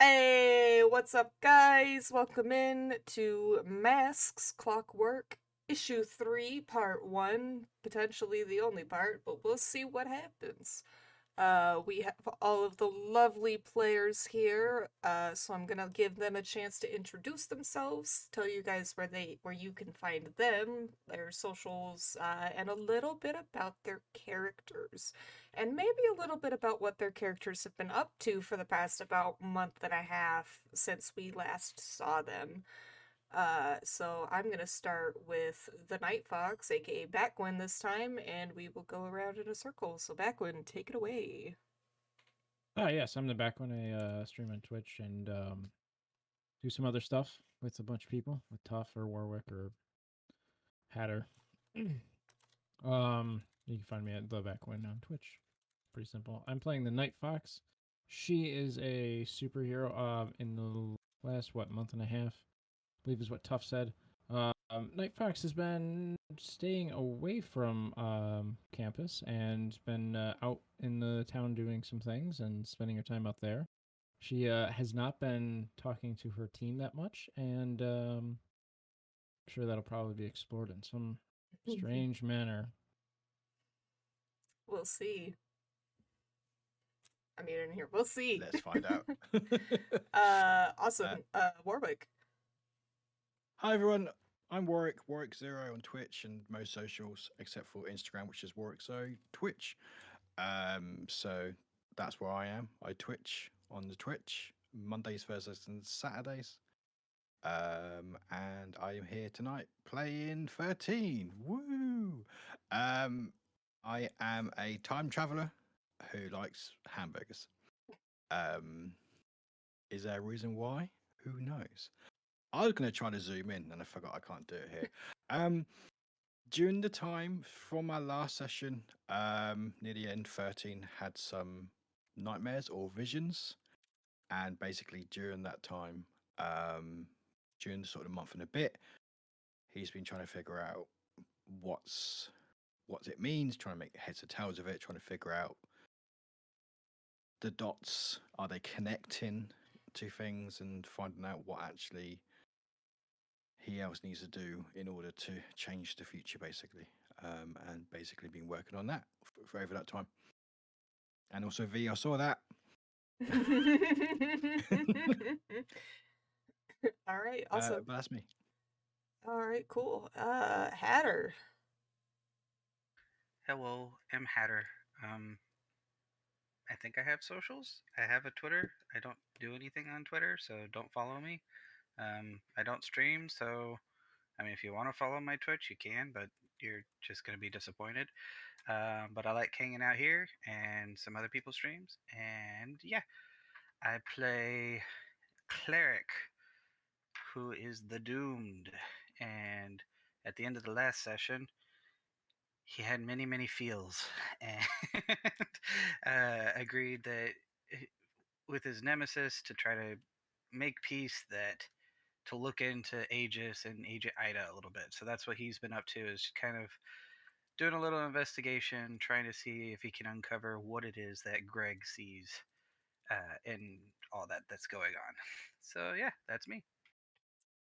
Hey, what's up, guys? Welcome in to Masks Clockwork, Issue 3, Part 1. Potentially the only part, but we'll see what happens. We have all of the lovely players here, so I'm gonna give them a chance to introduce themselves, tell you guys where you can find them, their socials, and a little bit about their characters. And maybe a little bit about what their characters have been up to for the past about month and a half since we last saw them. So I'm gonna start with the NightFox, aka Batguin this time, and we will go around in a circle. So Batguin, take it away. Yes, I'm TheBatguin. I stream on Twitch and do some other stuff with a bunch of people, with Tuff or Warwick or Hatter. You can find me at TheBatguin on Twitch. Pretty simple. I'm playing the NightFox. She is a superhero. In the last month and a half, I believe is what Tuff said. NightFox has been staying away from campus and been out in the town doing some things and spending her time out there. She has not been talking to her team that much, and I'm sure that'll probably be explored in some strange manner. We'll see. I mean, in here, we'll see. Let's find out. Awesome. Warwick. Hi everyone, I'm WarwickZero on Twitch and most socials except for Instagram, which is WarwickZero. Twitch. So that's where I am. I Twitch on the Twitch Mondays, Thursdays, and Saturdays. And I am here tonight playing 13. Woo! I am a time traveler who likes hamburgers. Is there a reason why? Who knows? I was going to try to zoom in and I forgot I can't do it here. During the time from our last session, near the end, 13 had some nightmares or visions. And basically during that time, during the sort of month and a bit, he's been trying to figure out what it means, trying to make heads or tails of it, trying to figure out the dots. Are they connecting to things and finding out what actually he else needs to do in order to change the future, basically. And basically been working on that for over that time. And also, V, I saw that. All right, awesome. But that's me. All right, cool. Hatter. Hello, I'm Hatter. I think I have socials. I have a Twitter. I don't do anything on Twitter, so don't follow me. I don't stream, so I mean, if you want to follow my Twitch, you can, but you're just gonna be disappointed. But I like hanging out here and some other people's streams, and yeah, I play Cleric, who is the Doomed, and at the end of the last session, he had many, many feels and agreed that with his nemesis to try to make peace, that to look into Aegis and Agent Ida a little bit. So that's what he's been up to, is kind of doing a little investigation, trying to see if he can uncover what it is that Greg sees and all that's going on. So yeah, that's me.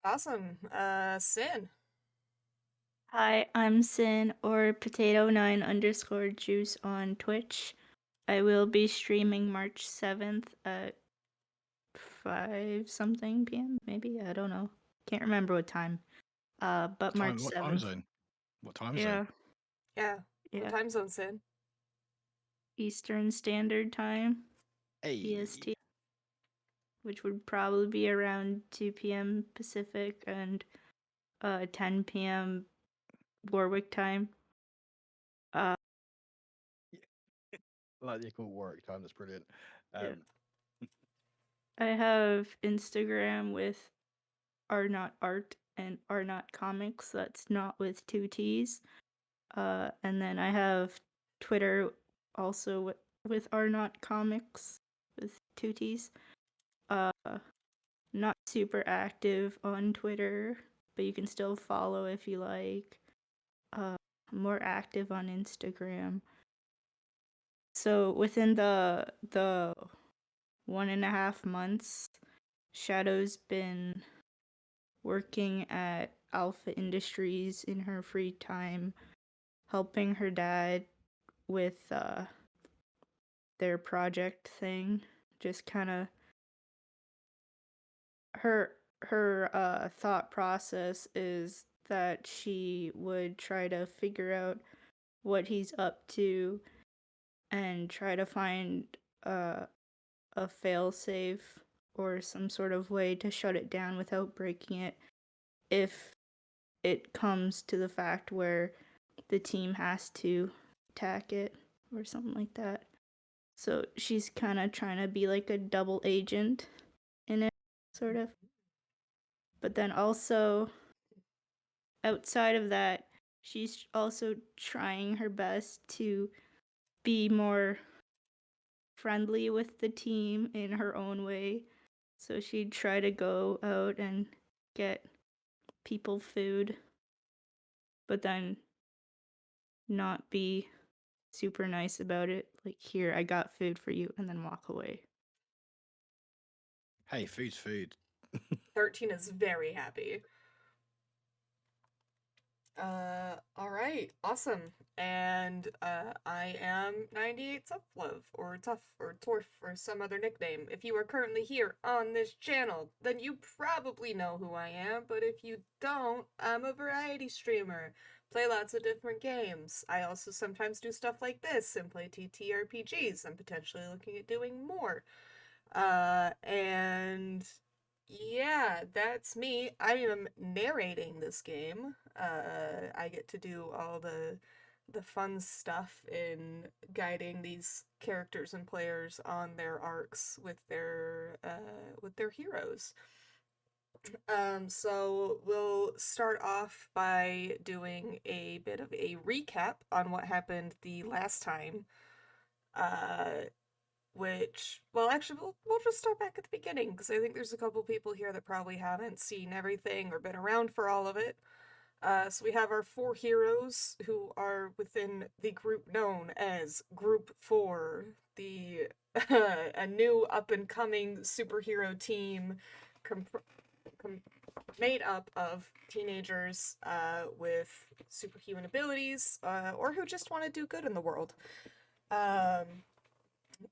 Awesome. Sin. Hi, I'm Sin or Potato9_juice on Twitch. I will be streaming March 7th at 5 something p.m. maybe. I don't know. Can't remember what time. But March 7th. What time zone? What time yeah. zone? Yeah. Yeah. What time zone, Sin? Eastern Standard Time. Hey. EST. Which would probably be around 2 p.m. Pacific and 10 p.m. Warwick time. I like that you call Warwick time. That's brilliant. Yeah. I have Instagram with are not art and are not comics. That's not with 2 T's. And then I have Twitter also with are not comics with 2 T's. Not super active on Twitter, but you can still follow if you like. More active on Instagram. So within the 1.5 months, Shadow's been working at Alpha Industries in her free time, helping her dad with their project thing. Just kind of her thought process is that she would try to figure out what he's up to and try to find a failsafe or some sort of way to shut it down without breaking it if it comes to the fact where the team has to attack it or something like that. So she's kind of trying to be like a double agent in it, sort of. But then also, outside of that, she's also trying her best to be more friendly with the team in her own way. So she'd try to go out and get people food, but then not be super nice about it. Like, here, I got food for you, and then walk away. Hey, food's food. 13 is very happy. All right, awesome. And I am 98 Tough Love, or Tough, or Torf, or some other nickname. If you are currently here on this channel, then you probably know who I am, but if you don't, I'm a variety streamer. Play lots of different games. I also sometimes do stuff like this and play TTRPGs. I'm potentially looking at doing more. And yeah, that's me. I am narrating this game. I get to do all the fun stuff in guiding these characters and players on their arcs with their heroes. So we'll start off by doing a bit of a recap on what happened the last time. Which, well, actually, we'll just start back at the beginning, because I think there's a couple people here that probably haven't seen everything or been around for all of it. So we have our 4 heroes who are within the group known as Group 4, the a new up-and-coming superhero team made up of teenagers with superhuman abilities, or who just want to do good in the world.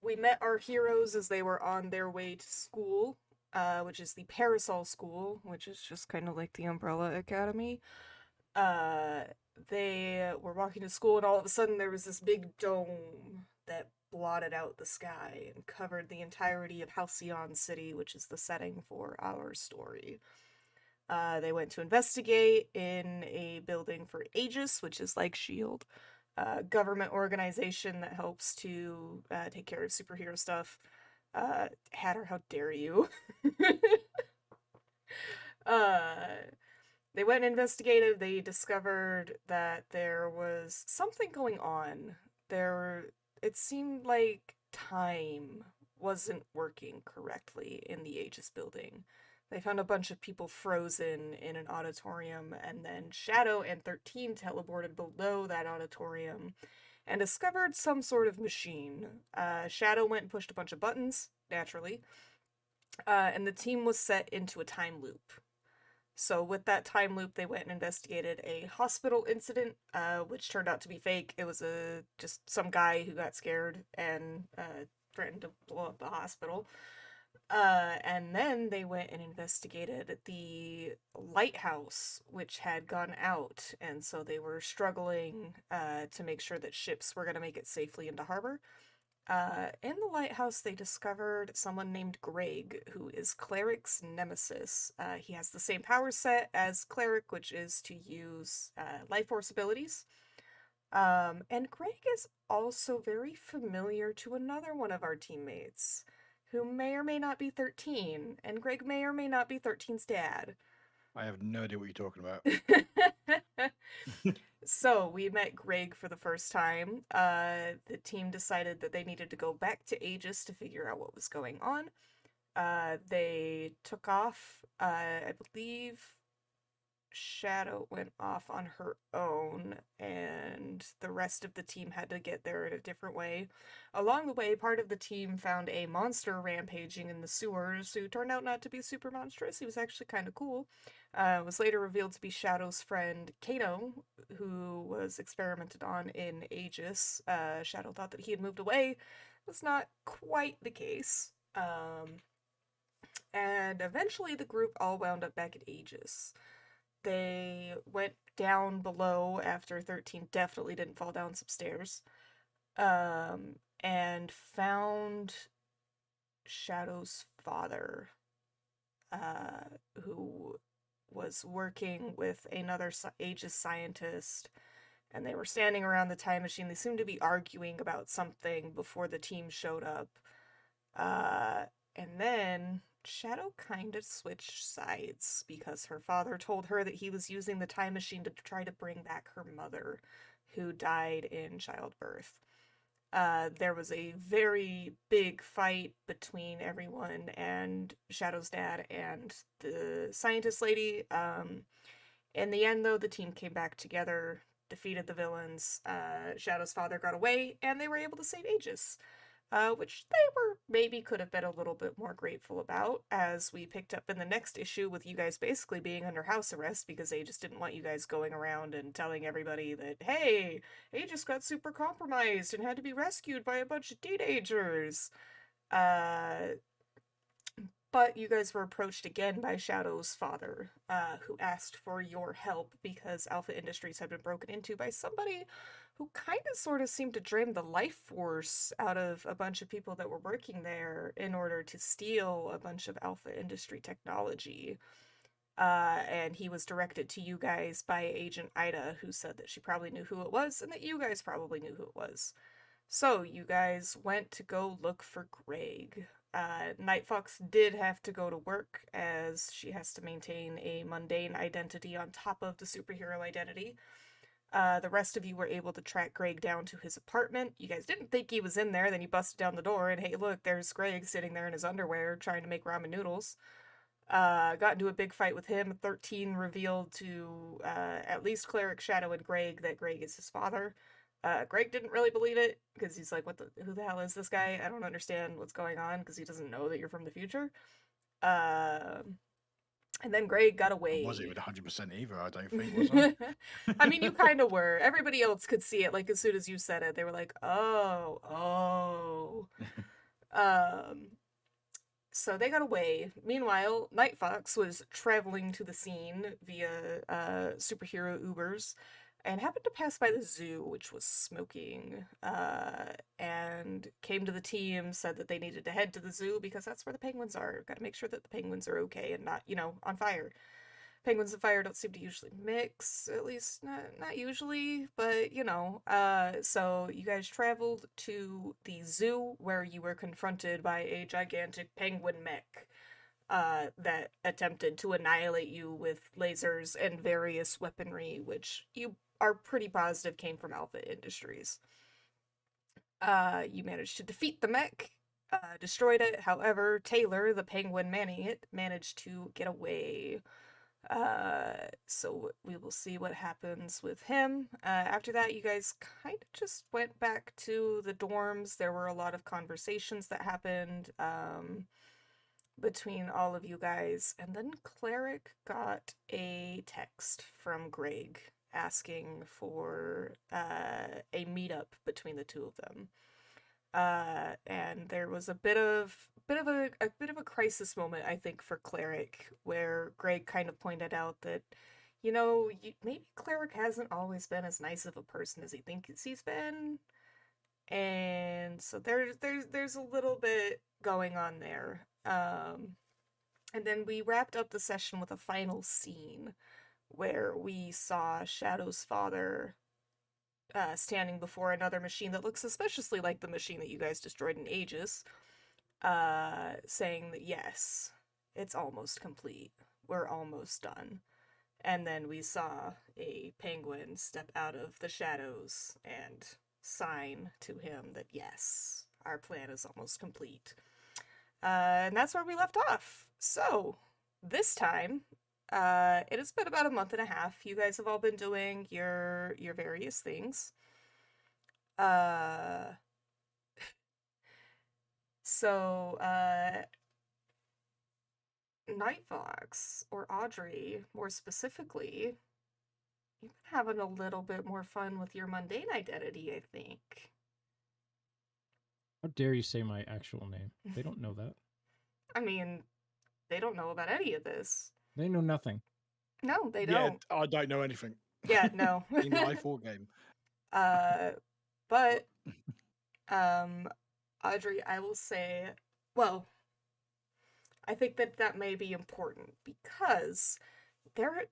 We met our heroes as they were on their way to school, which is the Parasol School, which is just kind of like the Umbrella Academy. They were walking to school, and all of a sudden there was this big dome that blotted out the sky and covered the entirety of Halcyon City, which is the setting for our story. They went to investigate in a building for Aegis, which is like S.H.I.E.L.D., government organization that helps to take care of superhero stuff. Hatter, how dare you? They went and investigated. They discovered that there was something going on. It seemed like time wasn't working correctly in the Aegis building. They found a bunch of people frozen in an auditorium, and then Shadow and 13 teleported below that auditorium and discovered some sort of machine. Shadow went and pushed a bunch of buttons, naturally, and the team was set into a time loop. So with that time loop, they went and investigated a hospital incident, which turned out to be fake. It was just some guy who got scared and threatened to blow up the hospital. And then they went and investigated the lighthouse, which had gone out, and so they were struggling to make sure that ships were going to make it safely into harbor. In the lighthouse, they discovered someone named Greg, who is Cleric's nemesis. He has the same power set as Cleric, which is to use life force abilities. And Greg is also very familiar to another one of our teammates, who may or may not be 13, and Greg may or may not be 13's dad. I have no idea what you're talking about. So, we met Greg for the first time. The team decided that they needed to go back to Aegis to figure out what was going on. They took off, I believe, Shadow went off on her own, and the rest of the team had to get there in a different way. Along the way, part of the team found a monster rampaging in the sewers who turned out not to be super monstrous. He was actually kind of cool. It was later revealed to be Shadow's friend, Kano, who was experimented on in Aegis. Shadow thought that he had moved away. It was not quite the case. And eventually the group all wound up back at Aegis. They went down below after 13 definitely didn't fall down some stairs, and found Shadow's father, who was working with another Aegis scientist, and they were standing around the time machine. They seemed to be arguing about something before the team showed up, and then Shadow kind of switched sides because her father told her that he was using the time machine to try to bring back her mother, who died in childbirth. There was a very big fight between everyone and Shadow's dad and the scientist lady. In the end, though, the team came back together, defeated the villains. Shadow's father got away, and they were able to save Aegis. Which they were maybe could have been a little bit more grateful about, as we picked up in the next issue with you guys basically being under house arrest because they just didn't want you guys going around and telling everybody that, hey, Aegis got super compromised and had to be rescued by a bunch of teenagers. But you guys were approached again by Shadow's father, who asked for your help because Alpha Industries had been broken into by somebody who kind of sort of seemed to drain the life force out of a bunch of people that were working there in order to steal a bunch of Alpha Industry technology. And he was directed to you guys by Agent Ida, who said that she probably knew who it was and that you guys probably knew who it was. So you guys went to go look for Greg. NightFox did have to go to work as she has to maintain a mundane identity on top of the superhero identity. The rest of you were able to track Greg down to his apartment. You guys didn't think he was in there, then you busted down the door and hey look, there's Greg sitting there in his underwear trying to make ramen noodles. Got into a big fight with him. 13 revealed to at least Cleric, Shadow, and Greg that Greg is his father. Greg didn't really believe it because he's like, who the hell is this guy? I don't understand what's going on because he doesn't know that you're from the future. And then Greg got away. I wasn't even 100% either, I don't think, was I? I mean, you kind of were. Everybody else could see it. Like, as soon as you said it, they were like, oh. So they got away. Meanwhile, NightFox was traveling to the scene via superhero Ubers and happened to pass by the zoo, which was smoking, and came to the team, said that they needed to head to the zoo because that's where the penguins are. Got to make sure that the penguins are okay and not, on fire. Penguins and fire don't seem to usually mix, at least not usually, but, so you guys traveled to the zoo where you were confronted by a gigantic penguin mech that attempted to annihilate you with lasers and various weaponry, which you are pretty positive came from Alpha Industries. You managed to defeat the mech, destroyed it. However, Taylor, the penguin manning it, managed to get away. So we will see what happens with him. After that, you guys kind of just went back to the dorms. There were a lot of conversations that happened, between all of you guys, and then Cleric got a text from Greg asking for a meetup between the two of them. And there was a bit of a crisis moment, I think, for Cleric, where Greg kind of pointed out that, maybe Cleric hasn't always been as nice of a person as he thinks he's been. And so there's a little bit going on there. And then we wrapped up the session with a final scene where we saw Shadow's father standing before another machine that looks suspiciously like the machine that you guys destroyed in Aegis, saying that yes, it's almost complete. We're almost done. And then we saw a penguin step out of the shadows and sign to him that yes, our plan is almost complete. And that's where we left off. So, this time, It has been about a month and a half. You guys have all been doing your various things. So, NightFox, or Audrey, more specifically, you've been having a little bit more fun with your mundane identity, I think. How dare you say my actual name? They don't know that. I mean, they don't know about any of this. They know nothing. No, they Yeah, don't. I don't know anything. Yeah, no. In life or game. But Audrey, I will say, well, I think that may be important because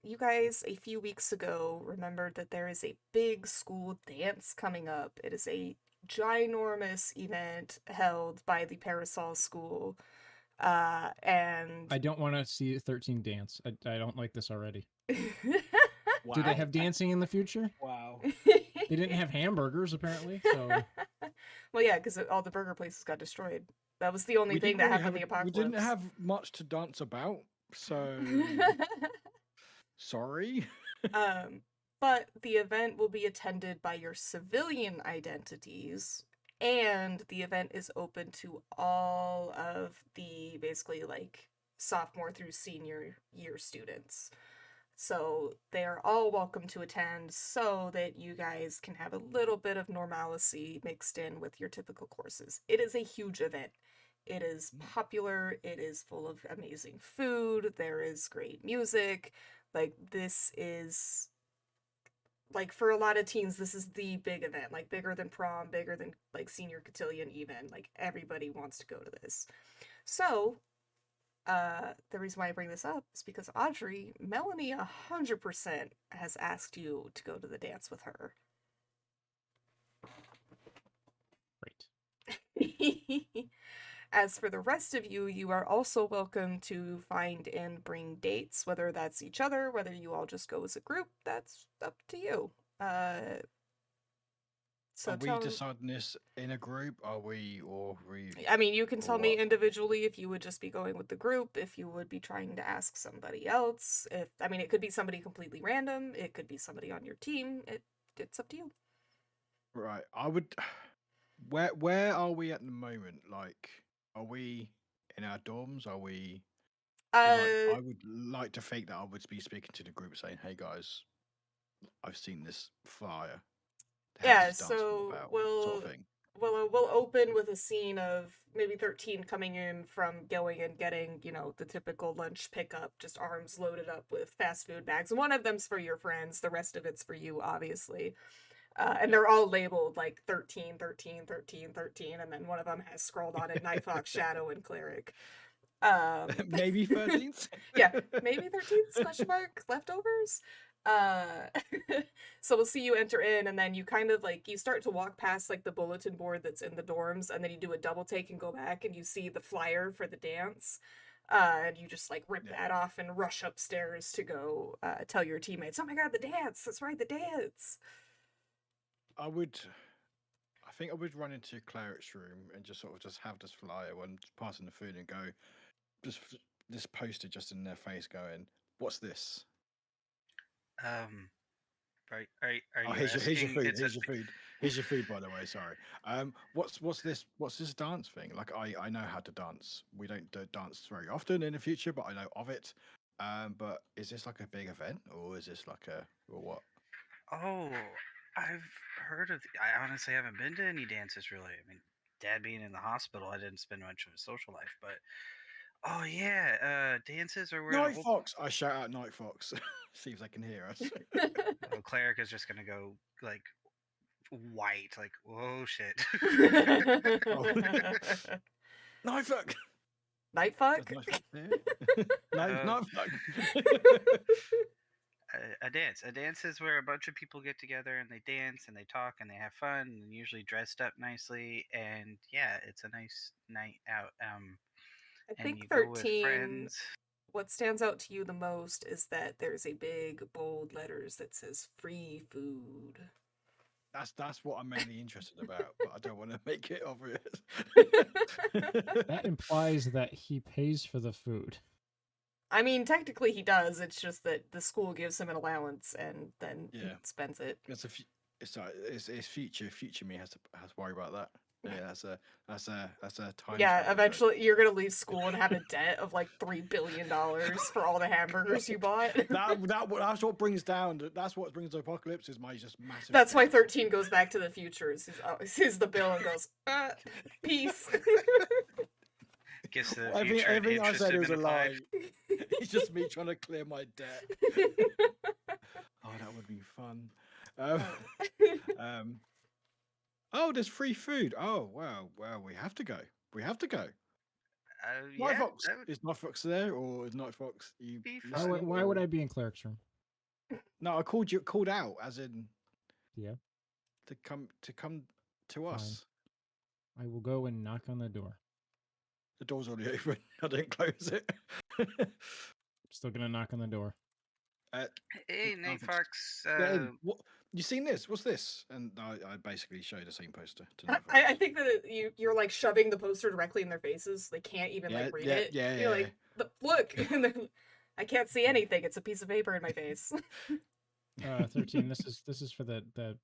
you guys a few weeks ago remembered that there is a big school dance coming up. It is a ginormous event held by the Parasol School. And I don't want to see 13 dance. I don't like this already. Wow. Do they have dancing in the future? Wow. They didn't have hamburgers, apparently. So well, yeah, because all the burger places got destroyed. That was the only thing that happened in the apocalypse. We didn't have much to dance about, so sorry. But the event will be attended by your civilian identities, and the event is open to all of the basically like sophomore through senior year students. So they are all welcome to attend so that you guys can have a little bit of normalcy mixed in with your typical courses. It is a huge event. It is popular. It is full of amazing food. There is great music. Like, this is, like, for a lot of teens, this is the big event. Like, bigger than prom, bigger than, like, senior cotillion even. Like, everybody wants to go to this. So, the reason why I bring this up is because Audrey, Melanie 100% has asked you to go to the dance with her. great. As for the rest of you, you are also welcome to find and bring dates, whether that's each other, whether you all just go as a group, that's up to you. So are we deciding this in a group? I mean, you can tell me individually if you would just be going with the group, if you would be trying to ask somebody else. I mean, it could be somebody completely random. It could be somebody on your team. It's up to you. Right. I would. Where are we at the moment? Like, are we in our dorms? Are we? I would like to think that I would be speaking to the group, saying, "Hey guys, I've seen this flyer. Yeah, so we'll open with a scene of maybe 13 coming in from going and getting, the typical lunch pickup, just arms loaded up with fast food bags. One of them's for your friends, the rest of it's for you, obviously. And they're all labeled like 13, 13, 13, 13, and then one of them has scrolled on it NightFox, Shadow, and Cleric. Maybe 13th? Yeah, maybe 13th, question mark, leftovers? So we'll see you enter in, and then you kind of like, you start to walk past like the bulletin board that's in the dorms, and then you do a double take and go back, and you see the flyer for the dance. And you just like rip that off and rush upstairs to go tell your teammates, oh my god, the dance! That's right, the dance! I think I would run into Cleric's room and just sort of just have this flyer when passing the food and go, just this poster just in their face going, what's this? Right. Are you here's your food. Here's your food, by the way. Sorry. What's this? What's this dance thing? Like, I know how to dance. We don't dance very often in the future, but I know of it. But is this like a big event, or is this like or what? Oh, I've heard of. I honestly haven't been to any dances really. I mean, Dad being in the hospital, I didn't spend much of his social life. But oh yeah, dances are where NightFox. I shout out NightFox. See if they can hear us. Well, Cleric is just gonna go like white, like whoa shit. NightFox. NightFox? NightFox. A dance is where a bunch of people get together and they dance and they talk and they have fun and usually dressed up nicely, and yeah, it's a nice night out. I think 13, what stands out to you the most is that there's a big bold letters that says free food. That's what I'm mainly interested about, but I don't want to make it obvious. That implies that he pays for the food. I mean, technically he does. It's just that the school gives him an allowance and then he Yeah. spends it. It's future. Future me has to worry about that. Yeah, that's a time. Yeah, travel joke. eventually you're gonna leave school and have a debt of like $3 billion for all the hamburgers you bought. That's what brings down. That's what brings the apocalypse. Is my just massive. That's why debt. 13 goes back to the future. Sees the bill and goes, peace. Guess the Everything future and I interest said have was a been applied. lie. It's just me trying to clear my debt. Oh, that would be fun. Oh, there's free food. Oh, wow. Well, we have to go. Yeah, NightFox. that would Is NightFox there, or is NightFox? You be Why fun. why would I be in Cleric's room? No, I called out, as in Yeah. to come to us. I will go and knock on the door. The door's already open. I didn't close it. Still gonna knock on the door. Hey, NightFox. NightFox. What? You seen this? What's this? And I basically showed the same poster to NightFox. I think that you're like shoving the poster directly in their faces. They can't even like read it. You're like, look, and I can't see anything. It's a piece of paper in my face. 13. This is for that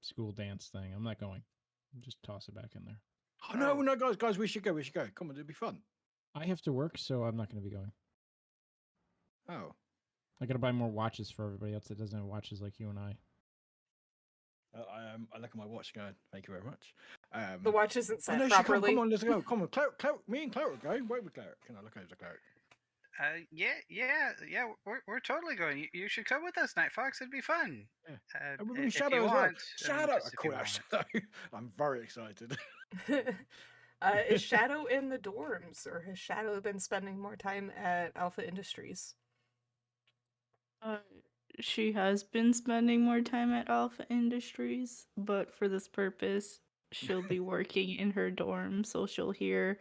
school dance thing. I'm not going. Just toss it back in there. Oh no, guys, we should go. Come on, it'll be fun. I have to work, so I'm not going to be going. Oh. I got to buy more watches for everybody else that doesn't have watches like you and I. I look at my watch going, thank you very much. The watch isn't set no, properly. Come on, let's go. Come on, Cleric, me and Cleric go. Wait with Cleric. Can I look over to Cleric? Yeah. We're totally going. You should come with us, NightFox. It'd be fun. Yeah. Uh, And we're going if Shadow you as well. want, Shadow! just I if call you out want. Shadow. I'm very excited. Is Shadow in the dorms, or has Shadow been spending more time at Alpha Industries? She has been spending more time at Alpha Industries, but for this purpose, she'll be working in her dorm, so she'll hear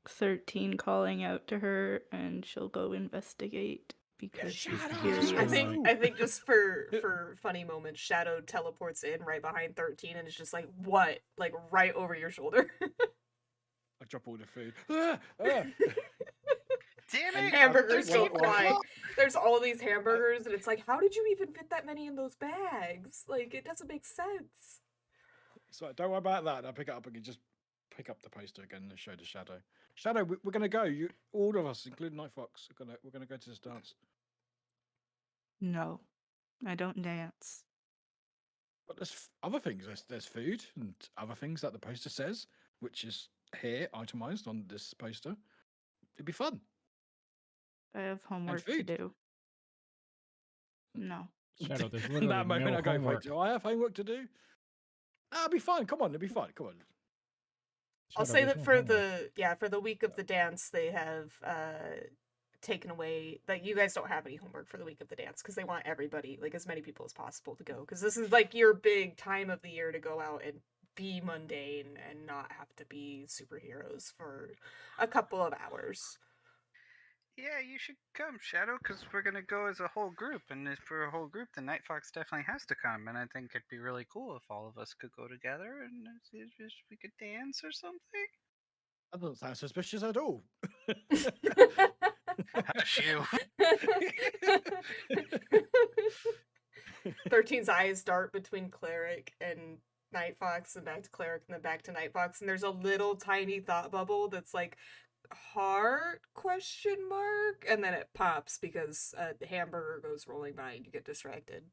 13 calling out to her, and she'll go investigate because she's Shadow! curious. I think just for funny moments, Shadow teleports in right behind 13 and is just like, what? Like right over your shoulder. I drop all the food. Damn And it! Hamburgers Well, go well, flying. well. There's all these hamburgers, and it's like, how did you even fit that many in those bags? Like, it doesn't make sense. So don't worry about that. I'll pick it up and just pick up the poster again and show the Shadow. Shadow, we're gonna go. All of us, including NightFox, we're gonna go to this dance. No, I don't dance. But there's other things. There's food and other things that the poster says, which is here itemized on this poster. It'd be fun. I have homework to food. do. No. Shadow, there's In literally that moment, no I go, wait, homework. do I have homework to do? That'll be fun. Come on, it'll be fun. Come on. I'll Shadow, say there's that no for the week of the dance, they have taken away that you guys don't have any homework for the week of the dance because they want everybody, like as many people as possible, to go, because this is like your big time of the year to go out and be mundane and not have to be superheroes for a couple of hours. Yeah, you should come, Shadow, because we're gonna go as a whole group, and if we're a whole group, then NightFox definitely has to come, and I think it'd be really cool if all of us could go together and we could dance or something. That doesn't sound suspicious at all. Hush you. 13's eyes dart between Cleric and NightFox and back to Cleric and then back to NightFox, and there's a little tiny thought bubble that's like heart ? And then it pops because the hamburger goes rolling by and you get distracted.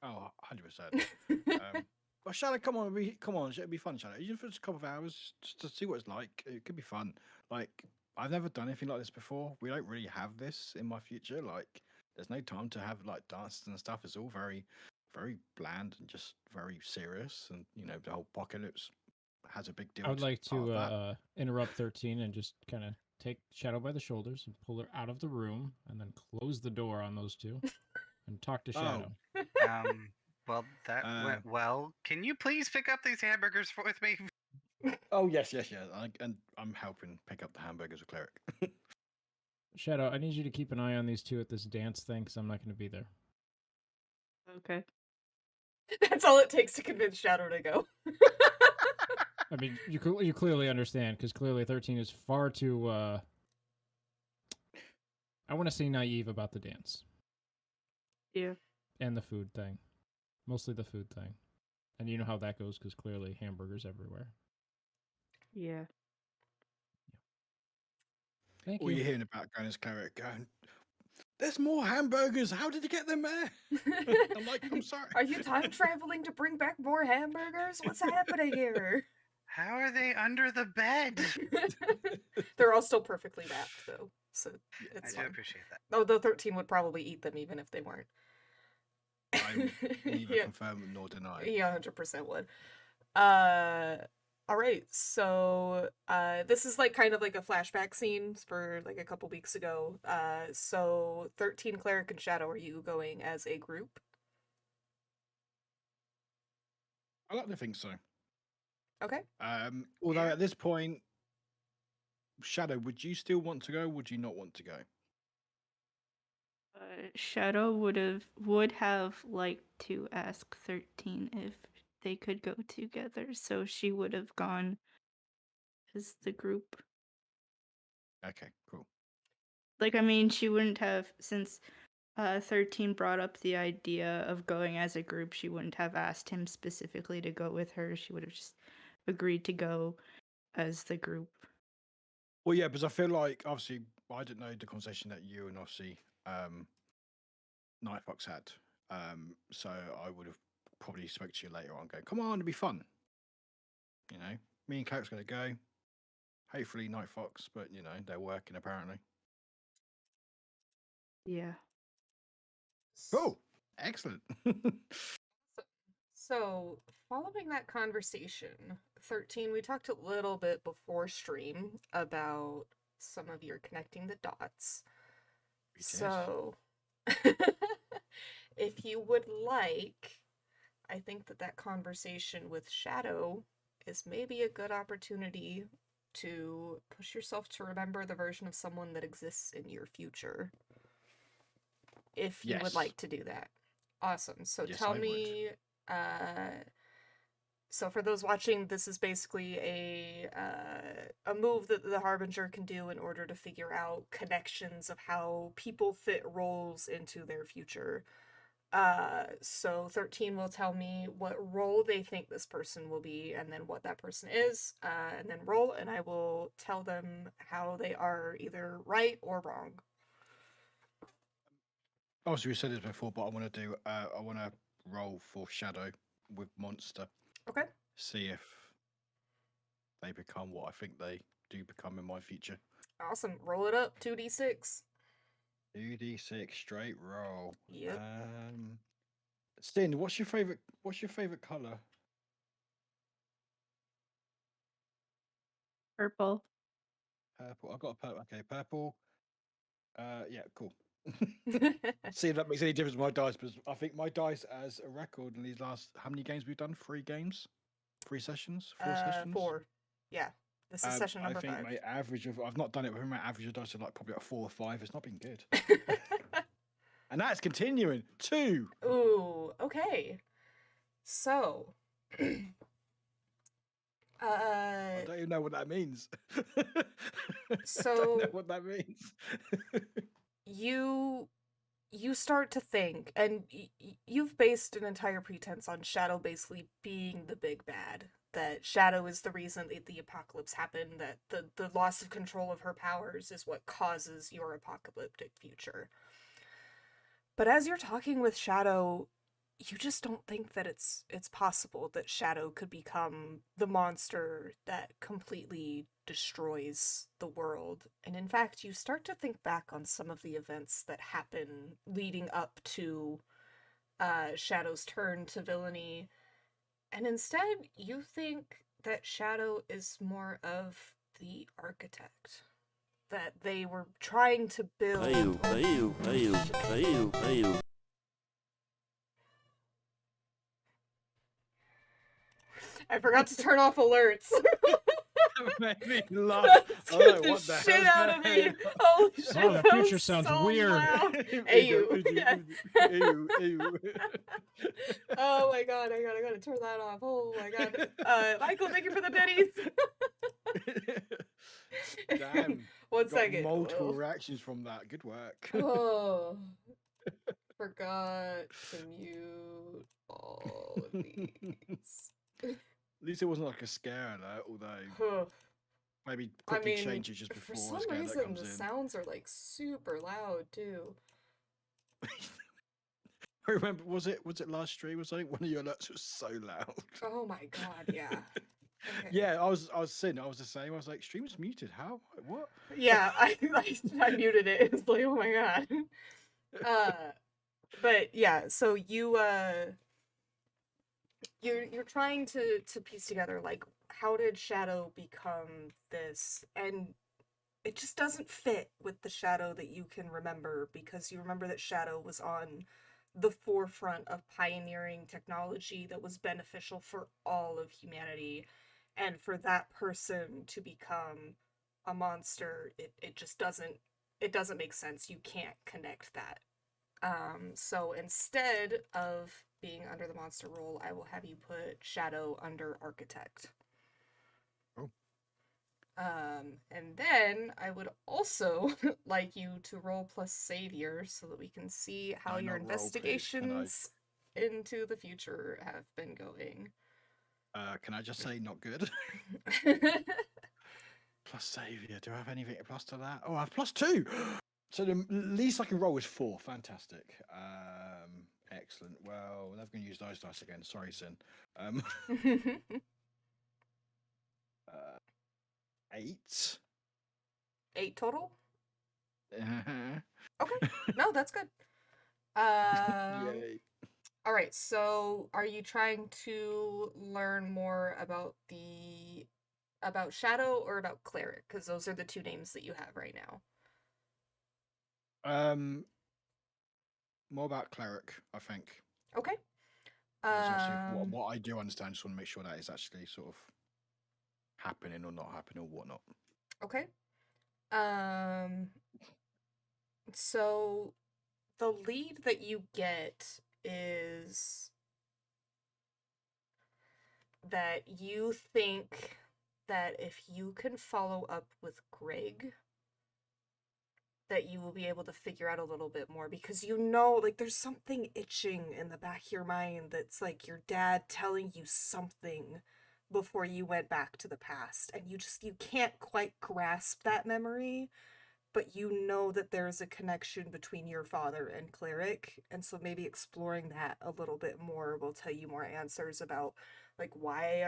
Oh, 100%. Well, Shadow, come on, it'd be fun, Shadow. Even for just a couple of hours, just to see what it's like. It could be fun. Like, I've never done anything like this before. We don't really have this in my future. Like, there's no time to have like dances and stuff. It's all very, very bland and just very serious. And the whole apocalypse has a big deal. I would like part of that. to interrupt 13 and just kind of take Shadow by the shoulders and pull her out of the room and then close the door on those two and talk to Shadow. Well, that went well. Can you please pick up these hamburgers with me? Oh, yes. And I'm helping pick up the hamburgers with Cleric. Shadow, I need you to keep an eye on these two at this dance thing because I'm not going to be there. Okay. That's all it takes to convince Shadow to go. I mean, you clearly understand because clearly 13 is far too I want to say naive about the dance Yeah. and the food thing. Mostly the food thing. And you know how that goes because clearly hamburgers everywhere. Yeah. Thank All you. you hear in the background is Cleric going, "There's more hamburgers. How did you get them there?" I'm like, "I'm sorry." Are you time traveling to bring back more hamburgers? What's happening here? How are they under the bed? They're all still perfectly wrapped, though, so I it's do fine. appreciate that. Although 13 would probably eat them even if they weren't. I will neither Yeah. confirm nor deny. He 100% would. All right. So, this is like kind of like a flashback scene for like a couple weeks ago. So 13, Cleric, and Shadow, are you going as a group? I like to think so. Okay. Although at this point, Shadow, would you still want to go? Would you not want to go? Shadow would have liked to ask 13 if they could go together, so she would have gone as the group. Okay, cool. Like, I mean, she wouldn't have, since 13 brought up the idea of going as a group, she wouldn't have asked him specifically to go with her. She would have just agreed to go as the group. Well, yeah, because I feel like obviously I didn't know the conversation that you and obviously NightFox had. So I would have probably spoke to you later on, going, "Come on, it'll be fun." You know, me and Cleric's going to go. Hopefully NightFox, but you know they're working apparently. Yeah. Cool, excellent. So, following that conversation, 13, we talked a little bit before stream about some of your connecting the dots. We did. So, if you would like, I think that conversation with Shadow is maybe a good opportunity to push yourself to remember the version of someone that exists in your future. If you would Yes. like to do that. Awesome. So Yes, tell I would. me, so for those watching, this is basically a move that the Harbinger can do in order to figure out connections of how people fit roles into their future. So 13 will tell me what role they think this person will be, and then what that person is, and then roll, and I will tell them how they are either right or wrong. Obviously, we said this before, but I want to roll for Shadow with Monster. Okay. See if they become what I think they do become in my future. Awesome. Roll it up. 2d6. 2d6 straight roll. Yep. Stin, what's your favorite color? Purple. Purple. I got a purple. Okay, purple. Yeah, cool. See if that makes any difference with my dice, because I think my dice as a record in these last, how many games we've done? 3 games? 3 sessions? 4 sessions? 4. Yeah. This is session number 5. I think my average of, I've not done it, but my average of dice are like probably like 4 or 5. It's not been good. And that's continuing. 2. Ooh, okay. So, I don't even know what that means. So- I don't know what that means. you start to think, and you've based an entire pretense on Shadow basically being the big bad. That Shadow is the reason that the apocalypse happened, that the loss of control of her powers is what causes your apocalyptic future. But as you're talking with Shadow, you just don't think that it's possible that Shadow could become the monster that completely destroys the world. And in fact, you start to think back on some of the events that happen leading up to Shadow's turn to villainy. And instead, you think that Shadow is more of the architect. That they were trying to build... I forgot to turn off alerts. That made me laugh. That I was like, scared the what the shit hell's out of me. that? Holy shit, Oh, the that future was sounds so weird. loud. Ew, Ayu. Yeah. ew, ew. Oh my god, I gotta turn that off. Oh my god. Michael, thank you for the biddies. Damn. 1 Got second. multiple Whoa. reactions from that. Good work. Oh, forgot to mute all of these. At least it wasn't like a scare alert, although Huh. maybe I quickly mean, change it just for before a some scare alert reason, comes the in. sounds are like super loud too. I remember, was it last stream or something? One of your alerts was so loud. Oh my god, yeah. Okay. Yeah, I was saying, I was the same. I was like, stream's muted. How? What? Yeah, I muted it. It's like, oh my god. But yeah, so you're trying to piece together like how did Shadow become this, and it just doesn't fit with the Shadow that you can remember, because you remember that Shadow was on the forefront of pioneering technology that was beneficial for all of humanity, and for that person to become a monster, it just doesn't make sense. You can't connect that. So instead of being under the monster role, I will have you put Shadow under architect. Oh. And then I would also like you to roll plus savior so that we can see how No, your not roll, please, can I? investigations into the future have been going. Can I just say not good? Plus savior. Do I have anything plus to that? Oh, I have +2. So the least I can roll is 4. Fantastic. Excellent. Well, we're never going to use those dice again. Sorry, Sin. 8. 8 total? Uh-huh. Okay. No, that's good. Yay. All right, so are you trying to learn more about Shadow or about Cleric? Because those are the 2 names that you have right now. More about Cleric, I think. Okay. Because obviously what I do understand, I just want to make sure that is actually sort of happening or not happening or whatnot. Okay. So the lead that you get is that you think that if you can follow up with Greg, that you will be able to figure out a little bit more, because you know, like, there's something itching in the back of your mind that's like your dad telling you something before you went back to the past, and you can't quite grasp that memory, but you know that there's a connection between your father and Cleric, and so maybe exploring that a little bit more will tell you more answers about, like, why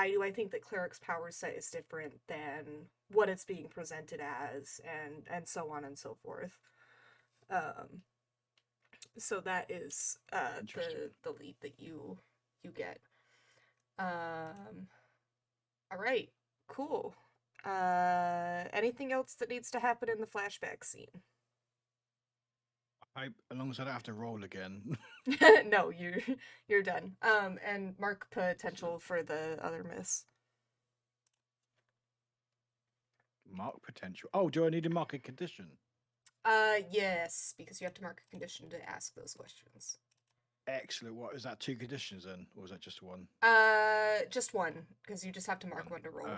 do I think that Cleric's power set is different than what it's being presented as, and so on and so forth. So that is the lead that you get. All right, cool. Anything else that needs to happen in the flashback scene? As long as I don't have to roll again. No, you're done. And mark potential for the other miss. Mark potential. Oh, do I need to mark a condition? Yes, because you have to mark a condition to ask those questions. Excellent. What is that? 2 conditions then, or is that just 1? Just 1, because you just have to mark 1 to roll.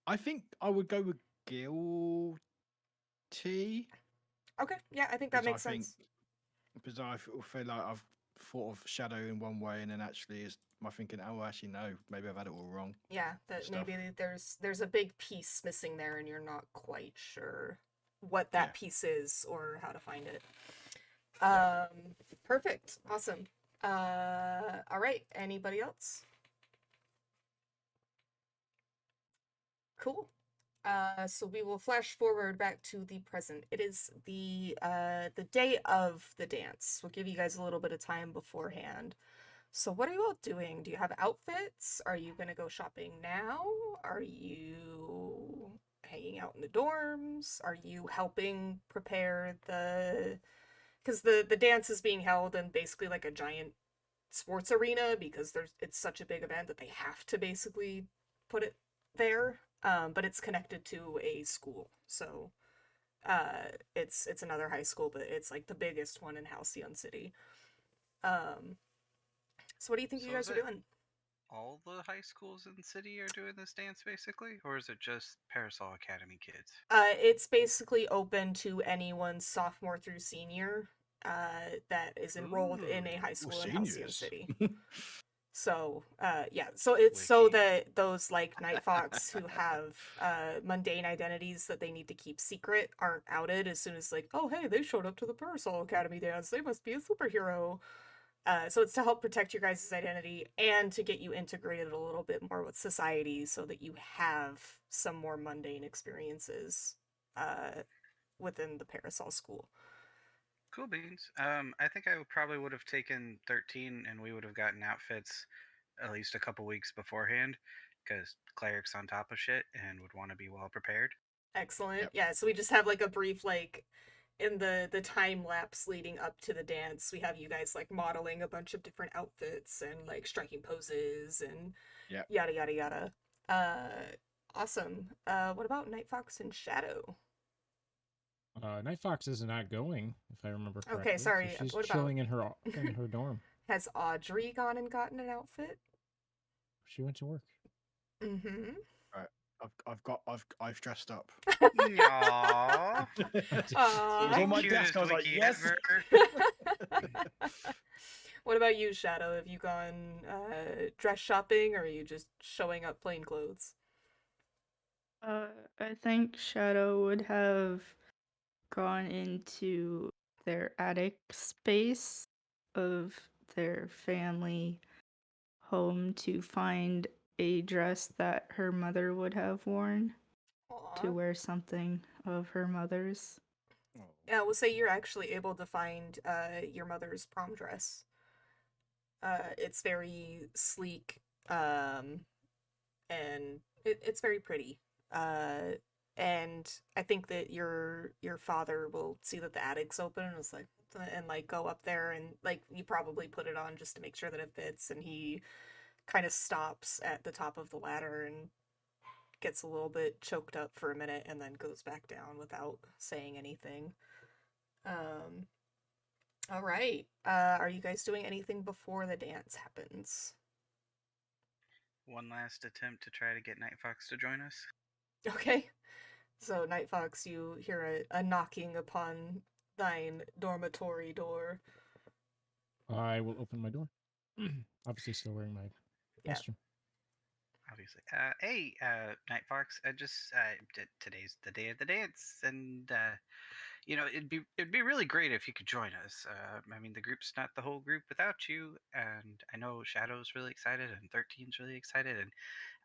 I think I would go with guilty. Okay, yeah, I think that makes sense. Because I feel like I've thought of Shadow in one way, and then actually is my thinking, oh, actually no, maybe I've had it all wrong. Yeah, that maybe there's a big piece missing there, and you're not quite sure what that piece is or how to find it. Perfect, awesome. All right, anybody else? Cool. So we will flash forward back to the present. It is the day of the dance. We'll give you guys a little bit of time beforehand. So what are you all doing? Do you have outfits? Are you gonna go shopping now? Are you hanging out in the dorms? Are you helping prepare because the dance is being held in basically like a giant sports arena, because it's such a big event that they have to basically put it there. But it's connected to a school, so it's another high school, but it's like the biggest one in Halcyon City. So what do you think you guys are doing? all the high schools in the city are doing this dance, basically, or is it just Parasol Academy kids? It's basically open to anyone sophomore through senior that is enrolled in a high Ooh, school in Halcyon seniors. City. So, yeah, so it's so Wiki. that those like NightFox who have mundane identities that they need to keep secret aren't outed as soon as like, oh hey, they showed up to the Parasol Academy dance, they must be a superhero. So it's to help protect your guys' identity and to get you integrated a little bit more with society so that you have some more mundane experiences within the Parasol School. Cool beans. I think I probably would have taken 13, and we would have gotten outfits at least a couple weeks beforehand, because Cleric's on top of shit and would want to be well prepared. Excellent. Yep. Yeah, so we just have like a brief like in the time lapse leading up to the dance, we have you guys like modeling a bunch of different outfits and like striking poses and Yep. yada yada yada. Awesome. What about NightFox and Shadow? NightFox is not going, if I remember correctly. Okay, sorry. So she's What about chilling in her dorm. has Audrey gone and gotten an outfit? She went to work. Mm-hmm. I've dressed up. Aww. It was Aw. on my Cutest desk. I was like, wiki yes. ever. What about you, Shadow? Have you gone dress shopping or are you just showing up plain clothes? I think Shadow would have gone into their attic space of their family home to find a dress that her mother would have worn, to Aw. wear something of her mother's. Yeah, we'll say you're actually able to find your mother's prom dress. It's very sleek, and it's very pretty. And I think that your father will see that the attic's open and it's like and like go up there and like you probably put it on just to make sure that it fits and he kind of stops at the top of the ladder and gets a little bit choked up for a minute and then goes back down without saying anything. Um, all right. Are you guys doing anything before the dance happens? One last attempt to try to get NightFox to join us. Okay. So, NightFox, you hear a knocking upon thine dormitory door. I will open my door. Obviously, still wearing my Yeah. costume. Obviously. Hey, NightFox. Today's the day of the dance, and it'd be really great if you could join us. I mean, the group's not the whole group without you, and I know Shadow's really excited, and 13's really excited, and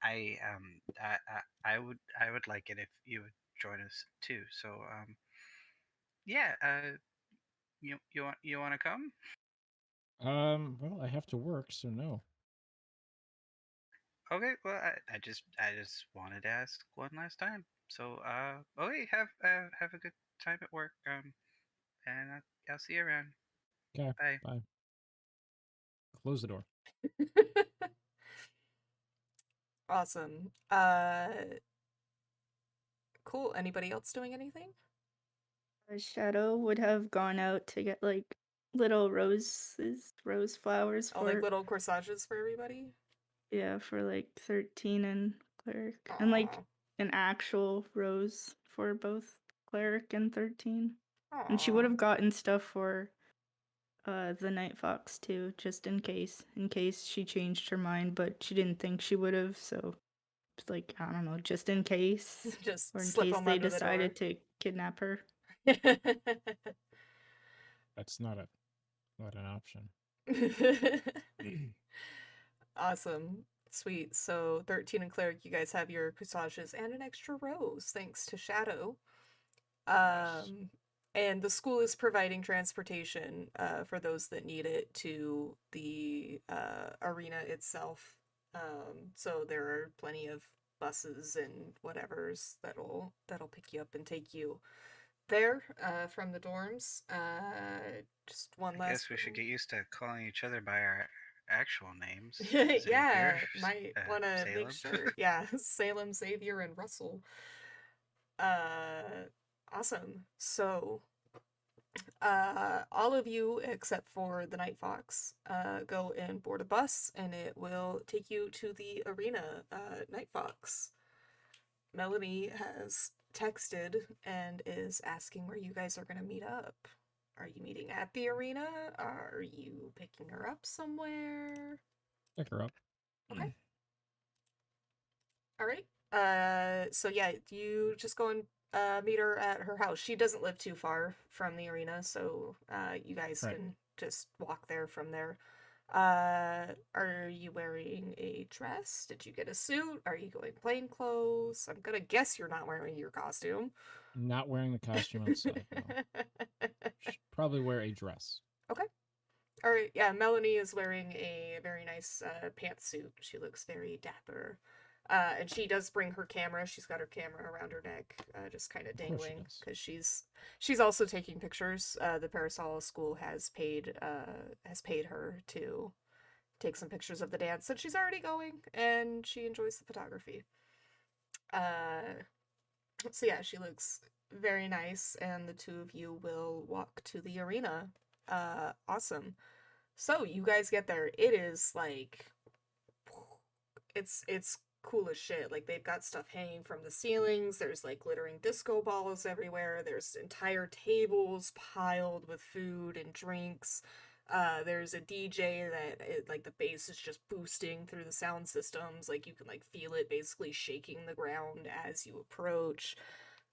I would like it if you would join us too. So yeah, you want to come? Well, I have to work, so no. Okay, well, I just wanted to ask one last time. So okay, have a good time at work. And I'll see you around. Okay, Bye. bye. Close the door. Awesome. Cool. Anybody else doing anything? Shadow would have gone out to get like little rose flowers Oh, for like little corsages for everybody? for like 13 and Cleric, and like Aw. an actual rose for both Cleric and 13. Aw. And she would have gotten stuff for the NightFox too, just in case she changed her mind, but she didn't think she would have, so it's like, I don't know, just in case, Just or in slip case them they under the door. decided to kidnap her. That's not an option. Awesome. Sweet. So 13 and Cleric, you guys have your corsages and an extra rose, thanks to Shadow. Nice. And the school is providing transportation for those that need it to the arena itself. So there are plenty of buses and whatevers that'll pick you up and take you there from the dorms. Just one I last. guess we should get used to calling each other by our actual names. Yeah, Xavier, might want to make Salem. sure. Yeah, Salem, Xavier, and Russell. Awesome. So, All of you except for the NightFox go and board a bus, and it will take you to the arena. NightFox. Melanie has texted and is asking where you guys are going to meet up. Are you meeting at the arena? Are you picking her up somewhere? Pick her up. Okay. All right. So yeah, you just go and meet her at her house. She doesn't live too far from the arena, so you guys Right. can just walk there from there. Are you wearing a dress? Did you get a suit? Are you going plain clothes? I'm gonna guess you're not wearing your costume. Not wearing the costume outside. No. Should probably wear a dress. Okay. All right. Yeah, Melanie is wearing a very nice pantsuit. She looks very dapper. And she does bring her camera. She's got her camera around her neck, just kind of Of course she dangling, does. because she's also taking pictures. The Parasol School has paid her to take some pictures of the dance, and she's already going, and she enjoys the photography. So yeah, she looks very nice, and the two of you will walk to the arena. Awesome. So you guys get there. It is like it's cool as shit. Like they've got stuff hanging from the ceilings. There's like glittering disco balls everywhere. There's entire tables piled with food and drinks. There's a DJ that like the bass is just boosting through the sound systems. Like you can like feel it basically shaking the ground as you approach.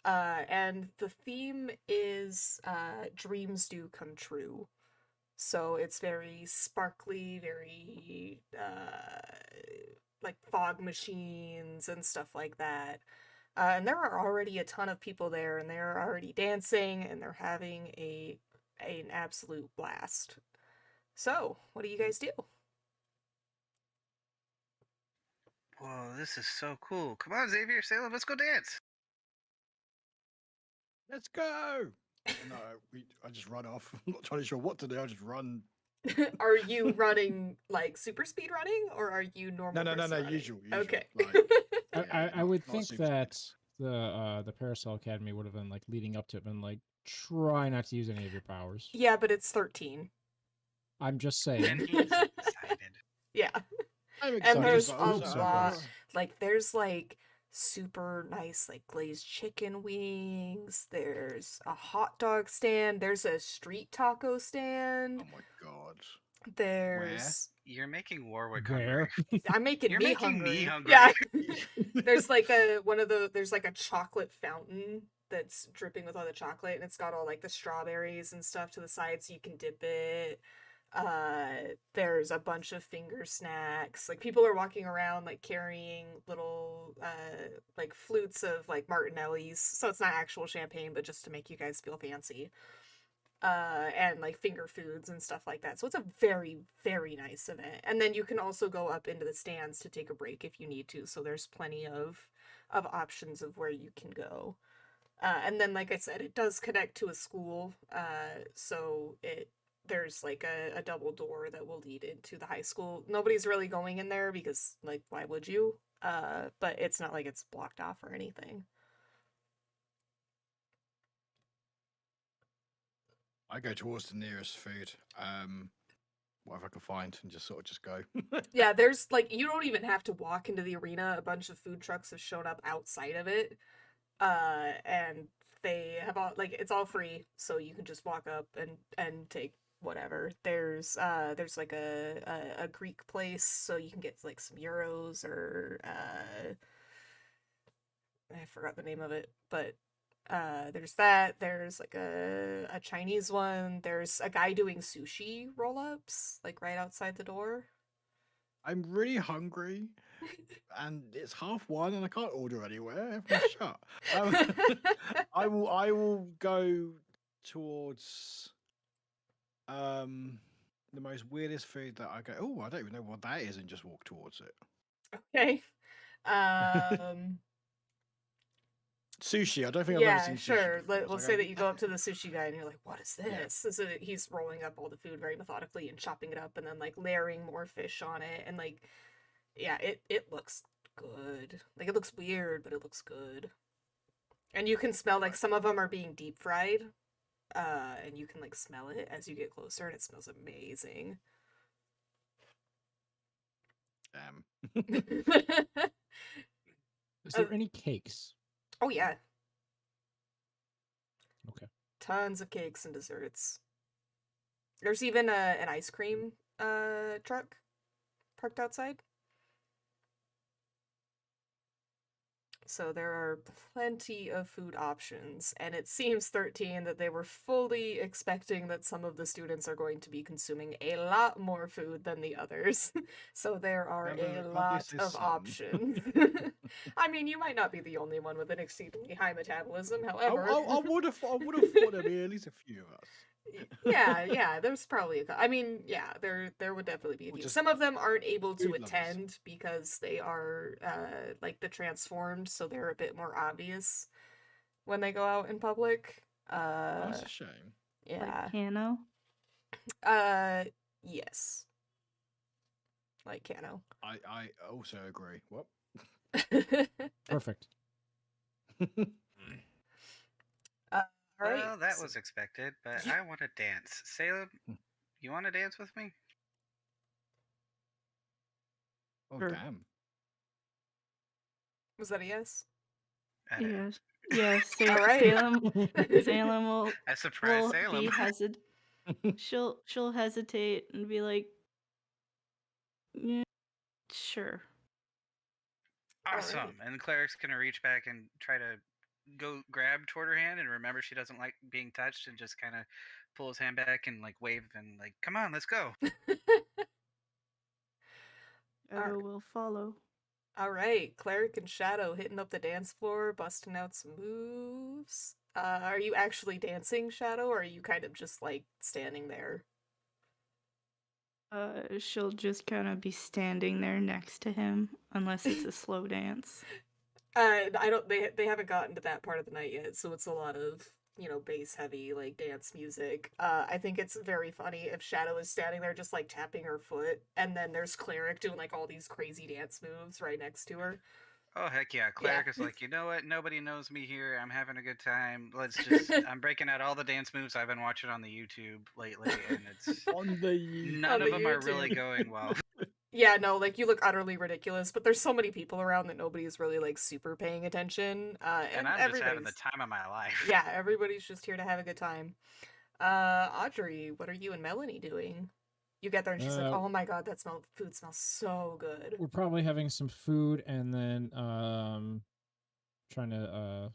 And the theme is dreams do come true. So it's very sparkly, very like fog machines and stuff like that. And there are already a ton of people there, and they're already dancing, and they're having an absolute blast. So, what do you guys do? Whoa, this is so cool. Come on, Xavier, Salem, let's go dance. Let's go. No, I just run off. I'm not totally sure what to do. I just run. Are you running like super speed running, or are you normal? No, person running? usual. Okay. Like, I would not think super that the Parasol Academy would have been like leading up to it, been like, try not to use any of your powers. Yeah, but it's 13. I'm just And saying. he's excited. Yeah. I'm And excited, there's but a also- lot. Like there's like super nice like glazed chicken wings. There's a hot dog stand. There's a street taco stand. Oh my god. There's You're making Warwick Where? hungry. I'm making You're me making hungry. me hungry. Yeah. There's like there's like a chocolate fountain that's dripping with all the chocolate, and it's got all like the strawberries and stuff to the side so you can dip it. There's a bunch of finger snacks. Like people are walking around like carrying little like flutes of like Martinelli's, so it's not actual champagne, but just to make you guys feel fancy. And like finger foods and stuff like that. So it's a very, very nice event. And then you can also go up into the stands to take a break if you need to. So there's plenty of options of where you can go. And then, like I said, it does connect to a school. So there's like a double door that will lead into the high school. Nobody's really going in there because, like, why would you? But it's not like it's blocked off or anything. I go towards the nearest food, whatever I can find, and just go. Yeah, there's like you don't even have to walk into the arena. A bunch of food trucks have shown up outside of it. And they have all like it's all free, so you can just walk up and take whatever. There's like a Greek place, so you can get like some euros or I forgot the name of it, but there's that. There's like a Chinese one. There's a guy doing sushi roll-ups like right outside the door. I'm really hungry, and it's 1:30, and I can't order anywhere. Everyone's shut. I will go towards the most weirdest food that I go. Oh, I don't even know what that is, and just walk towards it. Okay. Sushi. I don't think I've Yeah, ever seen sure. sushi. before. It's Let's like, say that you go up to the sushi guy and you're like, "What is Yeah. this?" So he's rolling up all the food very methodically and chopping it up, and then like layering more fish on it, and like, yeah, it looks good. Like it looks weird, but it looks good. And you can smell like some of them are being deep fried. and you can like smell it as you get closer, and it smells amazing. Damn. Is there any cakes? Oh yeah, Okay. tons of cakes and desserts. There's even an ice cream truck parked outside. So there are plenty of food options, and it seems 13 that they were fully expecting that some of the students are going to be consuming a lot more food than the others. So there are a lot obviously of some. options. I mean, you might not be the only one with an exceedingly high metabolism, I however. would have thought there'd be at least a few of us. Yeah, there's probably I mean, yeah, there would definitely be a Or few. just Some of them aren't able to food lovers. attend because they are like the transformed, so they're a bit more obvious when they go out in public. Oh, that's a shame. Yeah. Like Kano. Yes. Like Kano. I also agree. What? Perfect. All right. Well, that so- was expected, but I want to dance. Salem, you want to dance with me? Oh, Sure. damn. Was that a yes? I don't know. Yes. Yes. All right. Salem will I surprised be Salem. she'll hesitate and be like, yeah, sure. Awesome. Alright. And Cleric's gonna reach back and try to go grab toward her hand and remember she doesn't like being touched and just kind of pull his hand back and like wave and like, come on, let's go. Arrow will follow. All right, Cleric and Shadow hitting up the dance floor, busting out some moves. Are you actually dancing, Shadow, or are you kind of just like standing there? She'll just kind of be standing there next to him, unless it's a slow dance. I don't. They haven't gotten to that part of the night yet, so it's a lot of bass heavy like dance music. I think it's very funny if Shadow is standing there just like tapping her foot, and then there's Cleric doing like all these crazy dance moves right next to her. Oh heck yeah. Cleric is like, you know what? Nobody knows me here. I'm having a good time. I'm breaking out all the dance moves I've been watching on the YouTube lately, and it's On the none On of the them are really YouTube. going well. Yeah, no, like you look utterly ridiculous, but there's so many people around that nobody's really like super paying attention. And I'm just having the time of my life. Yeah, everybody's just here to have a good time. Audrey, what are you and Melanie doing? You get there and she's like, "Oh my god, food smells so good." We're probably having some food and then trying to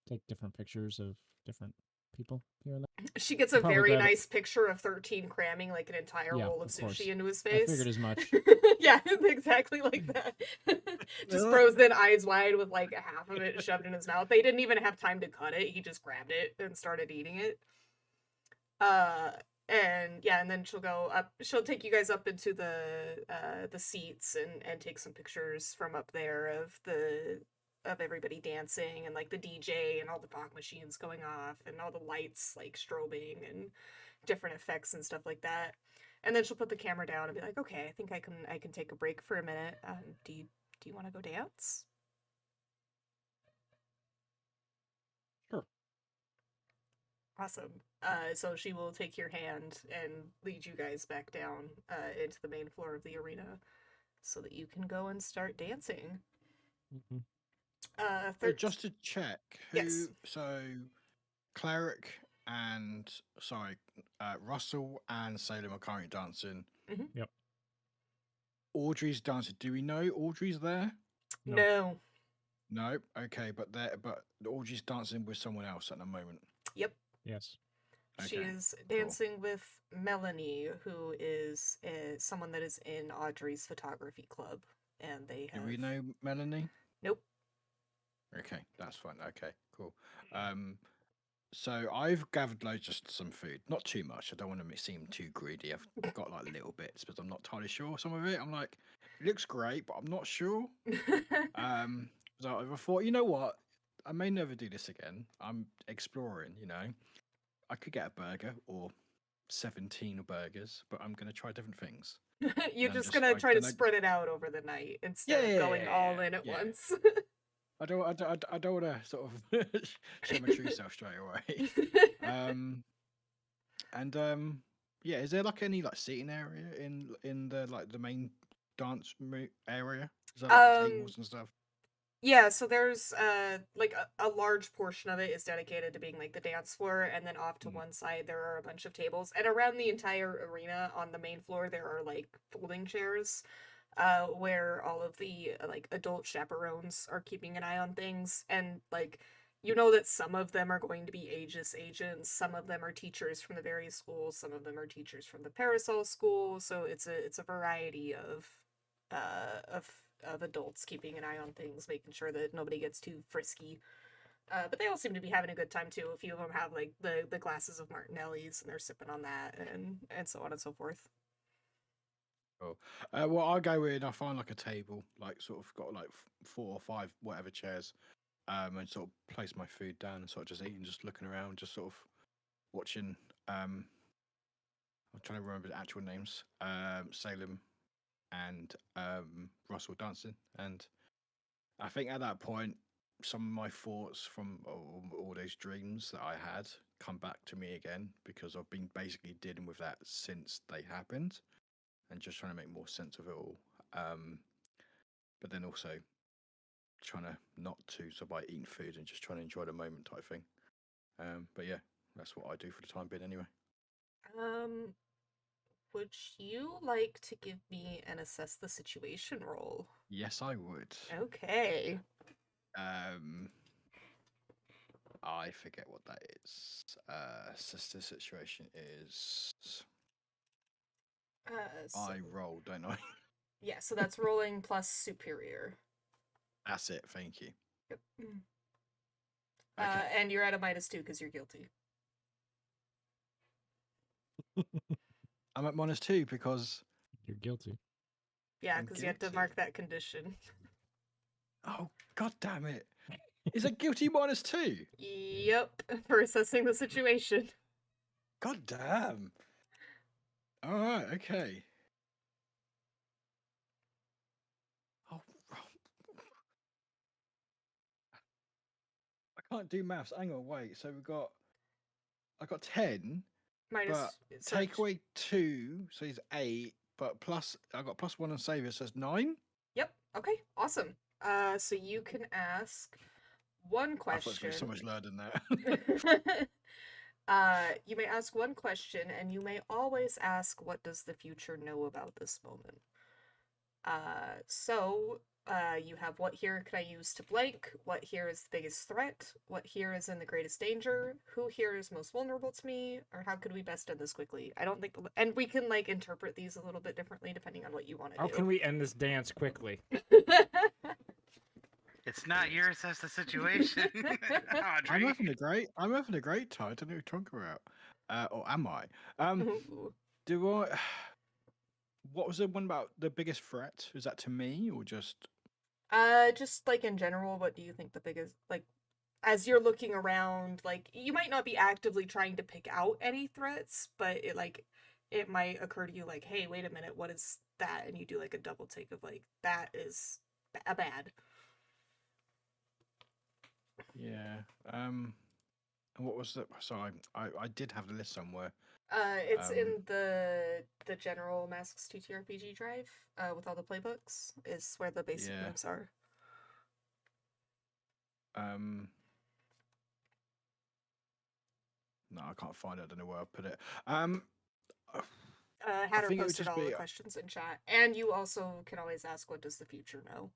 take different pictures of different people here and there. She gets a Probably very grab it. nice picture of 13 cramming like an entire Yeah, roll of of course. sushi into his I face. figured as much. Yeah, exactly like that. Just frozen, eyes wide, with like half of it shoved in his mouth. They didn't even have time to cut it. He just grabbed it and started eating it. And yeah, and then she'll go up. She'll take you guys up into the seats and take some pictures from up there of everybody dancing and like the DJ and all the fog machines going off and all the lights like strobing and different effects and stuff like that. And then she'll put the camera down and be like, "Okay, I think I can take a break for a minute. Do you want to go dance?" Sure. Awesome. So she will take your hand and lead you guys back down into the main floor of the arena so that you can go and start dancing. Mhm. So just to check, Yes. so Cleric and Russell and Salem are currently dancing. Mhm. Yep. Audrey's dancing. Do we know Audrey's there? No. No. Okay, but Audrey's dancing with someone else at the moment. Yep. Yes. She Okay, is cool. dancing with Melanie, who is someone that is in Audrey's photography club, and they have. Do we know Melanie? Nope. Okay, that's fine. Okay, cool. So I've gathered loads of some food, not too much. I don't want to seem too greedy. I've got like little bits, but I'm not entirely sure. Some of it, I'm like, it looks great, but I'm not sure. So I thought, you know what? I may never do this again. I'm exploring. I could get a burger or 17 burgers, but I'm going to try different things. You're And I'm just gonna try to gonna- spread it out over the night instead of going all in at yeah. once. I don't want to sort of show my true self straight away. And yeah, is there like any like seating area in the like the main dance area? Is there like tables and stuff? Yeah, so there's like a large portion of it is dedicated to being like the dance floor, and then off to one side there are a bunch of tables, and around the entire arena on the main floor there are like folding chairs, where all of the like adult chaperones are keeping an eye on things, and like you know that some of them are going to be Aegis agents, some of them are teachers from the various schools, some of them are teachers from the Parasol School, so it's a variety of adults keeping an eye on things, making sure that nobody gets too frisky. But they all seem to be having a good time too. A few of them have like the glasses of Martinelli's and they're sipping on that and so on and so forth. Cool. Well, I'll go in. I find like a table, like sort of got like 4 or 5 whatever chairs, and sort of place my food down and sort of just eating, just looking around, just sort of watching. I'm trying to remember the actual names. Salem and Russell dancing, and I think at that point, some of my thoughts from all those dreams that I had come back to me again because I've been basically dealing with that since they happened, and just trying to make more sense of it all. But then also trying to not to, so by eating food and just trying to enjoy the moment type thing. But yeah, that's what I do for the time being anyway. Would you like to give me an assess the situation roll? Yes, I would. Okay. I forget what that is. Sister situation is. I roll, don't I? Yeah, so that's rolling plus superior. That's it. Thank you. Yep. Okay. And you're at a -2 because you're guilty. I'm at -2 because You're guilty. Yeah, I'm because you had to guilty. mark that condition. Oh, god damn it. Is it guilty -2? Yep, for assessing the situation. God damn. Alright, okay. Oh, I can't do maths. Hang on, wait. So I got 10, but take away 2, so it's 8, but plus I got +1 on savior, so it's 9. Yep. Okay. Awesome. So you can ask one I thought it was question. going to be so much lower than that. You may ask one question, and you may always ask, "What does the future know about this moment?" You have what here can I use to blank? What here is the biggest threat? What here is in the greatest danger? Who here is most vulnerable to me? Or how could we best end this quickly? I don't think, and we can like interpret these a little bit differently depending on what you want to do. How can we end this dance quickly? It's not your assess the situation. I'm having a great time. I don't know who you're talking about. Or am I? Do I? What was the one about the biggest threat? Is that to me or just? Just like in general, what do you think the biggest, like, as you're looking around, like, you might not be actively trying to pick out any threats, but it might occur to you, like, hey, wait a minute, what is that? And you do, like, a double take of, like, that is bad. Yeah. And what was the? Sorry, I did have the list somewhere. It's in the general Masks TTRPG drive, with all the playbooks, is where the basic moves are. No, I can't find it. I don't know where I put it. Hatter posted all the questions in chat, and you also can always ask, "What does the future know?"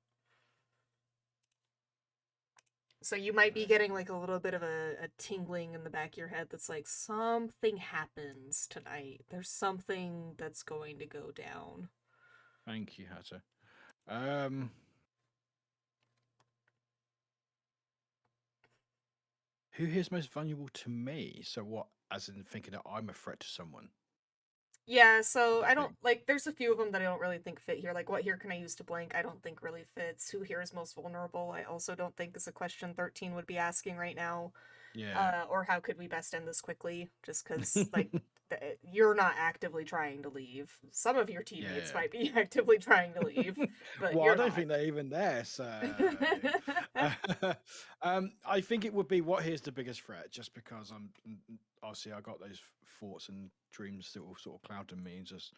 So you might be getting like a little bit of a tingling in the back of your head that's like, something happens tonight. There's something that's going to go down. Thank you, Hatter. Who here's most vulnerable to me? So what, as in thinking that I'm a threat to someone? Yeah, so I don't, like, there's a few of them that I don't really think fit here. Like, what here can I use to blank? I don't think really fits. Who here is most vulnerable? I also don't think is a question 13 would be asking right now. Yeah. Or how could we best end this quickly? Just because, like, you're not actively trying to leave. Some of your teammates might be actively trying to leave, but well, you're I don't not. think they're even there, so... I think it would be what here's the biggest threat, just because obviously I got those thoughts and dreams still sort of clouding me, and just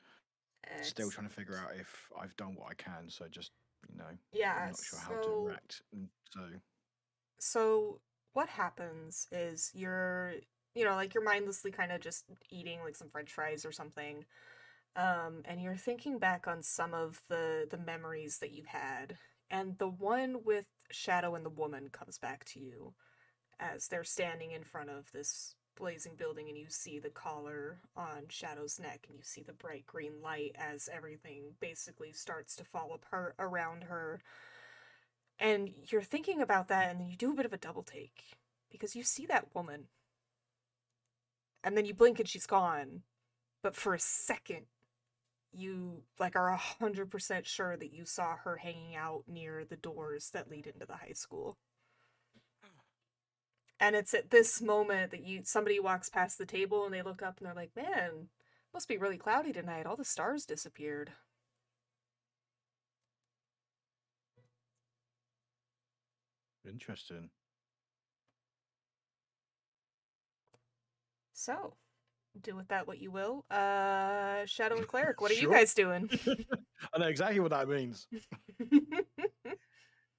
still trying to figure out if I've done what I can. So just Yeah, I'm not sure how to react. And so what happens is you're like you're mindlessly kind of just eating like some french fries or something, and you're thinking back on some of the memories that you've had, and the one with Shadow and the woman comes back to you as they're standing in front of this blazing building, and you see the collar on Shadow's neck, and you see the bright green light as everything basically starts to fall apart around her. And you're thinking about that, and then you do a bit of a double take because you see that woman, and then you blink and she's gone. But for a second, you like are 100% sure that you saw her hanging out near the doors that lead into the high school. And it's at this moment that somebody walks past the table and they look up and they're like, "Man, must be really cloudy tonight. All the stars disappeared." interesting. So, do with that what you will. Shadow and Cleric, what are you Sure. guys doing? I know exactly what that means.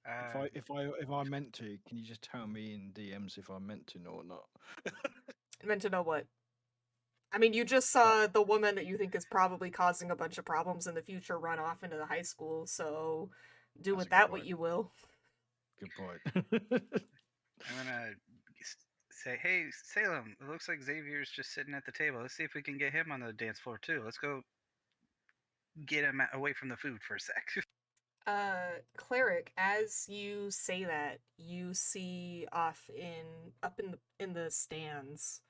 Uh, If I meant to, can you just tell me in DMs if I meant to or not? Meant to know what? I mean, you just saw the woman that you think is probably causing a bunch of problems in the future run off into the high school, so do That's a with good that what point. you will. Good point. I'm gonna say, hey, Salem, it looks like Xavier's just sitting at the table. Let's see if we can get him on the dance floor too. Let's go get him away from the food for a sec. Cleric, as you say that, you see up in the stands,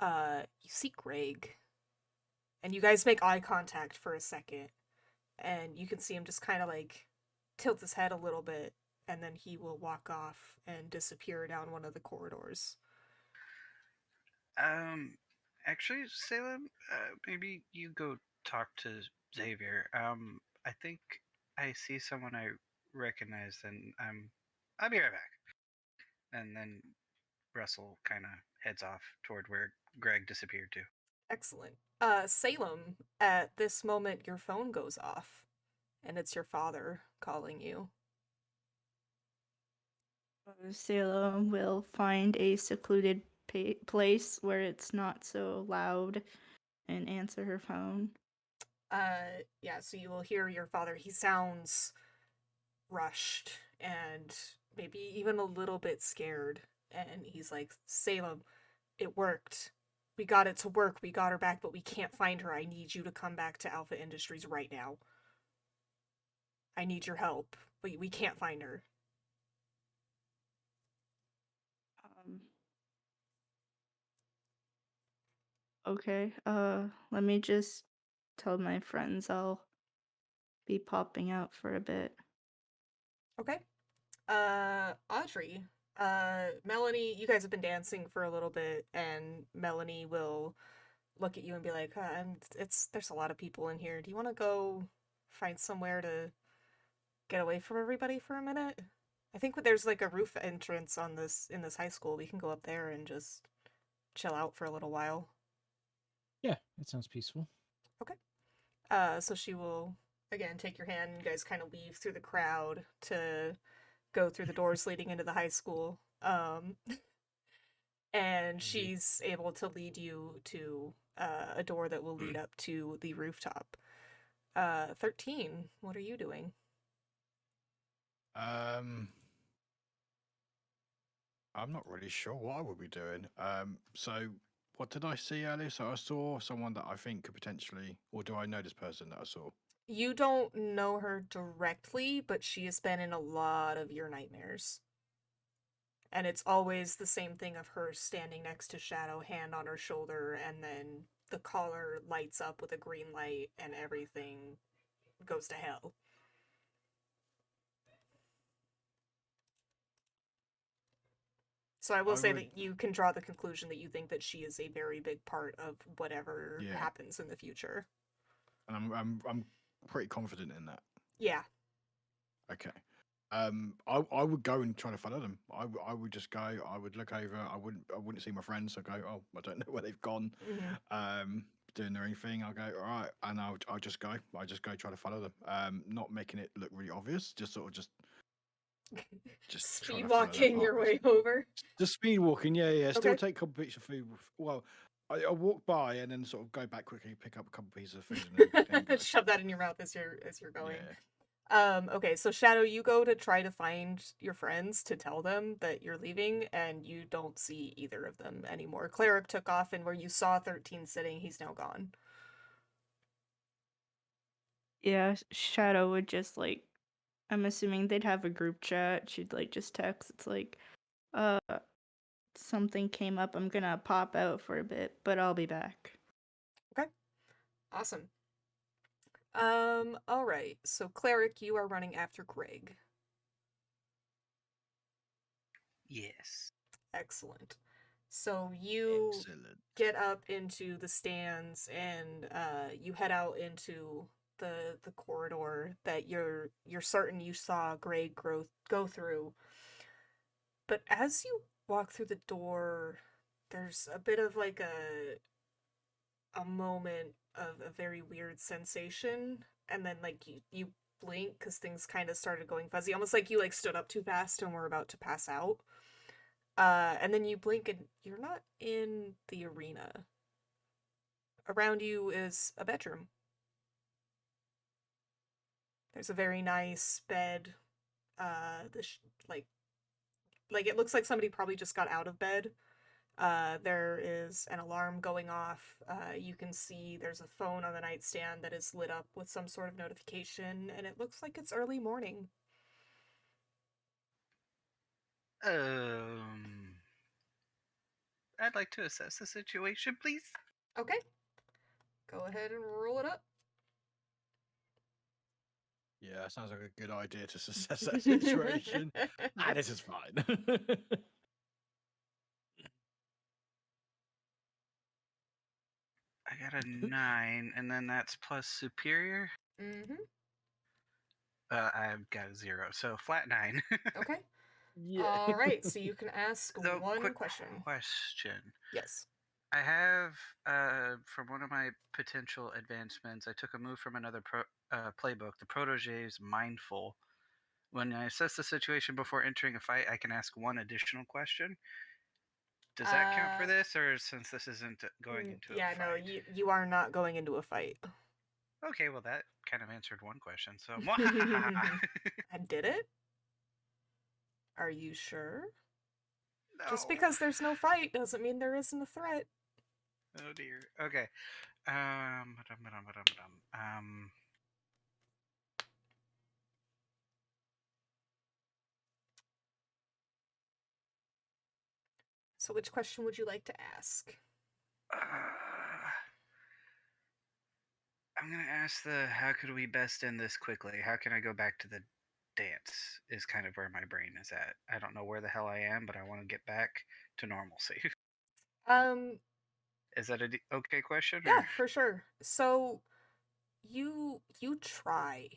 you see Greg. And you guys make eye contact for a second, and you can see him just kind of like tilt his head a little bit, and then he will walk off and disappear down one of the corridors. Actually, Salem, maybe you go talk to Xavier. I think I see someone I recognize, and I'll be right back. And then Russell kind of heads off toward where Greg disappeared to. Excellent. Salem, at this moment your phone goes off, and it's your father calling you. Salem will find a secluded place where it's not so loud and answer her phone. Yeah, so you will hear your father. He sounds rushed and maybe even a little bit scared. And he's like, "Salem, it worked. We got it to work. We got her back, but we can't find her. I need you to come back to Alpha Industries right now. I need your help. We can't find her." Okay, let me just tell my friends I'll be popping out for a bit. Okay. Audrey, Melanie, you guys have been dancing for a little bit, and Melanie will look at you and be like, there's a lot of people in here. Do you want to go find somewhere to get away from everybody for a minute? I think there's like a roof entrance in this high school. We can go up there and just chill out for a little while. Yeah, that sounds peaceful. Okay. So she will again take your hand, and you guys kind of weave through the crowd to go through the doors leading into the high school. And she's able to lead you to a door that will lead up to the rooftop. 13, what are you doing? I'm not really sure what I would be doing. So what did I see earlier? So I saw someone that I think could potentially, or do I know this person that I saw? You don't know her directly, but she has been in a lot of your nightmares. And it's always the same thing of her standing next to Shadow, hand on her shoulder, and then the collar lights up with a green light and everything goes to hell. So I will say that you can draw the conclusion that you think that she is a very big part of whatever happens in the future. And I'm pretty confident in that. Yeah. Okay. I would go and try to follow them. I would just go. I would look over. I wouldn't see my friends. I go, oh, I don't know where they've gone. Doing their own thing. I'll go, all right, and I'll just go. I just go try to follow them. Not making it look really obvious. Just sort of just trying speed to follow their walking your paths. way over. Just speed walking. Yeah. Still Okay. take a couple bits of food. Well, I walk by and then sort of go back quickly, pick up a couple pieces of food, and then go. Shove that in your mouth as you're going. Yeah. Okay, so Shadow, you go to try to find your friends to tell them that you're leaving, and you don't see either of them anymore. Cleric took off, and where you saw 13 sitting, he's now gone. Yeah, Shadow would just like, I'm assuming they'd have a group chat. She'd like just text. It's like, something came up. I'm gonna pop out for a bit, but I'll be back. Okay. Awesome. All right. So Cleric, you are running after Greg. Yes. Excellent. So you Excellent. get up into the stands and you head out into the corridor that you're certain you saw Greg go through. But as you walk through the door, there's a bit of like a moment of a very weird sensation, and then like you blink because things kind of started going fuzzy, almost like you like stood up too fast and were about to pass out. And then you blink and you're not in the arena. Around you is a bedroom. There's a very nice bed. Like it looks like somebody probably just got out of bed. There is an alarm going off. You can see there's a phone on the nightstand that is lit up with some sort of notification, and it looks like it's early morning. I'd like to assess the situation, please. Okay. Go ahead and roll it up. Yeah, sounds like a good idea to assess that situation. Nah, this is fine. I got a 9, and then that's plus superior. Mm-hmm. I've got a 0, so flat 9. Okay. Yeah. All right, so you can ask So, one quick question. Yes. I have, from one of my potential advancements, I took a move from another playbook, the Protege's Mindful. When I assess the situation before entering a fight, I can ask one additional question. Does that count for this, or since this isn't going into a fight? Yeah, no, you are not going into a fight. Okay, well that kind of answered one question, so... And did it? Are you sure? No. Just because there's no fight doesn't mean there isn't a threat. Oh dear. Okay. So which question would you like to ask? I'm gonna ask how could we best end this quickly? How can I go back to the dance is kind of where my brain is at. I don't know where the hell I am, but I want to get back to normalcy. Is that a okay question? Yeah, or- for sure. So you try.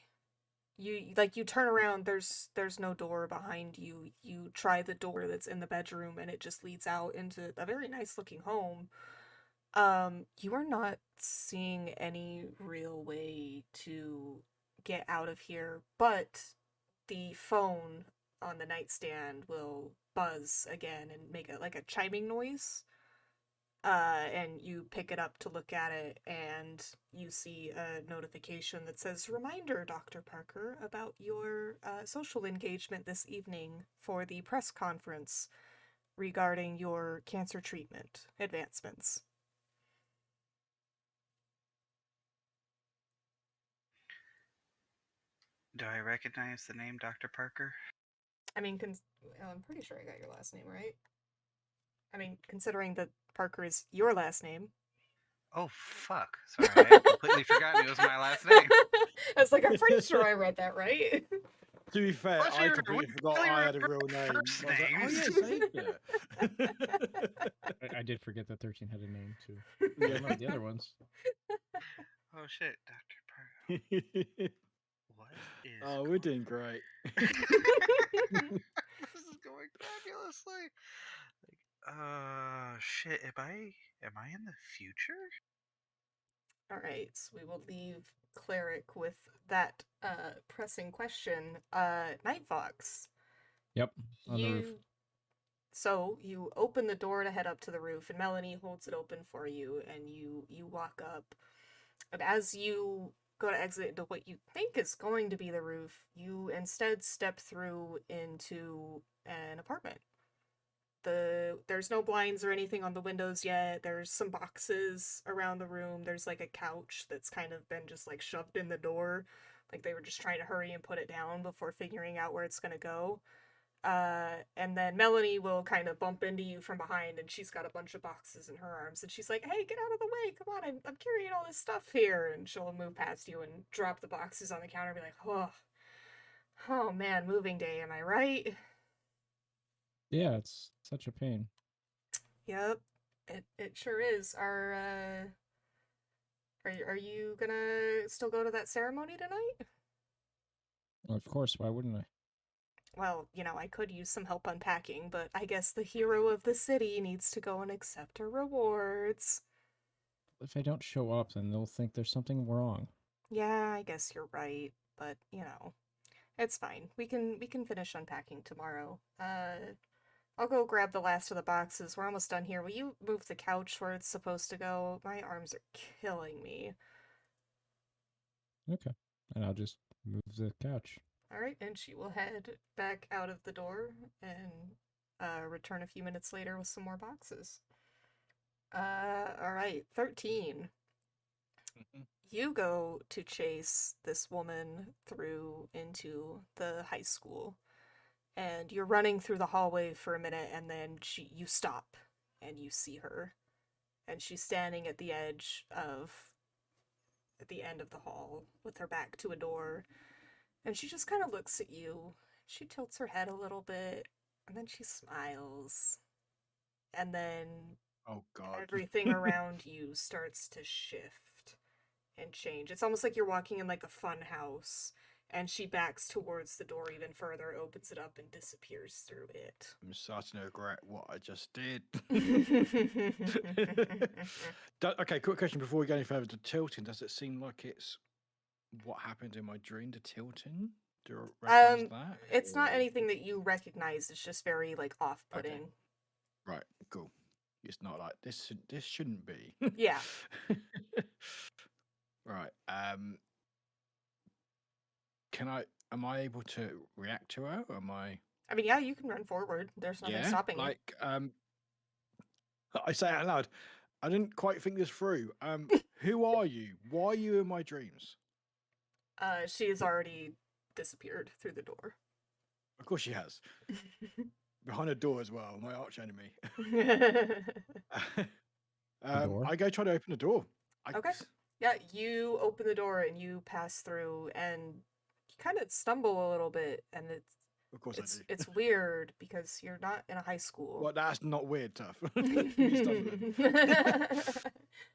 You turn around, there's no door behind you. You try the door that's in the bedroom and it just leads out into a very nice looking home. You are not seeing any real way to get out of here, but the phone on the nightstand will buzz again and make a chiming noise. And you pick it up to look at it, and you see a notification that says, "Reminder, Dr. Parker, about your social engagement this evening for the press conference regarding your cancer treatment advancements." Do I recognize the name Dr. Parker? I mean, I'm pretty sure I got your last name right. I mean, considering that Parker is your last name. Oh, fuck. Sorry, I had completely forgotten it was my last name. I was like, I'm pretty sure I read that right. To be fair, Plus, I we completely forgot really I had a remember real name. first I was like, oh names. yeah, same I did forget that 13 had a name too. Yeah. I love the other ones. Oh shit, Dr. Parker. yeah. What is Oh, we're doing great. This is going fabulously. Shit. Am I in the future? All right, so we will leave Cleric with that pressing question. NightFox, Yep, on the roof. So you open the door to head up to the roof, and Melanie holds it open for you, and you walk up. And as you go to exit into what you think is going to be the roof, you instead step through into an apartment. There's no blinds or anything on the windows yet. There's some boxes around the room. There's like a couch that's kind of been just like shoved in the door. Like they were just trying to hurry and put it down before figuring out where it's gonna go. And then Melanie will kind of bump into you from behind, and she's got a bunch of boxes in her arms, and she's like, "Hey, get out of the way! Come on, I'm carrying all this stuff here." And she'll move past you and drop the boxes on the counter, and be like, oh man, moving day, am I right?" Yeah, it's such a pain. Yep, it sure is. Are you gonna still go to that ceremony tonight? Of course, why wouldn't I? Well, I could use some help unpacking, but I guess the hero of the city needs to go and accept her rewards. If I don't show up, then they'll think there's something wrong. Yeah, I guess you're right, but it's fine. We can finish unpacking tomorrow. I'll go grab the last of the boxes. We're almost done here. Will you move the couch where it's supposed to go? My arms are killing me. Okay, and I'll just move the couch. All right, and she will head back out of the door and return a few minutes later with some more boxes. All right, 13. You go to chase this woman through into the high school, and you're running through the hallway for a minute, and then you stop, and you see her, and she's standing at the end of the hall with her back to a door, and she just kind of looks at you. She tilts her head a little bit, and then she smiles, and then Oh God. everything around you starts to shift and change. It's almost like you're walking in like a fun house, and she backs towards the door even further, opens it up, and disappears through it. I'm starting to regret what I just did. um, Okay, quick question before we go any further. To Tilton, does it seem like it's what happened in my dream to Tilton? Do I recognize that? It's not or- anything that you recognize. It's just very like off-putting. Right, cool. It's not like this. This shouldn't be. Yeah. Right. Am I able to react to her? Or am I? I mean, yeah, you can run forward. There's nothing stopping you. I say it out loud. I didn't quite think this through. Who are you? Why are you in my dreams? She has already disappeared through the door. Of course she has. Behind a door as well, my arch enemy. Door? I go try to open the door. Okay. Yeah, you open the door and you pass through, and you kind of stumble a little bit, and Of course I do. it's weird because you're not in a high school. Well, that's not weird, Tough. Me stumbling.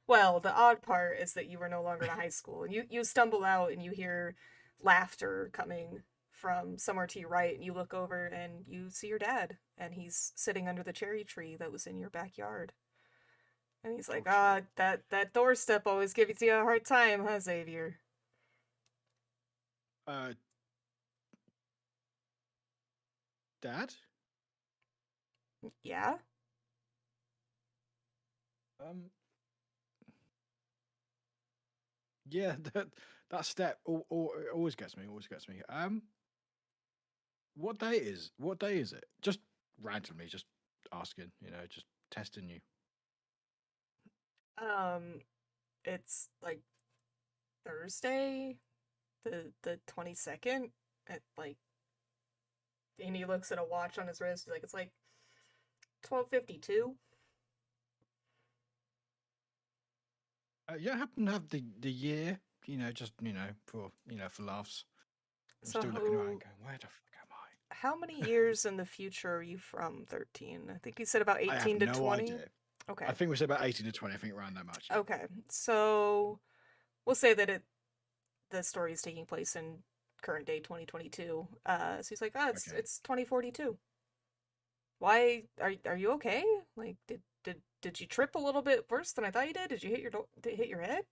Well, the odd part is that you were no longer in a high school, and you stumble out and you hear laughter coming from somewhere to your right, and you look over and you see your dad, and he's sitting under the cherry tree that was in your backyard. And he's like, Oh, that doorstep always gives you a hard time, huh, Xavier? Dad? Yeah? Yeah, that step always gets me. Always gets me. What day is it? Just randomly, just asking. Just testing you. It's like Thursday, the 22nd at like, and he looks at a watch on his wrist. He's like, it's like 12:52. Yeah, I happen to have the year. Just for for laughs. I'm still looking around, going, where the fuck am I? How many years in the future are you from, 13? I think you said about 18 to 20. Idea. Okay. I think we said about 18 to 20. I think around that much. Okay, so we'll say that the story is taking place in current day 2022. So he's like, oh, Okay. it's 2042. Why are you okay? Like, did you trip a little bit worse than I thought you did? Did you hit your head?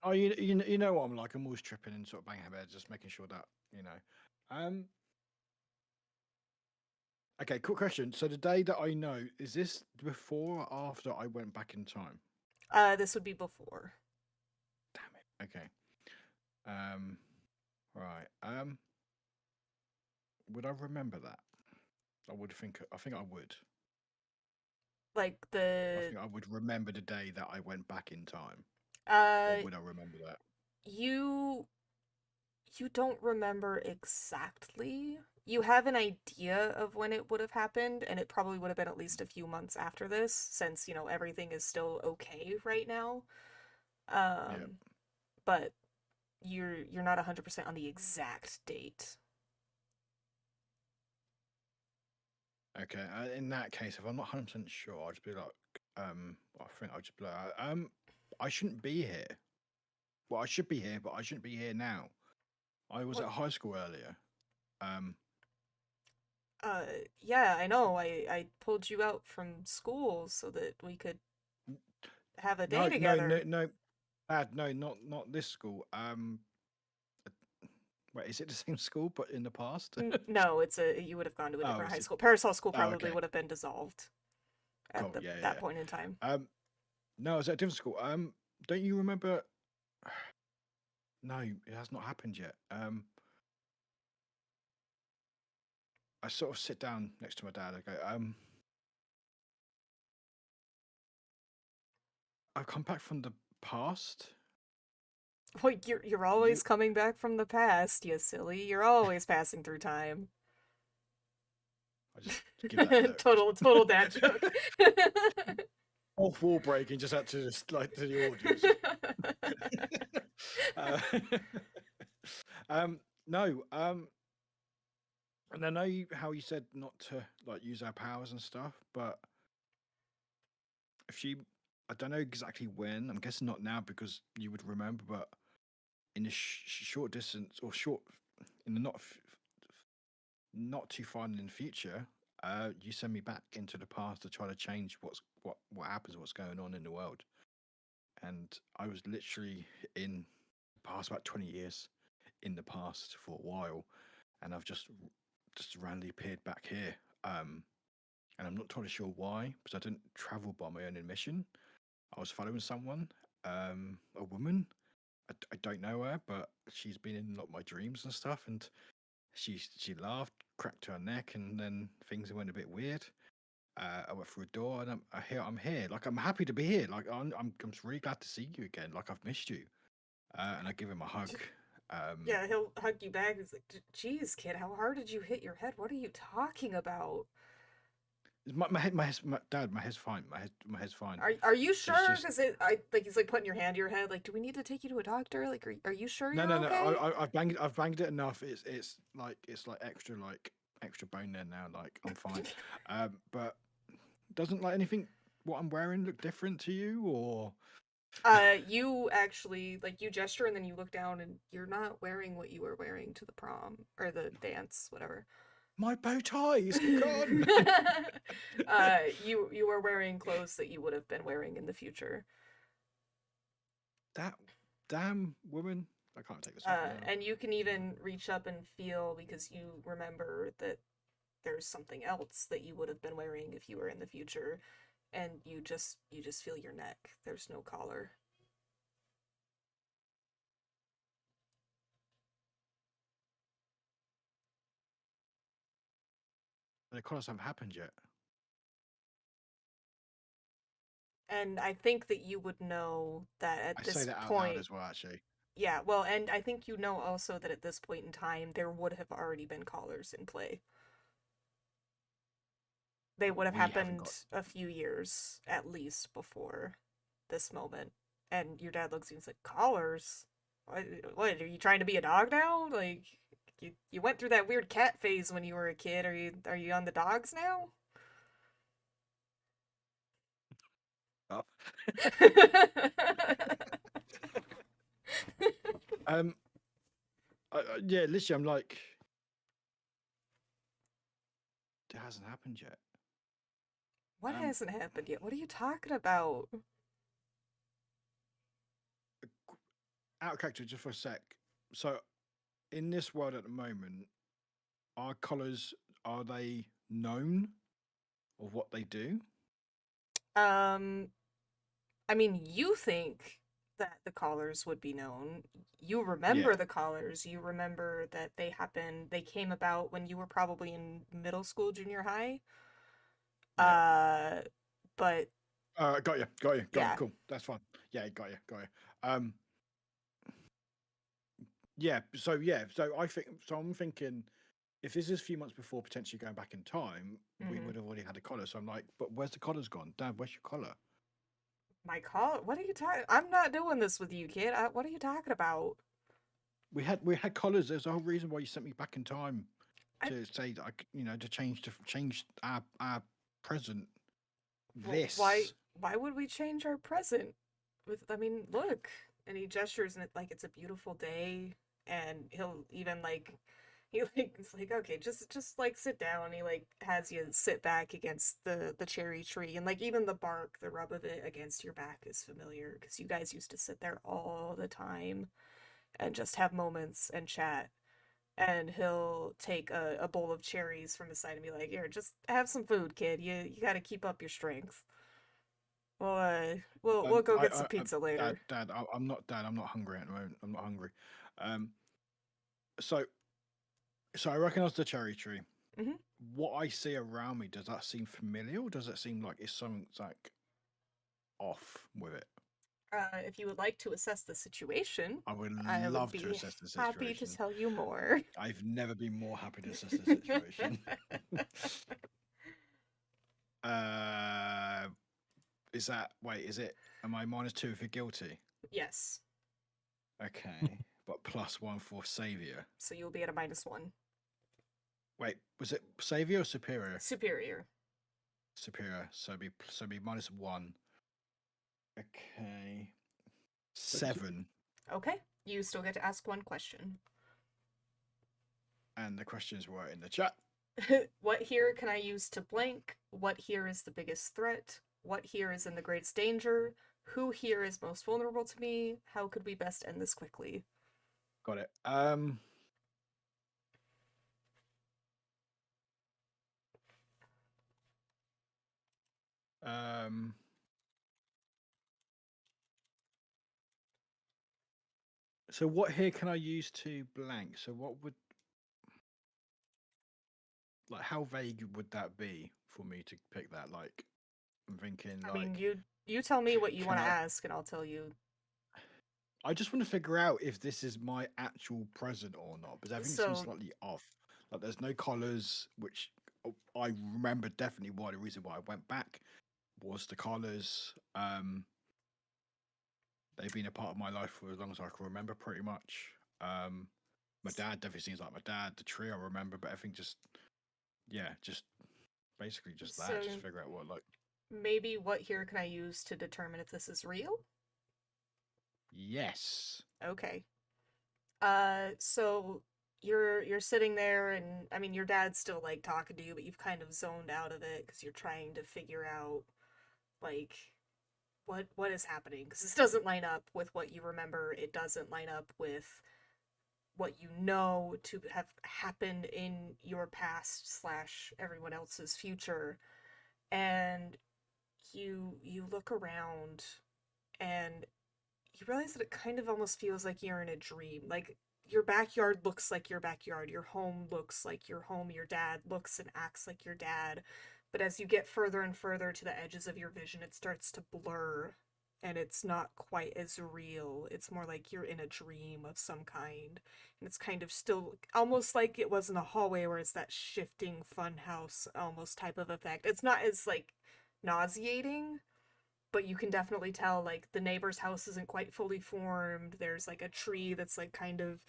Oh, you know what I'm like. I'm always tripping and sort of banging my head, just making sure that you know. Okay, quick question. So the day that I know, is this before or after I went back in time? This would be before. Damn it. Okay. Right. Would I remember that? I think I would. Like I think I would remember the day that I went back in time. Or uh would I remember that? you don't remember exactly. You have an idea of when it would have happened, and it probably would have been at least a few months after this, since, you know, everything is still okay right now. Yeah. But you're not 100% on the exact date. Okay. In that case, if I'm not 100% sure, I'll just be like, I think I'll just be like, I shouldn't be here. Well, I should be here, but I shouldn't be here now. I was Well- at high school earlier. Yeah, I know. I pulled you out from school so that we could have a day together. No, Dad, no, not this school. Wait, is it the same school but in the past? No, you would have gone to a Oh, different is high it? school. Parasol School Oh, probably okay. would have been dissolved at Cool. Yeah, that yeah. point in time. No, I was at a different school. Don't you remember? No, it has not happened yet. I sort of sit down next to my dad. I go, I've come back from the past. Well, you're always coming back from the past, you silly. You're always passing through time. I just give that look. Total dad joke. Off wall breaking, just had to just like to the audience. No. And I know how you said not to like use our powers and stuff, but if I don't know exactly when. I'm guessing not now because you would remember, but in a short distance or in the not too far in the future, you send me back into the past to try to change what happens, what's going on in the world. And I was literally in the past about 20 years in the past for a while, and I've just randomly appeared back here. And I'm not totally sure why, because I didn't travel by my own admission. I was following someone, a woman. I don't know her, but she's been in a lot of my dreams and stuff. And she laughed, cracked her neck, and then things went a bit weird. I went through a door, and I'm here. Like, I'm happy to be here. Like, I'm really glad to see you again. Like, I've missed you. And I give him a hug. Yeah, he'll hug you back. He's like, "Geez, kid, how hard did you hit your head? What are you talking about?" My dad, my head's fine. My head's fine. Are you sure? just- Because he's like putting your hand to your head. Like, do we need to take you to a doctor? Like, are you sure No, you're no. okay? I've banged it enough. It's like extra bone there now. Like, I'm fine. But doesn't like anything what I'm wearing look different to you, or You actually, like, you gesture and then you look down and you're not wearing what you were wearing to the prom or the dance, whatever. my bow tie is gone? You were wearing clothes that you would have been wearing in the future. That damn woman. I can't take this off now. And you can even reach up and feel, because you remember that there's something else that you would have been wearing if you were in the future, and you just feel your neck. There's no collar. The collars haven't happened yet. And I think that you would know that at I this say that out point, loud as well, actually. yeah, well, and I think you know also that at this point in time, there would have already been collars in play. They would have We haven't happened got- a few years at least before this moment. And your dad looks at you and says, "Collars? What, are you trying to be a dog now? Like, you went through that weird cat phase when you were a kid. Are you on the dogs now?" Oh. Yeah, literally, I'm like, it hasn't happened yet. What hasn't happened yet? What are you talking about? Out of character just for a sec. So, in this world at the moment, are colours, are they known of what they do? I mean, you think that the collars would be known. You remember Yeah. the collars. You remember that they came about when you were probably in middle school, junior high. Yeah. But Got you. Yeah. Cool. That's fine. Yeah, got you. Yeah. So I'm thinking, if this is a few months before potentially going back in time, we Mhm. would have already had a collar. So I'm like, but where's the collars gone? Dad, where's your collar? my collar? What are you talking? I'm not doing this with you, kid. What are you talking about? We had collars. There's a whole reason why you sent me back in time I- to say that to change our present. Well, why would we change our present? I mean, look, and he gestures and it's a beautiful day, and he'll even it's like, okay, just like sit down. He like has you sit back against the cherry tree, and like even the bark, the rub of it against your back is familiar because you guys used to sit there all the time and just have moments and chat. And he'll take a bowl of cherries from his side and be like, "Here, just have some food, kid. You got to keep up your strength." We'll go get some pizza later. Dad, I'm not hungry at the moment. I'm not hungry. So I recognize the cherry tree. Mhm. What I see around me, does that seem familiar, or does it seem like it's something's like off with it? If you would like to assess the situation, I would I would love to be assess the happy to situation. tell you more. I've never been more happy to assess the situation. Is it? Am I -2 if you're guilty? Yes. Okay, but +1 for savior. So you'll be at a -1. Wait, was it savior or superior? Superior. Superior. So be -1. Okay. 7. Okay. You still get to ask one question. And the questions were in the chat. What here can I use to blank? What here is the biggest threat? What here is in the greatest danger? Who here is most vulnerable to me? How could we best end this quickly? Got it. So what here can I use to blank? So what would, like, how vague would that be for me to pick that? Like, I'm thinking, I like, mean, you tell me what you can want to I- ask, and I'll tell you. I just want to figure out if this is my actual present or not, because everything seems So- slightly off. Like, there's no collars, which I remember definitely why the reason why I went back was the collars. They've been a part of my life for as long as I can remember, pretty much. My dad definitely seems like my dad. The tree I remember, but everything just basically just that. So- Just figure out what, like. Maybe what here can I use to determine if this is real? Yes. Okay. So you're sitting there, and I mean your dad's still like talking to you, but you've kind of zoned out of it because you're trying to figure out like what is happening, because this doesn't line up with what you remember. It doesn't line up with what you know to have happened in your past / everyone else's future. And you look around and you realize that it kind of almost feels like you're in a dream. Like your backyard looks like your backyard, your home looks like your home, your dad looks and acts like your dad. But as you get further and further to the edges of your vision, it starts to blur and it's not quite as real. It's more like you're in a dream of some kind. And it's kind of still almost like it was in a hallway where it's that shifting funhouse almost type of effect. It's not as like nauseating, but you can definitely tell like the neighbor's house isn't quite fully formed. There's like a tree that's like kind of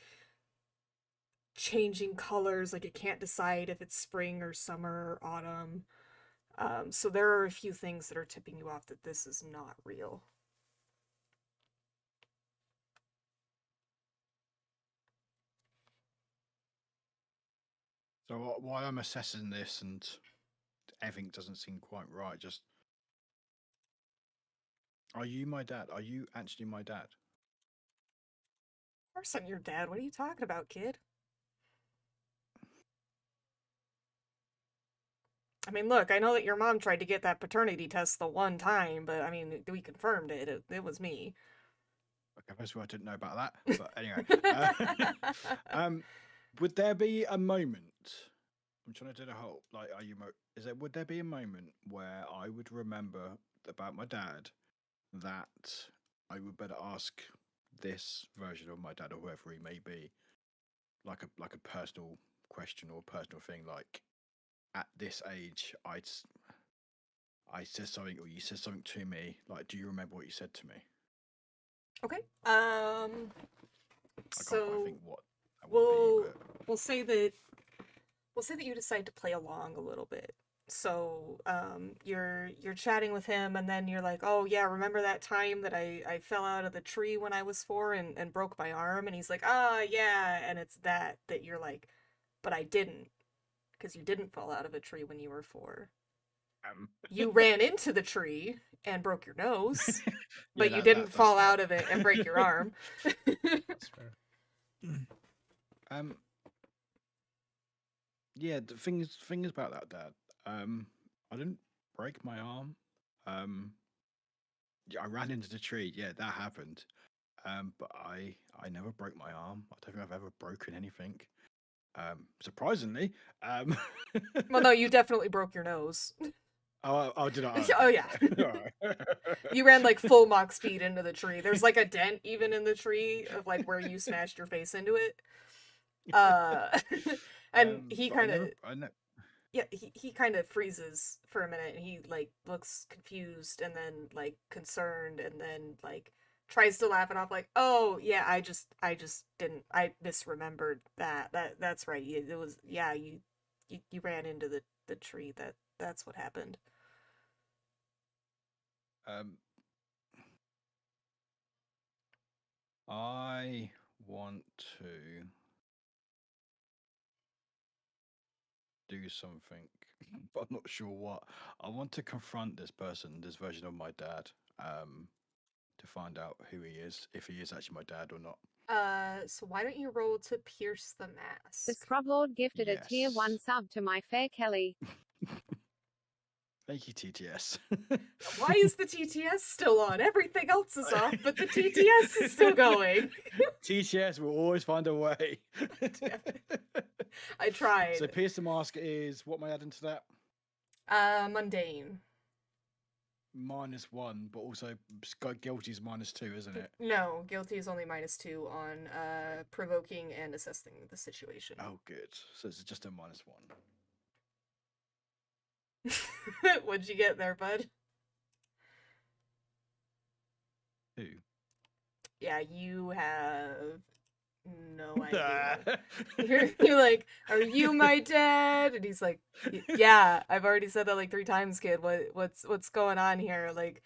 changing colors, like it can't decide if it's spring or summer or autumn. So there are a few things that are tipping you off that this is not real. So while I'm assessing this and everything doesn't seem quite right, just are you my dad? Are you actually my dad? Of course I'm your dad. What are you talking about, kid? I mean, look, I know that your mom tried to get that paternity test the one time, but I mean, we confirmed it. It was me. Okay, first of all, I didn't know about that, but anyway, would there be a moment? I'm trying to do the whole like, are you? Would there be a moment where I would remember about my dad that I would better ask this version of my dad or whoever he may be, like a personal question or personal thing, like at this age, I said something or you said something to me. Like, do you remember what you said to me? Okay. I can't quite So think what that would we'll be, but we'll say that you decide to play along a little bit. So you're chatting with him, and then you're like, oh yeah, remember that time that I fell out of the tree when I was 4 and broke my arm? And he's like, ah yeah, and it's that you're like, but I didn't, because you didn't fall out of a tree when you were 4. You ran into the tree and broke your nose, but you didn't that's fall fair. out of it and break your arm. That's fair. Yeah, the thing is about that, Dad. I didn't break my arm. Yeah, I ran into the tree. Yeah, that happened. But I never broke my arm. I don't think I've ever broken anything. Surprisingly. Well, no, you definitely broke your nose. Oh, did I? Oh yeah. Alright. You ran like full Mach speed into the tree. There's like a dent even in the tree of like where you smashed your face into it. And he But I kind of never, yeah, he kind of freezes for a minute and he like looks confused and then like concerned and then like tries to laugh it off like, "Oh, yeah, I just didn't, I misremembered that's right. It was, yeah, you ran into the tree. That's what happened." um, I want to do something, but I'm not sure what. I want to confront this person, this version of my dad, to find out who he is, if he is actually my dad or not. So why don't you roll to pierce the The mask? Scrublord gifted a tier 1 Yes. sub to my fair Kelly. Thank you, TTS. Why is the TTS still on? Everything else is off, but the TTS is still going. TTS will always find a way. I tried. So pierce the mask is what am I adding to that? Mundane. -1, but also guilty is -2, isn't it? No, guilty is only -2 on provoking and assessing the situation. Oh, good. So it's just a -1. What'd you get there, bud? 2. Yeah, you have no idea. You're like, are you my dad? And he's like, yeah, I've already said that like 3 times, kid. What's going on here? Like,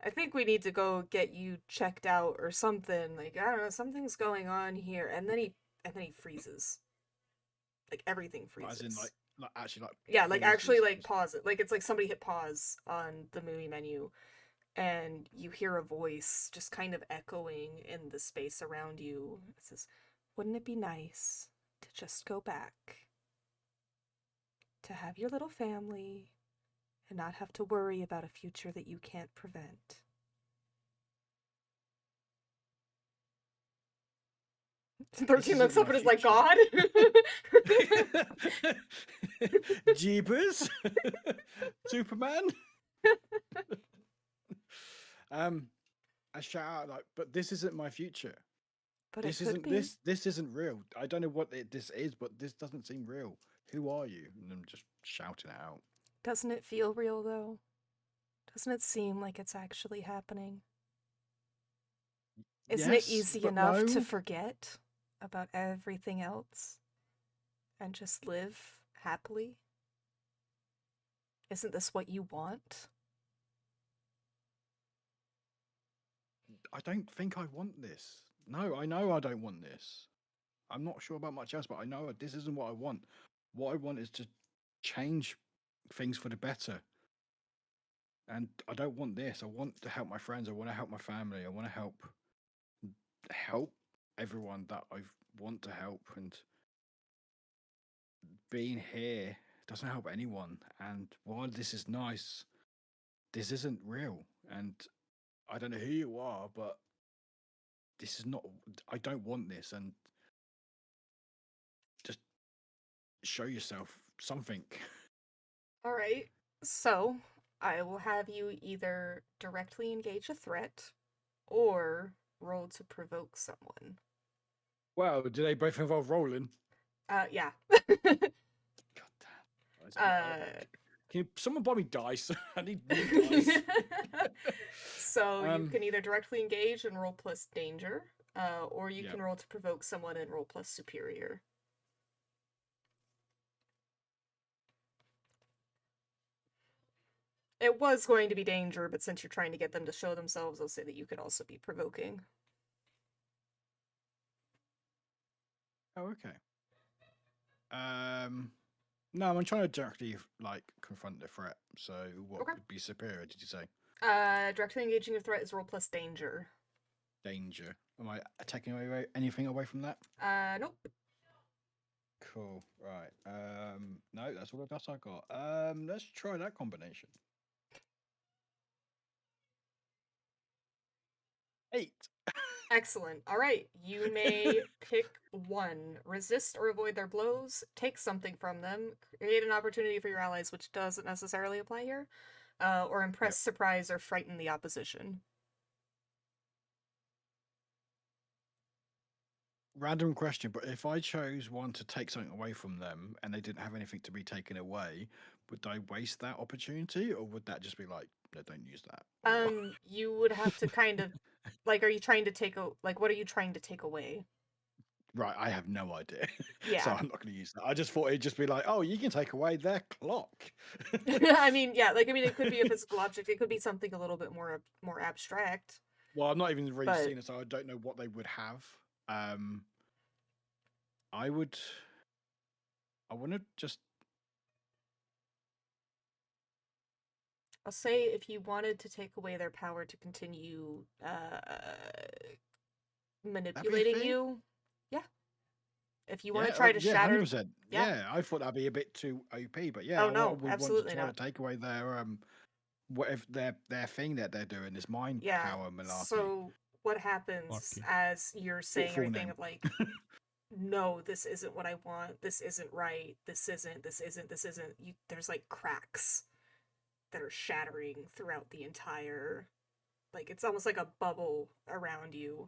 I think we need to go get you checked out or something. Like, I don't know, something's going on here. And then he freezes. Like everything freezes. As in like actually like yeah, like pauses actually like and- pause it. Like it's like somebody hit pause on the movie menu and you hear a voice just kind of echoing in the space around you. It says, "Wouldn't it be nice to just go back? To have your little family and not have to worry about a future that you can't prevent?" 13 looks isn't up my and is like, future." "God?" Jeepers. Superman. I shout out like, but this isn't my future. But This it could isn't be. this isn't real. I don't know what this is, but this doesn't seem real. Who are you? And I'm just shouting it out. Doesn't it feel real, though? Doesn't it seem like it's actually happening? Isn't it Yes, easy but enough to no. forget about everything else and just live happily? Isn't this what you want? I don't think I want this. No, I know I don't want this. I'm not sure about much else, but I know this isn't what I want. What I want is to change things for the better. And I don't want this. I want to help my friends. I want to help my family. I want to help everyone that I want to help. And being here doesn't help anyone. And while this is nice, this isn't real. And I don't know who you are, but this is not. I don't want this. And just show yourself something. All right. So, I will have you either directly engage a threat or roll to provoke someone. Wow, do they both involve rolling? Yeah. God damn. Can someone buy me dice? I need new dice. So you can either directly engage and roll plus danger, or you can roll to provoke someone and roll plus superior. It was going to be danger, but since you're trying to get them to show themselves, I'll say that you could also be provoking. Oh, okay. No, I'm trying to directly confront the threat. So what would be superior, did you say? Directly engaging a threat is roll plus danger. Danger. Am I taking away anything away from that? Nope. Cool. Right. No, that's all I got. Let's try that combination. 8. Excellent. All right. You may pick one. Resist or avoid their blows, take something from them, create an opportunity for your allies, which doesn't necessarily apply here, or impress, surprise, or frighten the opposition. Random question, but if I chose one to take something away from them and they didn't have anything to be taken away, would I waste that opportunity, or would that just be like, no, don't use that? You would have to kind of, are you trying to take what are you trying to take away? Right, I have no idea. Yeah. So I'm not going to use that. I just thought it'd just be like, oh, you can take away their clock. I mean, yeah, it could be a physical object. It could be something a little bit more abstract. Well, I'm not even really seeing it, so I don't know what they would have. I want to just... I'll say if you wanted to take away their power to continue manipulating you, yeah. If you want to try to shatter... 100%. Yeah, I thought that'd be a bit too OP, but yeah, oh, no, we absolutely want not. to take away their whatever their thing that they're doing, this mind power malarkey. So what happens as you're saying everything of no, this isn't what I want, this isn't right, this isn't, there's cracks that are shattering throughout the entire, it's almost like a bubble around you,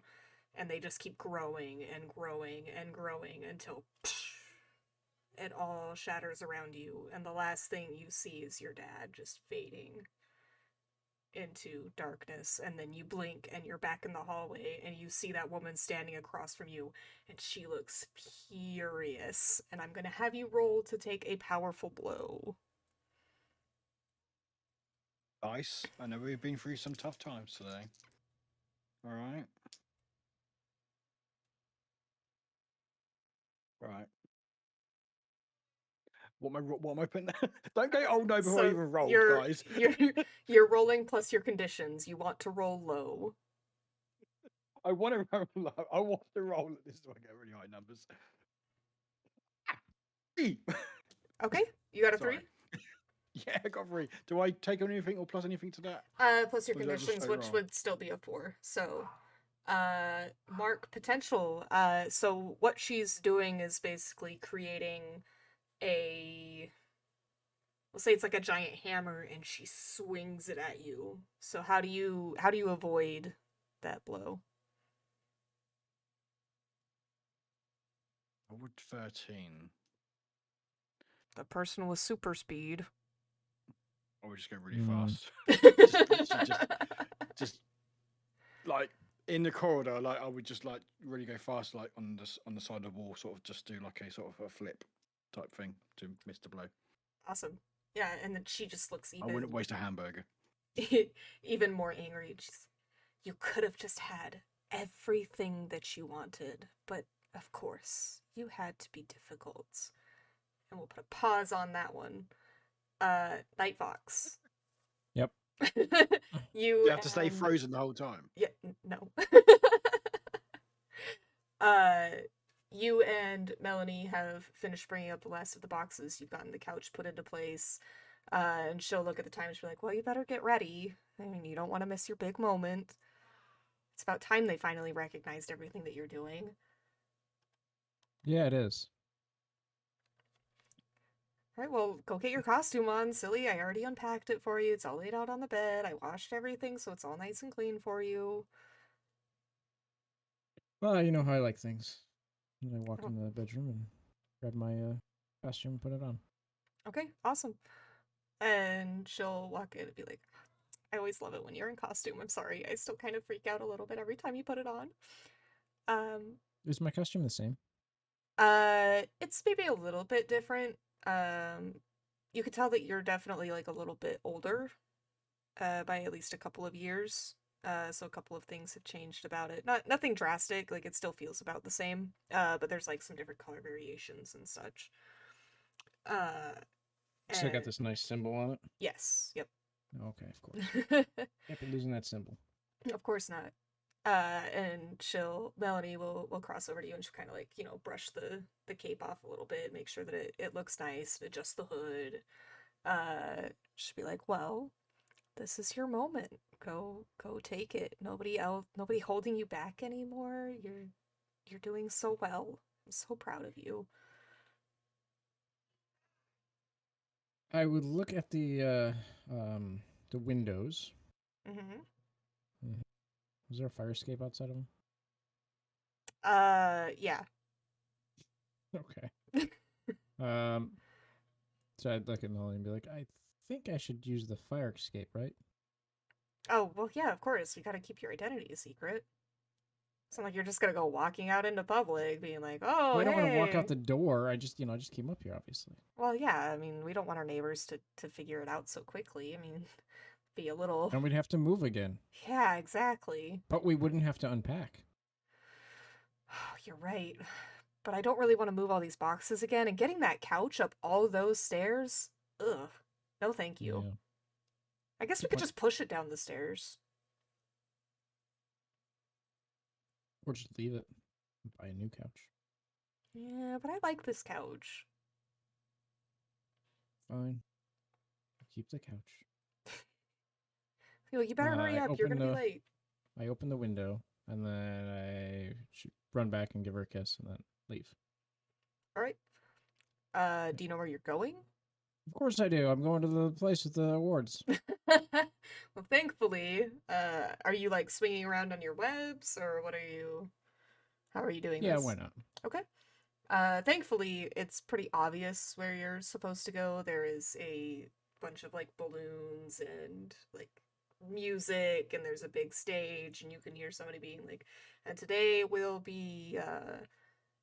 and they just keep growing and growing and growing until it all shatters around you, and the last thing you see is your dad just fading into darkness, and then you blink and you're back in the hallway and you see that woman standing across from you, and she looks furious, and I'm gonna have you roll to take a powerful blow. Nice. I know we've been through some tough times today. All right. Right. What am I putting? Don't go, oh no, before I even roll, guys. You're rolling plus your conditions. You want to roll low. I want to roll low. I want to roll. This is why I get really high numbers. 3. Okay, you got a 3? Yeah, I got 3. Do I take anything or plus anything to that? Plus your conditions, which would still be a 4. So, mark potential. So what she's doing is basically creating let's say it's like a giant hammer, and she swings it at you. So how do you avoid that blow? I would 13. The person with super speed. I would just go really fast. just like in the corridor, I would just really go fast, on the side of the wall, sort of just do a sort of a flip type thing to miss the blow. Awesome. Yeah, and then she just looks even... I wouldn't waste a hamburger. even more angry. You could have just had everything that you wanted, but of course, you had to be difficult. and we'll put a pause on that one. NightFox. Yep. You You have to stay and- frozen the whole time. Yeah, no. You and Melanie have finished bringing up the last of the boxes. You've gotten the couch put into place. And she'll look at the time and she'll be like, well, you better get ready. I mean, you don't want to miss your big moment. It's about time they finally recognized everything that you're doing. Yeah, it is. All right, well, go get your costume on, silly. I already unpacked it for you. It's all laid out on the bed. I washed everything, so it's all nice and clean for you. Well, you know how I like things. And I walk in the bedroom and grab my costume and put it on. Okay, awesome. And she'll walk in and be like, I always love it when you're in costume. I'm sorry. I still kind of freak out a little bit every time you put it on. Is my costume the same? It's maybe a little bit different. You could tell that you're definitely like a little bit older, by at least a couple of years. So a couple of things have changed about it. Nothing drastic, like it still feels about the same. But there's like some different color variations and such. Still got this nice symbol on it? Yes, yep. Okay, of course. Can't be losing that symbol. Of course not. And Melanie will cross over to you and she'll kind of like, brush the cape off a little bit, make sure that it looks nice, adjust the hood. She'll be like, well, this is your moment. Go take it. Nobody holding you back anymore. You're doing so well. I'm so proud of you. I would look at the windows. Mm-hmm. Is there a fire escape outside of them? Yeah. Okay. So I'd look at Melanie and be like, I think I should use the fire escape, right? Oh, well, yeah, of course. We gotta keep your identity a secret. It's not like you're just gonna go walking out into public being like, oh, Well, I don't want to walk hey." out the door. I just came up here, obviously. Well, yeah, I mean, we don't want our neighbors to figure it out so quickly. I mean, be a little... And we'd have to move again. Yeah, exactly. But we wouldn't have to unpack. You're right. But I don't really want to move all these boxes again, and getting that couch up all those stairs, ugh. No thank you. Yeah. I guess we Good could point. just push it down the stairs. Or just leave it. Buy a new couch. Yeah, but I like this couch. Fine. Keep the couch. You better hurry up. You're gonna be late. I open the window, and then I run back and give her a kiss, and then leave. All right. Do you know where you're going? Of course I do. I'm going to the place with the awards. Well, thankfully, are you like swinging around on your webs, or how are you doing Yeah, this? why not? Okay. Thankfully, it's pretty obvious where you're supposed to go. There is a bunch of like balloons and like music, and there's a big stage, and you can hear somebody being like, and today we'll be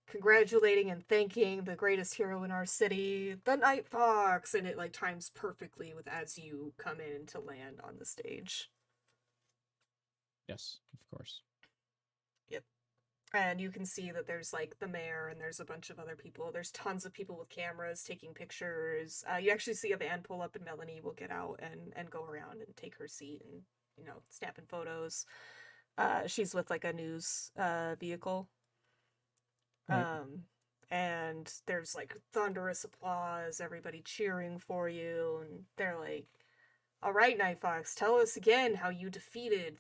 congratulating and thanking the greatest hero in our city, the NightFox, and it like times perfectly with as you come in to land on the stage. Yes, of course. Yep. And you can see that there's like the mayor and there's a bunch of other people. There's tons of people with cameras taking pictures. You actually see a van pull up and Melanie will get out and go around and take her seat and, snapping photos. She's with like a news vehicle. Right. And there's like thunderous applause, everybody cheering for you, and they're like, all right, NightFox, tell us again how you defeated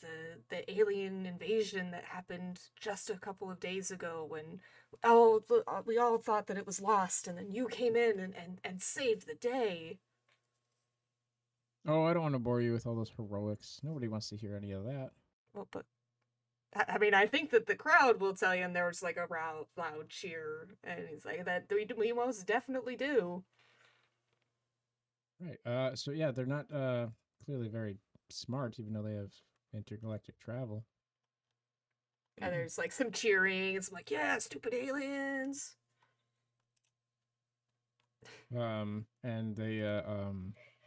the alien invasion that happened just a couple of days ago when we all thought that it was lost, and then you came in and saved the day. Oh, I don't want to bore you with all those heroics. Nobody wants to hear any of that. Well, but I mean, I think that the crowd will tell you, and there was like a loud cheer, and he's like, that we most definitely do. Right. So yeah, they're not clearly very smart, even though they have intergalactic travel. And there's like some cheering, and some like, yeah, stupid aliens. And they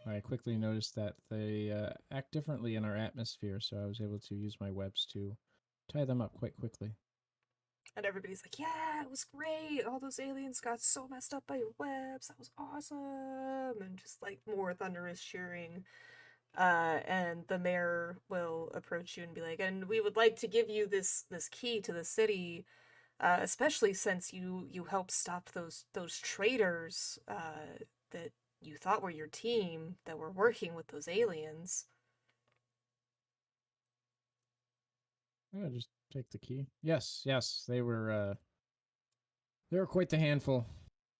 I quickly noticed that they act differently in our atmosphere, so I was able to use my webs to tie them up quite quickly. And everybody's like, yeah, it was great. All those aliens got so messed up by your webs. That was awesome. And just like more thunderous cheering. And the mayor will approach you and be like, and we would like to give you this key to the city, especially since you helped stop those traitors that you thought were your team that were working with those aliens. Yeah, just take the key. Yes, they were quite the handful,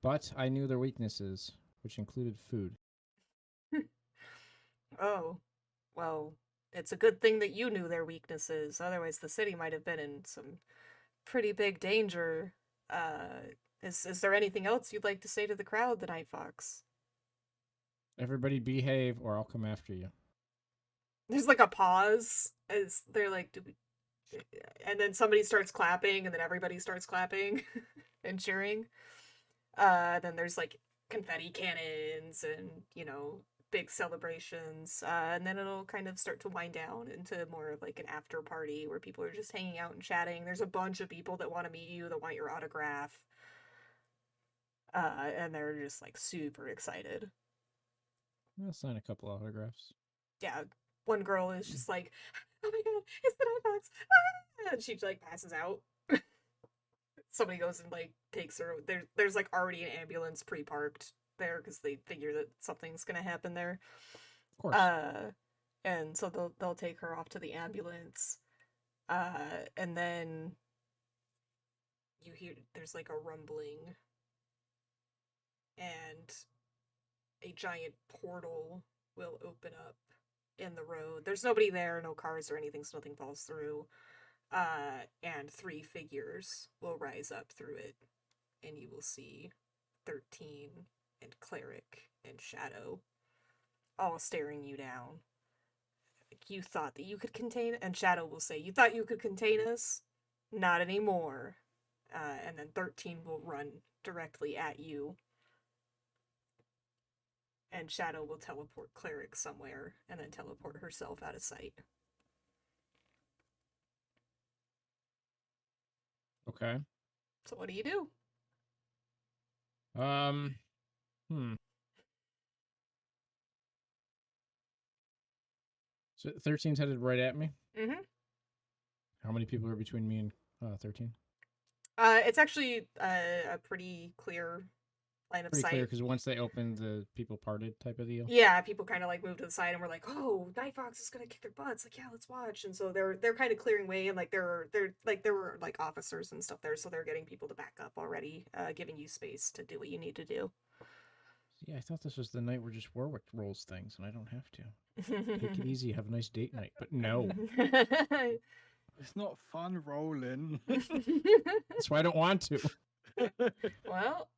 but I knew their weaknesses, which included food. Oh, well, it's a good thing that you knew their weaknesses. Otherwise, the city might have been in some pretty big danger. Is there anything else you'd like to say to the crowd, the NightFox? Everybody behave, or I'll come after you. There's like a pause as they're like, and then somebody starts clapping, and then everybody starts clapping and cheering. Then there's like confetti cannons and, big celebrations. And then it'll kind of start to wind down into more of like an after party where people are just hanging out and chatting. There's a bunch of people that want to meet you, that want your autograph. And they're just like super excited. I'll sign a couple autographs. Yeah, one girl is just like, oh my god, it's the NightFox! Ah! And she like passes out. Somebody goes and like takes her. There's like already an ambulance pre-parked there because they figure that something's gonna happen there. Of course. And so they'll take her off to the ambulance. And then you hear there's like a rumbling, and a giant portal will open up in the road. There's nobody there, no cars or anything, so nothing falls through. And 3 figures will rise up through it, and you will see 13 and Cleric and Shadow all staring you down. Like, you thought that you could contain, and Shadow will say, you thought you could contain us? Not anymore. And then 13 will run directly at you. And Shadow will teleport Cleric somewhere, and then teleport herself out of sight. Okay. So what do you do? So 13's headed right at me? Mm-hmm. How many people are between me and 13? It's actually a pretty clear line of Pretty sight. clear, because once they opened, the people parted type of deal. Yeah, people kind of like moved to the side and were like, "Oh, NightFox is gonna kick their butts!" Like, yeah, let's watch. And so they're kind of clearing way, and like there were like officers and stuff there, so they're getting people to back up already, giving you space to do what you need to do. Yeah, I thought this was the night where just Warwick rolls things, and I don't have to. Take it easy, have a nice date night. But no, It's not fun rolling. that's why I don't want to. Well,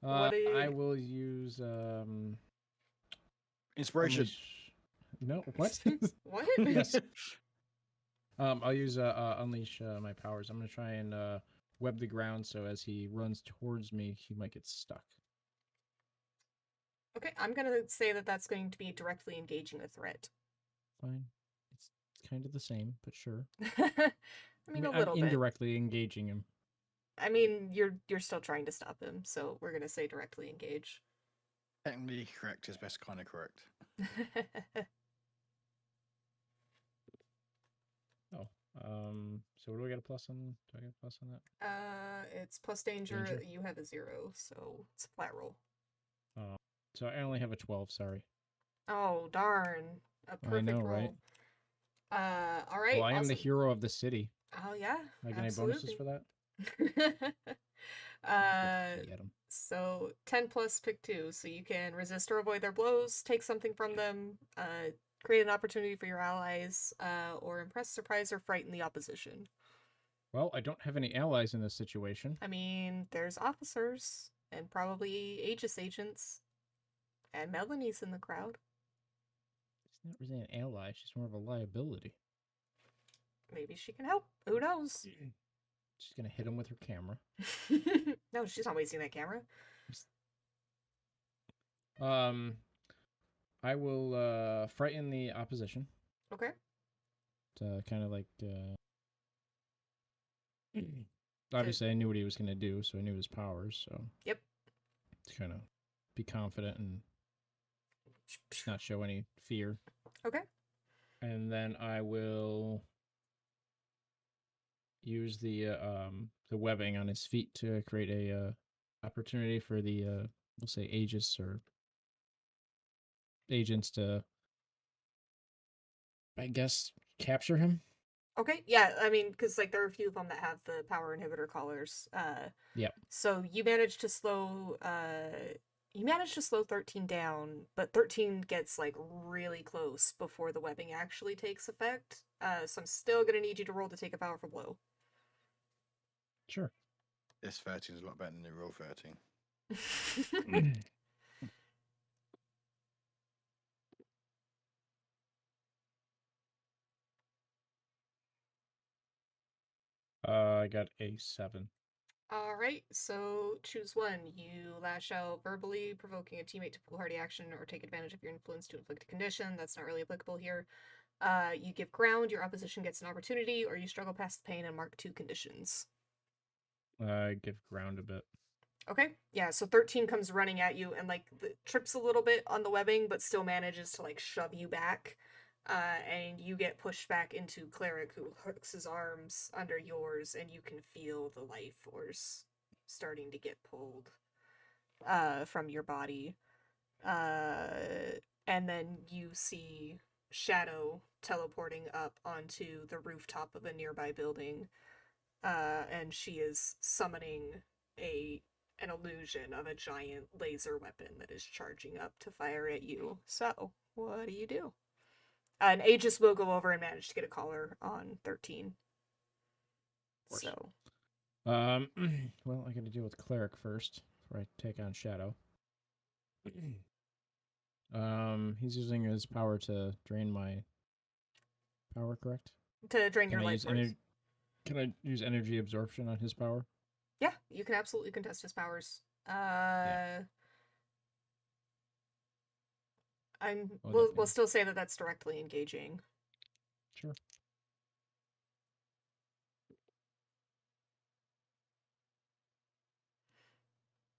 I will use Inspiration. No, what? what? Yes. I'll use unleash my powers. I'm gonna try and web the ground, so as he runs towards me, he might get stuck. Okay, I'm gonna say that that's going to be directly engaging a threat. Fine. It's kind of the same, but sure. I mean, a little I'm bit. indirectly engaging him. I mean, you're still trying to stop him, so we're gonna say directly engage. Technically correct is best kind of correct. Oh. So what do I get a plus on? Do I get a plus on that? It's plus danger. Danger? You have a 0, so it's a flat roll. Oh. So I only have a 12, sorry. Oh, darn. A perfect I know, roll. right? All right. Well, I am the awesome. hero of the city. Oh, yeah. I get any bonuses for that? Get 'em. So 10 plus pick 2, so you can resist or avoid their blows, take something from them, create an opportunity for your allies, or impress, surprise, or frighten the opposition. Well, I don't have any allies in this situation. I mean, there's officers, and probably Aegis agents, and Melanie's in the crowd. She's not really an ally, she's more of a liability. Maybe she can help. Who knows? She's gonna hit him with her camera. No, she's not wasting that camera. I will frighten the opposition. Okay. To kind of like obviously I knew what he was going to do, so I knew his powers. So Yep. to kind of be confident and not show any fear. Okay. And then I will use the webbing on his feet to create a opportunity for the we'll say Aegis or agents to, I guess, capture him. Okay, yeah, I mean, because like there are a few of them that have the power inhibitor collars. Yep. So you managed to slow 13 down, but 13 gets like really close before the webbing actually takes effect. So I'm still gonna need you to roll to take a powerful blow. Sure. This 13 is a lot better than the real 13. I got a 7. All right, so choose one. You lash out verbally, provoking a teammate to foolhardy action or take advantage of your influence to inflict a condition. That's not really applicable here. You give ground, your opposition gets an opportunity, or you struggle past the pain and mark 2 conditions. Give ground a bit. Okay, yeah, so 13 comes running at you and like trips a little bit on the webbing, but still manages to like shove you back. And you get pushed back into Cleric, who hooks his arms under yours, and you can feel the life force starting to get pulled from your body. And then you see Shadow teleporting up onto the rooftop of a nearby building, and she is summoning an illusion of a giant laser weapon that is charging up to fire at you. So, what do you do? And Aegis will go over and manage to get a collar on 13. So. Well, I got to deal with Cleric first before I take on Shadow. He's using his power to drain my power, correct? To drain your life force. Can I use energy absorption on his power? Yeah, you can absolutely contest his powers. We'll still say that that's directly engaging. Sure.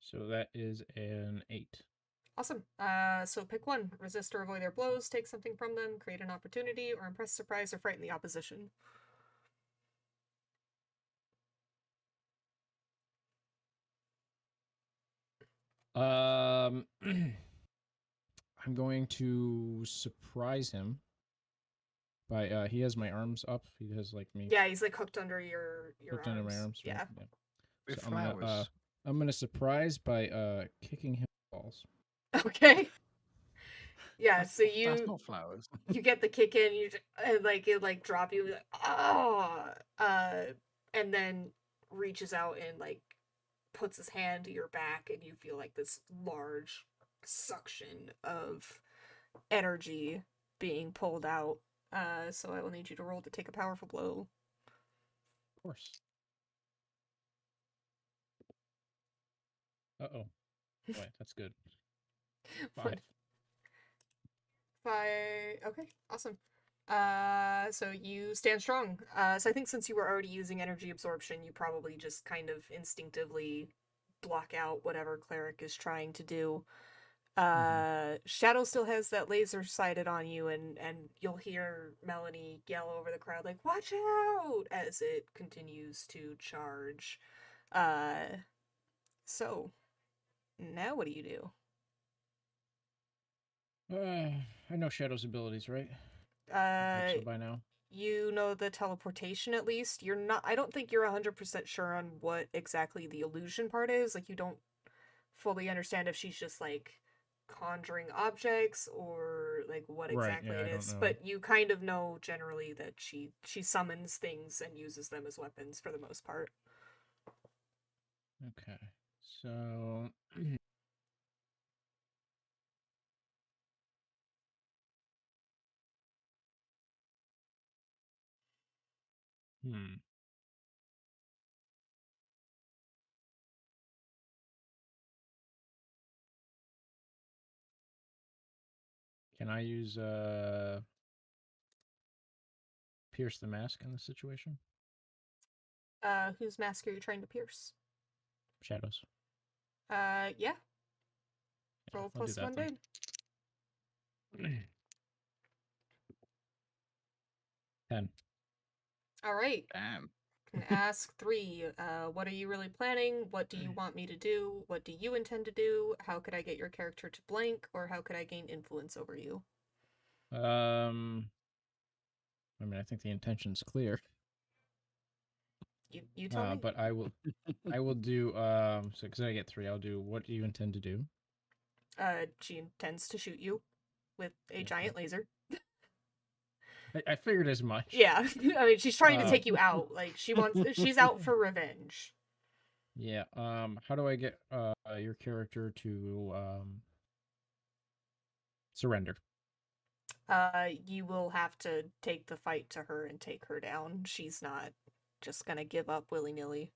So that is an 8. Awesome. So pick one. Resist or avoid their blows, take something from them, create an opportunity, or impress, surprise, or frighten the opposition. I'm going to surprise him by he has my arms up. He has like me. Yeah, he's like hooked under your hooked arms. under my arms. Right? Yeah. With So flowers. I'm gonna surprise by kicking him in the balls. Okay. Yeah, so That's not flowers. you get the kick in, you just, it drop you, like, oh, and then reaches out and like puts his hand to your back, and you feel like this large suction of energy being pulled out. So I will need you to roll to take a powerful blow. Of course. Uh-oh. Boy, that's good. 5. 5. Okay, awesome. So you stand strong. So I think since you were already using energy absorption, you probably just kind of instinctively block out whatever Cleric is trying to do. Shadow still has that laser sighted on you, and you'll hear Melanie yell over the crowd, like, "Watch out!" as it continues to charge. So now what do you do? I know Shadow's abilities, right? I hope so by now. You know the teleportation at least. You're not. I don't think you're 100% sure on what exactly the illusion part is. Like, you don't fully understand if she's just like conjuring objects or like what exactly it is. But you kind of know generally that she summons things and uses them as weapons for the most part. Okay, so Can I use pierce the mask in this situation? Whose mask are you trying to pierce? Shadows. Yeah. Yeah, Roll I'll do plus that one then. dade. 10. All right. Damn. Can ask 3. What are you really planning? What do you want me to do? What do you intend to do? How could I get your character to blank? Or how could I gain influence over you? I mean, I think the intention's clear. You tell me. But I will do, so because I get 3, I'll do, what do you intend to do? She intends to shoot you with a Okay. giant laser. I figured as much. Yeah, I mean, she's trying to take you out. Like, she's out for revenge. Yeah, how do I get, your character to, surrender? You will have to take the fight to her and take her down. She's not just gonna give up willy-nilly.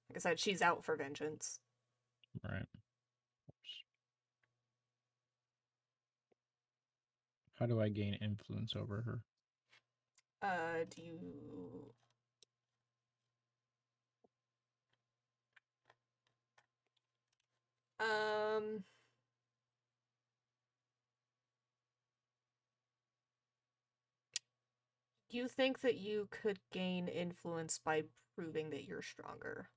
Like I said, she's out for vengeance. Right. How do I gain influence over her? Do you... Do you think that you could gain influence by proving that you're stronger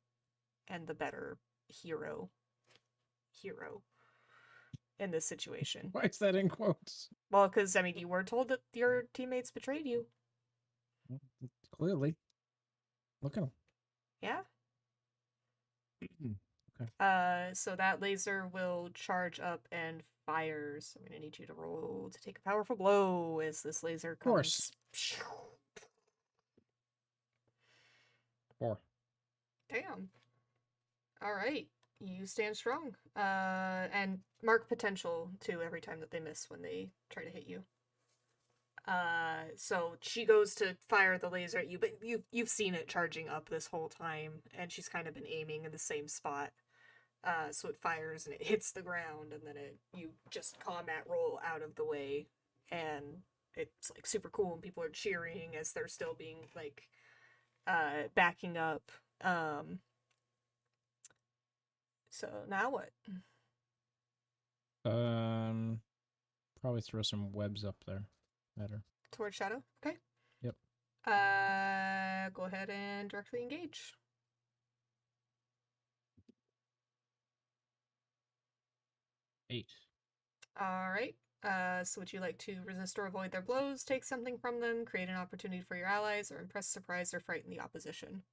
and the better hero in this situation? Why is that in quotes? Well, because, I mean, you were told that your teammates betrayed you. Well, clearly. Look at him. Yeah? Okay. So that laser will charge up and fires. I'm gonna need you to roll to take a powerful blow as this laser comes. Of course. 4. Damn. Alright. You stand strong. And mark potential, too, every time that they miss when they try to hit you. So she goes to fire the laser at you, but you've seen it charging up this whole time, and she's kind of been aiming in the same spot. So it fires and it hits the ground, and then you just combat roll out of the way, and it's like super cool, and people are cheering as they're still being like backing up. So now what? Probably throw some webs up there. Better. Towards Shadow? Okay. Yep. Go ahead and directly engage. Eight. Alright. So would you like to resist or avoid their blows, take something from them, create an opportunity for your allies, or impress, surprise, or frighten the opposition?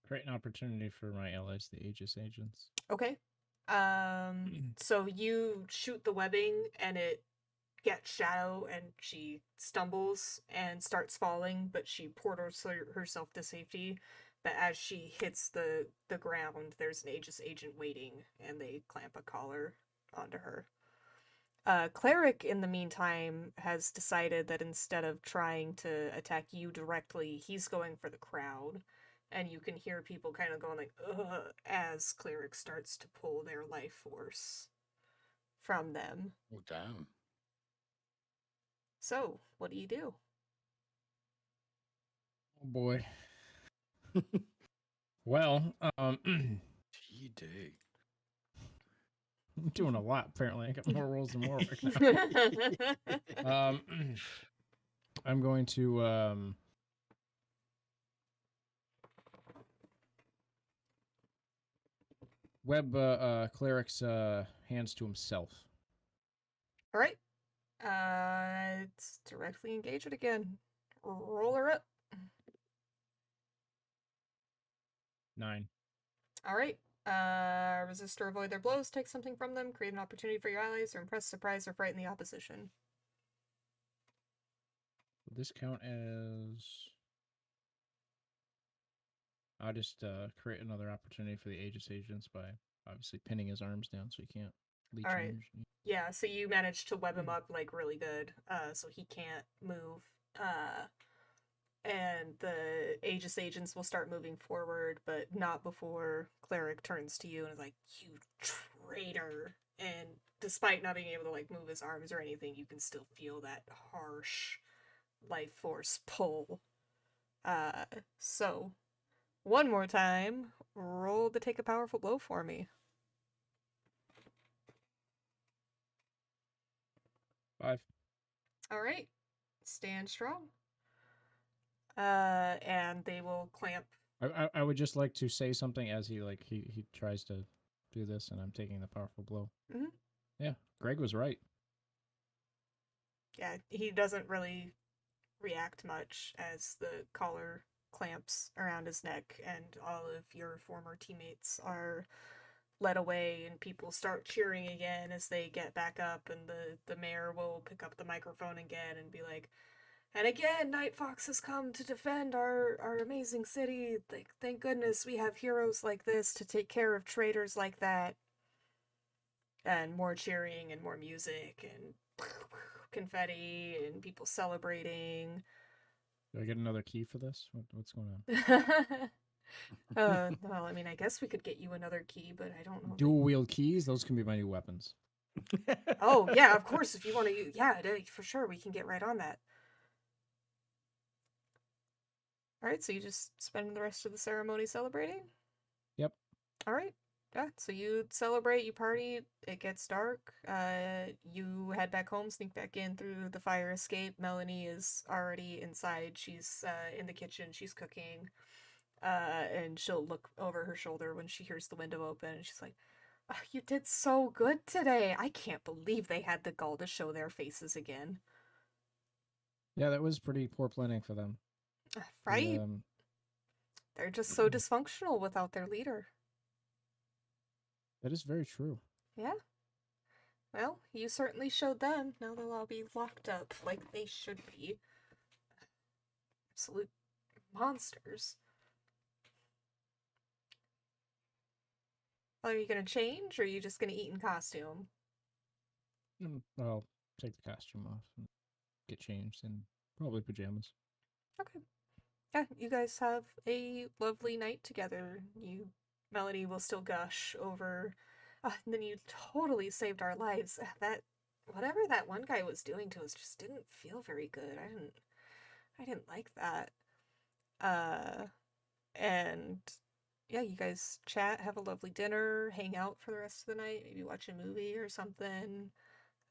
Create an opportunity for my allies, the Aegis agents. Okay. So you shoot the webbing, and it gets Shadow, and she stumbles and starts falling, but she portals herself to safety. But as she hits the ground, there's an Aegis agent waiting, and they clamp a collar onto her. Cleric, in the meantime, has decided that instead of trying to attack you directly, he's going for the crowd. And you can hear people kind of going like, ugh, as Cleric starts to pull their life force from them. Oh, damn. So, what do you do? Oh boy. Well, You do. I'm doing a lot, apparently. I got more rolls than Warwick now. I'm going to web Cleric's hands to himself. Alright. It's directly engage it again. Roll her up. 9. Alright. Resist or avoid their blows, take something from them, create an opportunity for your allies, or impress, surprise, or frighten the opposition. Will this count as... I'll just create another opportunity for the Aegis agents by obviously pinning his arms down so he can't leech Alright. energy. Yeah, so you managed to web him up like really good, so he can't move. And the Aegis agents will start moving forward, but not before Cleric turns to you and is like, "You traitor!" And despite not being able to like move his arms or anything, you can still feel that harsh life force pull. So one more time, roll to take a powerful blow for me. 5. All right. Stand strong. And they will clamp. I would just like to say something as he tries to do this, and I'm taking the powerful blow. Mhm. Yeah, Greg was right. Yeah, he doesn't really react much as the collar clamps around his neck, and all of your former teammates are led away, and people start cheering again as they get back up, and the mayor will pick up the microphone again and be like, and again, NightFox has come to defend our amazing city. Thank goodness we have heroes like this to take care of traitors like that. And more cheering and more music and confetti and people celebrating. Do I get another key for this? What's going on? Well, I mean, I guess we could get you another key, but I don't know. Dual wield keys? Those can be my new weapons. Oh, yeah, of course, if you want to, yeah, for sure, we can get right on that. Alright, so you just spend the rest of the ceremony celebrating? Yep. Alright. Yeah, so you celebrate, you party, it gets dark, you head back home, sneak back in through the fire escape. Melanie is already inside, she's in the kitchen, she's cooking, and she'll look over her shoulder when she hears the window open, and she's like, "Oh, you did so good today, I can't believe they had the gall to show their faces again." Yeah, that was pretty poor planning for them. Right? They're just so dysfunctional without their leader. That is very true. Yeah. Well, you certainly showed them. Now they'll all be locked up like they should be. Absolute monsters. Are you gonna change, or are you just gonna eat in costume? I'll take the costume off and get changed in probably pajamas. Okay. Yeah, you guys have a lovely night together. Melanie will still gush over, and then you totally saved our lives. Whatever that one guy was doing to us just didn't feel very good. I didn't like that. And yeah, you guys chat, have a lovely dinner, hang out for the rest of the night, maybe watch a movie or something,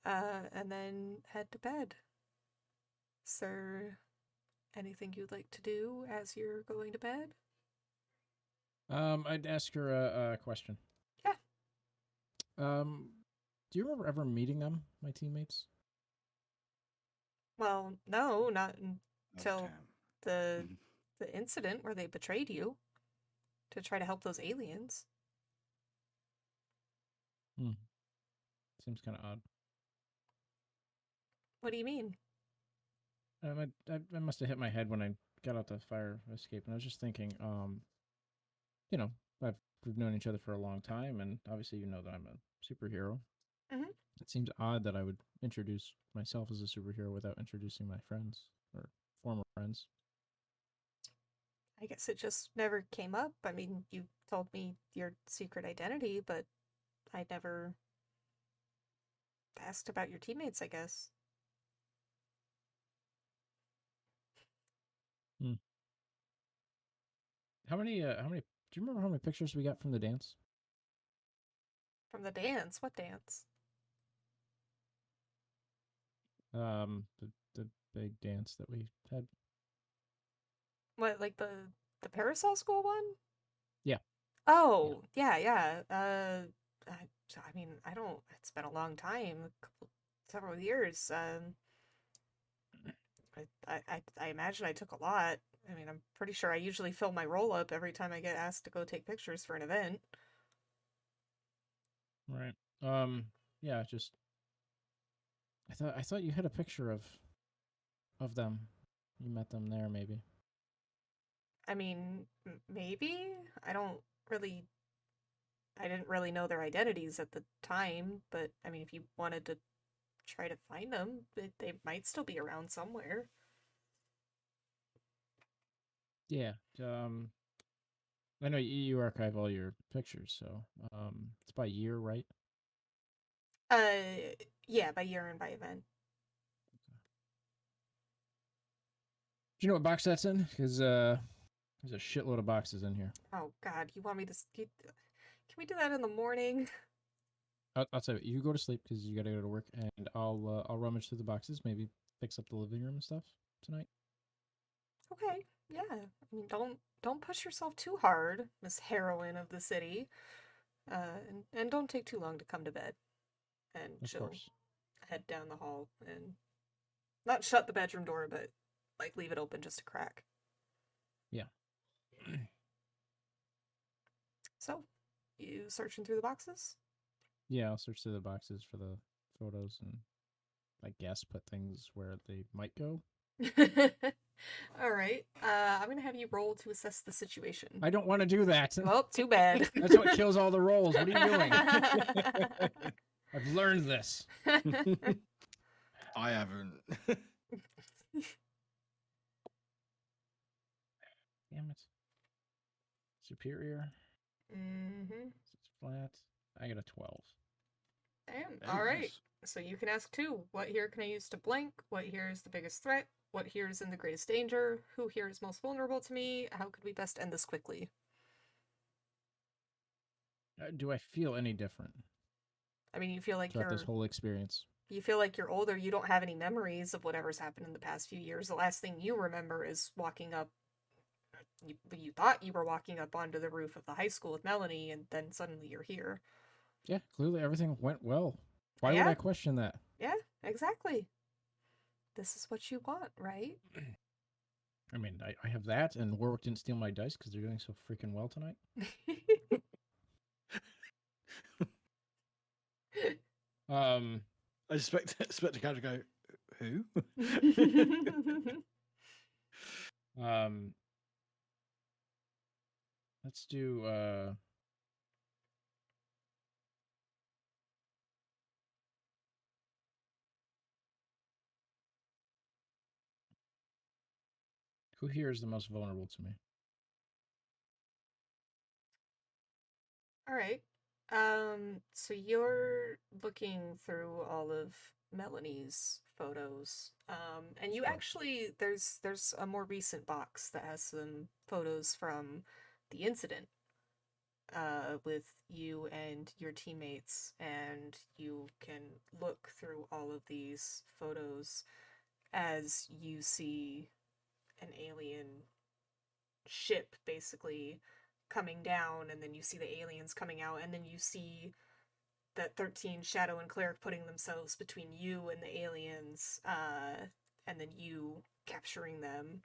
and then head to bed. Is there anything you'd like to do as you're going to bed? I'd ask her a question. Yeah. Do you remember ever meeting them, my teammates? Well, no, not until damn. the incident where they betrayed you to try to help those aliens. Seems kind of odd. What do you mean? I must have hit my head when I got out the fire escape, and I was just thinking, you know, we've known each other for a long time, and obviously you know that I'm a superhero. Mhm. It seems odd that I would introduce myself as a superhero without introducing my friends or former friends. I guess it just never came up. I mean, you told me your secret identity, but I never asked about your teammates, I guess. How many do you remember how many pictures we got from the dance? From the dance? What dance? The big dance that we had. What, like the Parasol School one? Yeah. Oh, yeah. I mean, I don't. It's been a long time, several years. I imagine I took a lot. I mean, I'm pretty sure I usually fill my roll up every time I get asked to go take pictures for an event. Right. Yeah, just I thought you had a picture of them. You met them there, maybe. I mean, maybe? I didn't really know their identities at the time, but I mean, if you wanted to try to find them, they might still be around somewhere. Yeah. I know you archive all your pictures, so it's by year, right? Yeah, by year and by event. Do you know what box that's in? Because There's a shitload of boxes in here. Oh God, you want me to? Can we do that in the morning? I'll tell you. You go to sleep because you got to go to work, and I'll rummage through the boxes. Maybe fix up the living room and stuff tonight. Okay, yeah. I mean, don't push yourself too hard, Miss Heroine of the city. And don't take too long to come to bed. And Of she'll course. head down the hall and not shut the bedroom door, but like leave it open just a crack. Yeah. So, you searching through the boxes? Yeah, I'll search through the boxes for the photos and I guess put things where they might go. All right. I'm gonna have you roll to assess the situation. I don't want to do that. Well, too bad. That's what kills all the rolls. What are you doing? I've learned this. I haven't. Damn it. Superior. Mm-hmm. It's flat. I got a 12. Damn. Oh, All right. nice. So you can ask too. What here can I use to blank? What here is the biggest threat? What here is in the greatest danger? Who here is most vulnerable to me? How could we best end this quickly? Do I feel any different I mean, you feel like throughout this whole experience? you feel like you're older. You don't have any memories of whatever's happened in the past few years. The last thing you remember is walking up. You thought you were walking up onto the roof of the high school with Melanie, and then suddenly you're here. Yeah, clearly everything went well. Why Yeah. would I question that? Yeah, exactly. This is what you want, right? I mean, I have that, and Warwick didn't steal my dice because they're doing so freaking well tonight. I expect the character to go, who? Let's do who here is the most vulnerable to me? All right. So you're looking through all of Melanie's photos. And you Sure. actually there's a more recent box that has some photos from the incident with you and your teammates, and you can look through all of these photos as you see an alien ship basically coming down, and then you see the aliens coming out, and then you see that 13 Shadow and Cleric putting themselves between you and the aliens, and then you capturing them.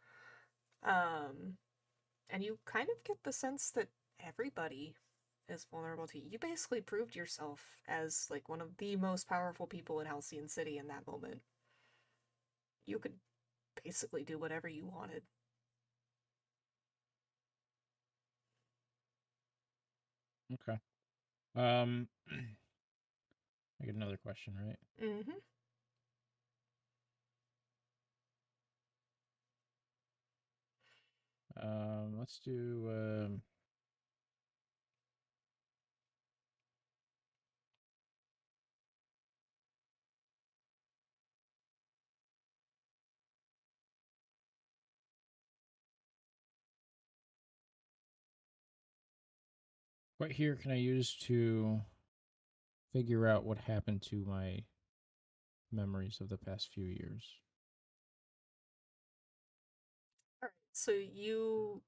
And you kind of get the sense that everybody is vulnerable to you. You basically proved yourself as like one of the most powerful people in Halcyon City in that moment. You could basically do whatever you wanted. Okay. I get another question, right? Mm-hmm. Let's do what here can I use to figure out what happened to my memories of the past few years? All right. So you're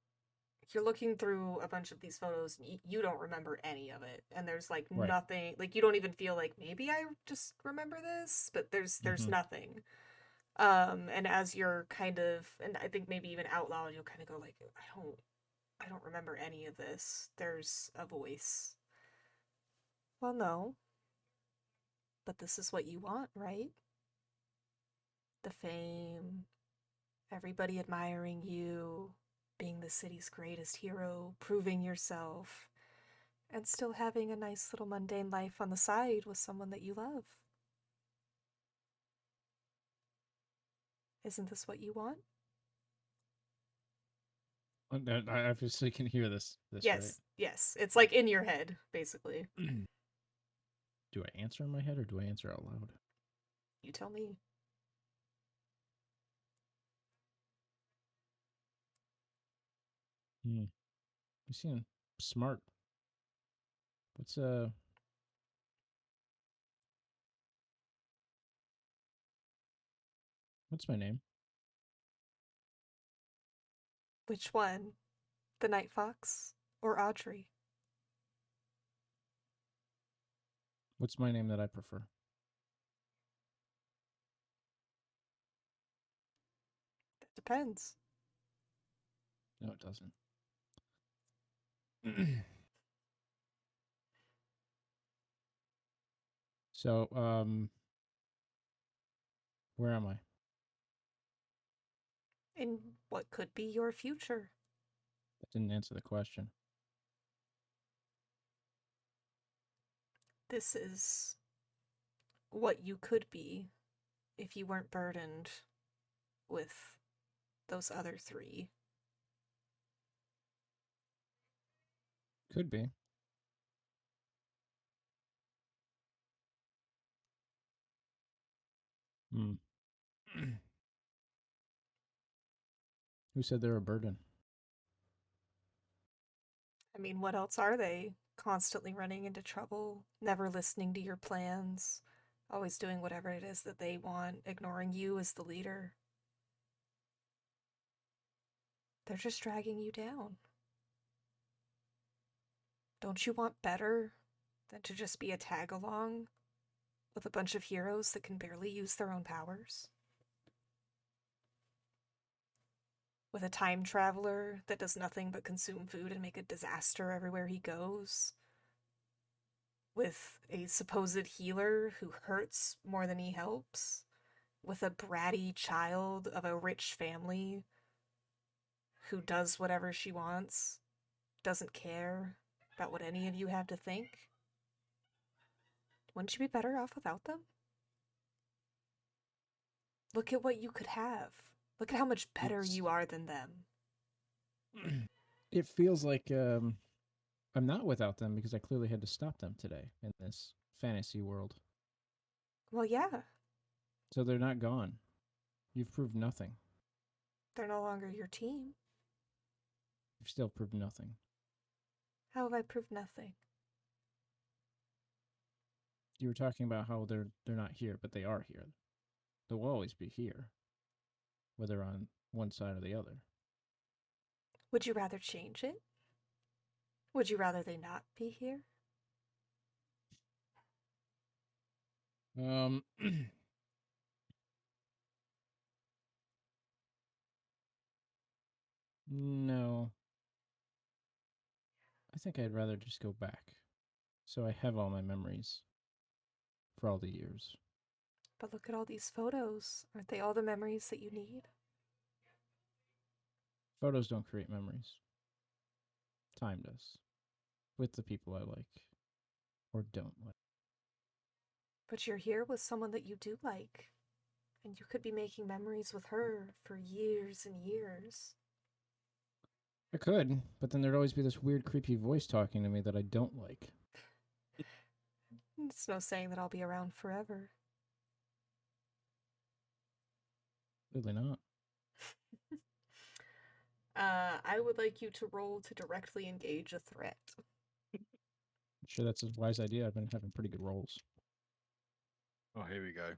looking through a bunch of these photos, and you don't remember any of it, and there's like Right. nothing, like you don't even feel like maybe I just remember this, but there's Mhm. nothing. And as you're kind of, and I think maybe even out loud, you'll kind of go like, I don't remember any of this. There's a voice. Well, no, but this is what you want, right? The fame, everybody admiring you, being the city's greatest hero, proving yourself, and still having a nice little mundane life on the side with someone that you love. Isn't this what you want? I obviously can hear this, Yes, yes. It's like in your head, basically. right? Do I answer in my head or do I answer out loud? You tell me. You seem smart. What's my name? Which one? The NightFox or Audrey? What's my name that I prefer? That depends. No, it doesn't. So, where am I? In what could be your future. That didn't answer the question. This is what you could be if you weren't burdened with those other three. Could be. Who said they're a burden? I mean, what else are they? Constantly running into trouble, never listening to your plans, always doing whatever it is that they want, ignoring you as the leader. They're just dragging you down. Don't you want better than to just be a tag-along with a bunch of heroes that can barely use their own powers? With a time traveler that does nothing but consume food and make a disaster everywhere he goes? With a supposed healer who hurts more than he helps? With a bratty child of a rich family who does whatever she wants, doesn't care about what any of you have to think? Wouldn't you be better off without them? Look at what you could have. Look at how much better you are than them. It feels like I'm not without them because I clearly had to stop them today in this fantasy world. Well, yeah. So they're not gone. You've proved nothing. They're no longer your team. You've still proved nothing. How have I proved nothing? You were talking about how they're not here, but they are here. They'll always be here, whether on one side or the other. Would you rather change it? Would you rather they not be here? No. I think I'd rather just go back. So I have all my memories for all the years. But look at all these photos. Aren't they all the memories that you need? Photos don't create memories. Time does. With the people I like. Or don't like. But you're here with someone that you do like. And you could be making memories with her for years and years. I could, but then there'd always be this weird, creepy voice talking to me that I don't like. It's no saying that I'll be around forever. Clearly not. I would like you to roll to directly engage a threat. I'm sure that's a wise idea. I've been having pretty good rolls. Oh, here we go.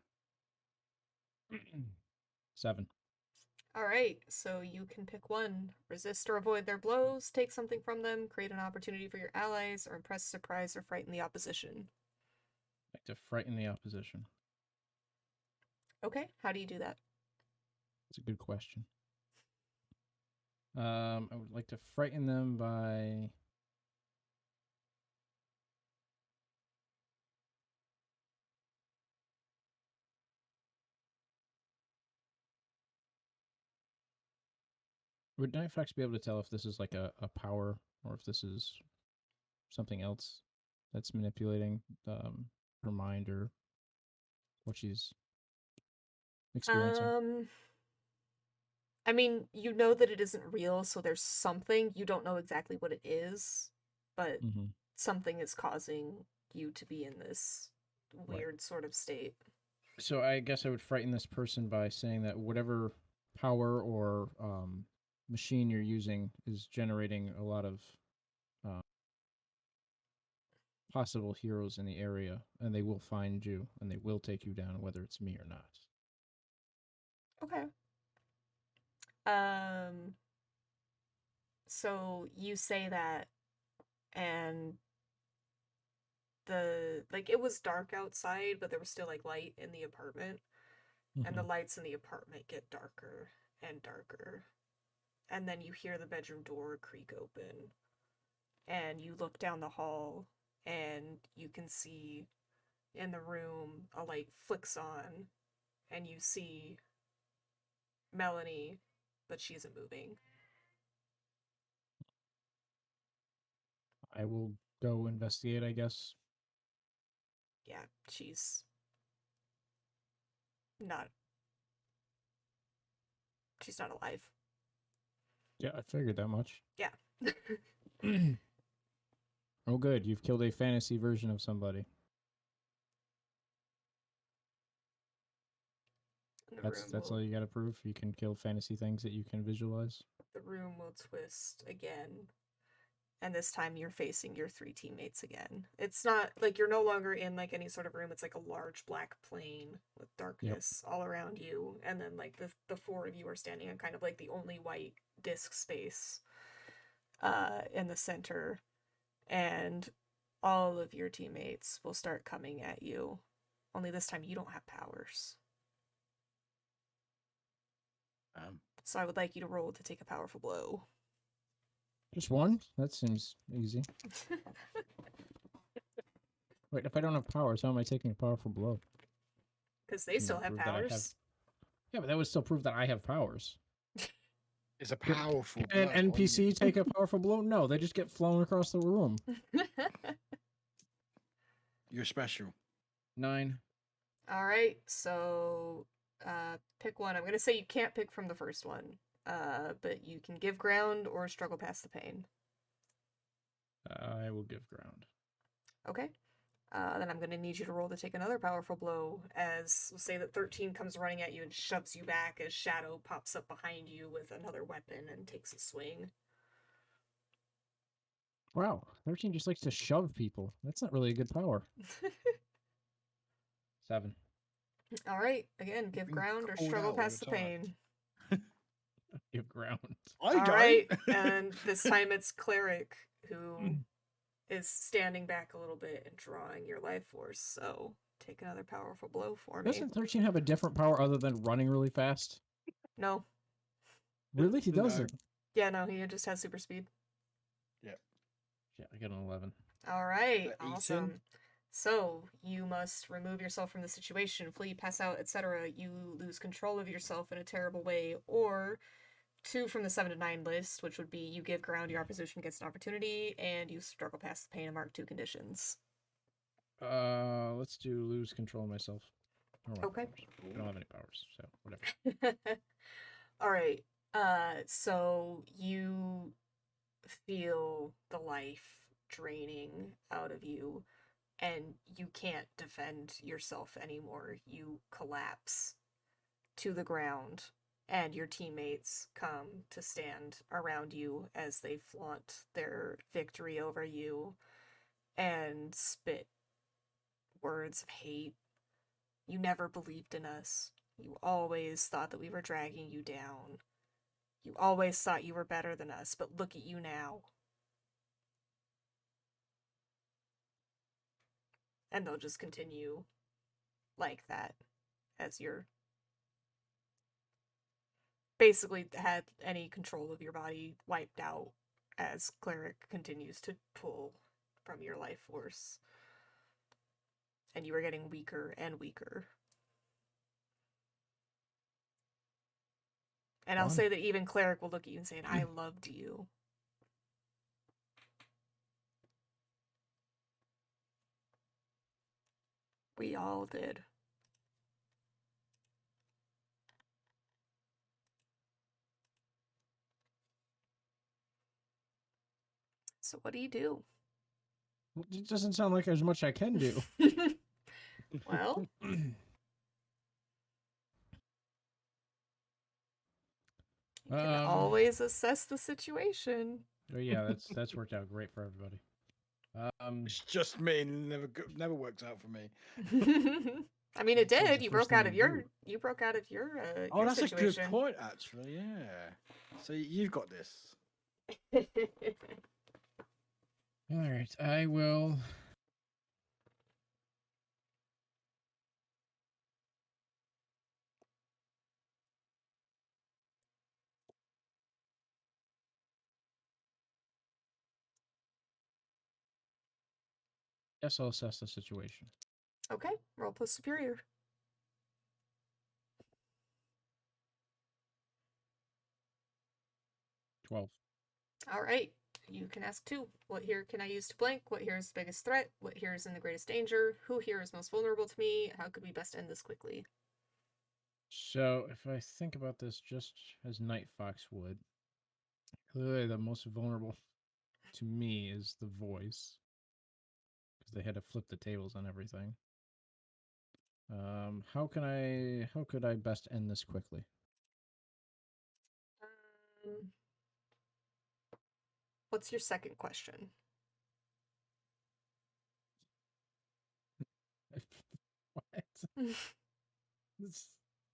7. Alright, so you can pick one. Resist or avoid their blows, take something from them, create an opportunity for your allies, or impress, surprise, or frighten the opposition. Like to frighten the opposition. Okay, how do you do that? That's a good question. I would like to frighten them by... Would NightFox be able to tell if this is like a power or if this is something else that's manipulating her mind or what she's experiencing? I mean, you know that it isn't real, so there's something. You don't know exactly what it is, but something is causing you to be in this weird sort of state. So I guess I would frighten this person by saying that whatever power or machine you're using is generating a lot of possible heroes in the area, and they will find you, and they will take you down, whether it's me or not. Okay. So you say that, and it was dark outside, but there was still like light in the apartment, and the lights in the apartment get darker and darker. And then you hear the bedroom door creak open, and you look down the hall, and you can see in the room a light flicks on, and you see Melanie, but she isn't moving. I will go investigate, I guess. Yeah, she's not alive. Yeah, I figured that much. Yeah. Oh, good. You've killed a fantasy version of somebody. That's all you gotta prove. You can kill fantasy things that you can visualize. The room will twist again, and this time you're facing your 3 teammates again. It's not like you're no longer in like any sort of room. It's like a large black plane with darkness all around you, and then like the 4 of you are standing in kind of like the only white disk space in the center, and all of your teammates will start coming at you. Only this time you don't have powers. So I would like you to roll to take a powerful blow. Just one? That seems easy. Wait, if I don't have powers, how am I taking a powerful blow? Because they still have powers. Yeah, but that would still prove that I have powers. It's a powerful blow. An NPC take a powerful blow? No, they just get flown across the room. You're special. 9. All right, so pick one. I'm going to say you can't pick from the first one, but you can give ground or struggle past the pain. I will give ground. Okay. Then I'm going to need you to roll to take another powerful blow, as we'll say that 13 comes running at you and shoves you back as Shadow pops up behind you with another weapon and takes a swing. Wow, 13 just likes to shove people. That's not really a good power. 7. All right, again, give ground or struggle past the pain. Give ground. All right, and this time it's Cleric who is standing back a little bit and drawing your life force, so take another powerful blow for me. Doesn't 13 have a different power other than running really fast? No. Really? He doesn't? Yeah, no, he just has super speed. Yeah. Yeah, I got an 11. All right, awesome. So, you must remove yourself from the situation, flee, pass out, etc. You lose control of yourself in a terrible way, or 2 from the 7 to 9 list, which would be you give ground, your opposition gets an opportunity, and you struggle past the pain and mark 2 conditions. Let's do lose control of myself. Okay. I don't have any powers, so whatever. Alright, so you feel the life draining out of you, and you can't defend yourself anymore. You collapse to the ground, and your teammates come to stand around you as they flaunt their victory over you and spit words of hate. You never believed in us. You always thought that we were dragging you down. You always thought you were better than us, but look at you now. And they'll just continue like that as you're basically had any control of your body wiped out as Cleric continues to pull from your life force. And you are getting weaker and weaker. And I'll say that even Cleric will look at you and say, I loved you. We all did. So what do you do? It doesn't sound like there's much I can do. Well, You can always assess the situation. Oh yeah, that's worked out great for everybody. It's just me. Never works out for me. I mean, it It's always did. the You first broke out thing of you your. do. You broke out of your. Oh, your that's situation. a good point, actually. Yeah. So you've got this. All right, I will. Guess I'll assess the situation. Okay, roll plus superior. 12. All right. You can ask two. What here can I use to blank? What here is the biggest threat? What here is in the greatest danger? Who here is most vulnerable to me? How could we best end this quickly? So, if I think about this just as NightFox would, clearly the most vulnerable to me is the voice, because they had to flip the tables on everything. How could I best end this quickly? What's your second question? What? Can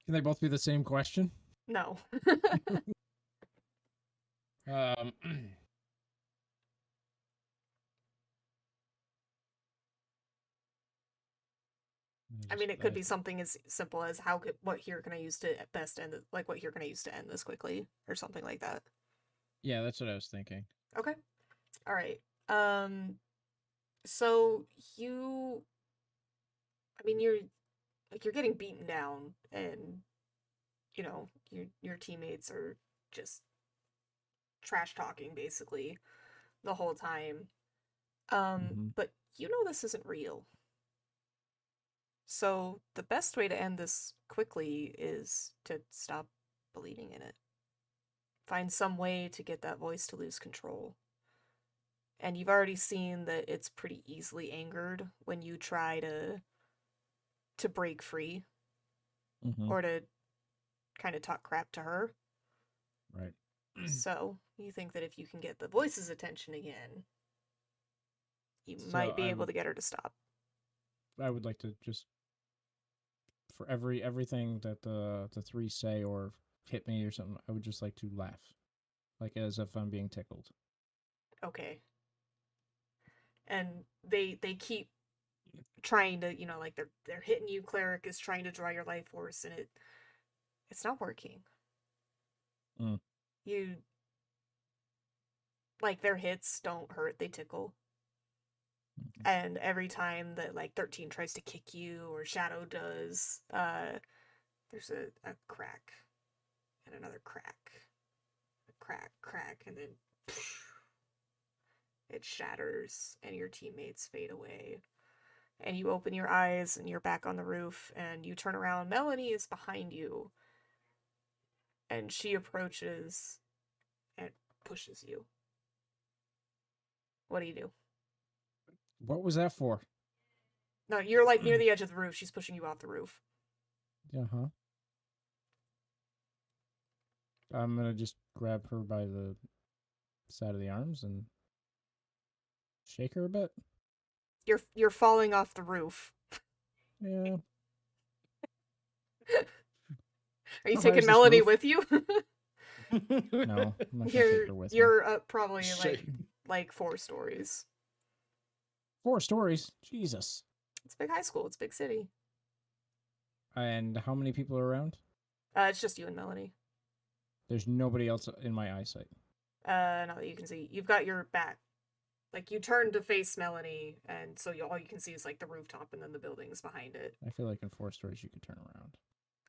they both be the same question? No. Um, I mean, it could be something as simple as what here can I use to best end it? Like, what here can I use to end this quickly? Or something like that. Yeah, that's what I was thinking. Okay. All right. So you, I mean, you're getting beaten down, and you know your teammates are just trash talking basically the whole time. But you know this isn't real. So the best way to end this quickly is to stop believing in it. Find some way to get that voice to lose control. And you've already seen that it's pretty easily angered when you try to break free or to kind of talk crap to her. Right. So you think that if you can get the voice's attention again, you might be able to get her to stop. I would like to just, for everything that the three say or hit me or something, I would just like to laugh, like as if I'm being tickled. Okay. And they keep trying to, like they're hitting you. Cleric is trying to draw your life force, and it's not working. You, like, their hits don't hurt, they tickle. And every time that, like, 13 tries to kick you or Shadow does, there's a crack and another crack. A crack, and then it shatters and your teammates fade away. And you open your eyes and you're back on the roof, and you turn around. Melanie is behind you. And she approaches and pushes you. What do? What was that for? No, you're like near the edge of the roof. She's pushing you off the roof. Uh-huh. I'm gonna just grab her by the side of the arms and shake her a bit. You're falling off the roof. Yeah. Are you taking Melanie with you? No, I'm not gonna take her with me. You're probably like 4 stories. 4 stories? Jesus. It's a big high school. It's a big city. And how many people are around? It's just you and Melanie. There's nobody else in my eyesight. Not that you can see. You've got your back. Like, you turn to face Melanie, and so all you can see is, like, the rooftop and then the buildings behind it. I feel like in 4 stories you could turn around.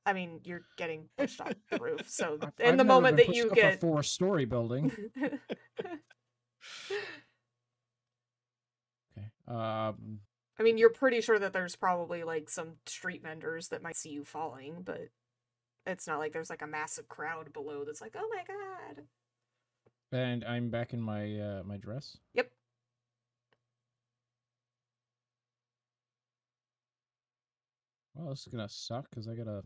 I mean, you're getting pushed off the roof, so I've the never moment been that you pushed get... up a 4-story building. Okay. I mean, you're pretty sure that there's probably, like, some street vendors that might see you falling, but it's not like there's, like, a massive crowd below that's like, oh my god. And I'm back in my my dress? Yep. Well, this is gonna suck, because I gotta...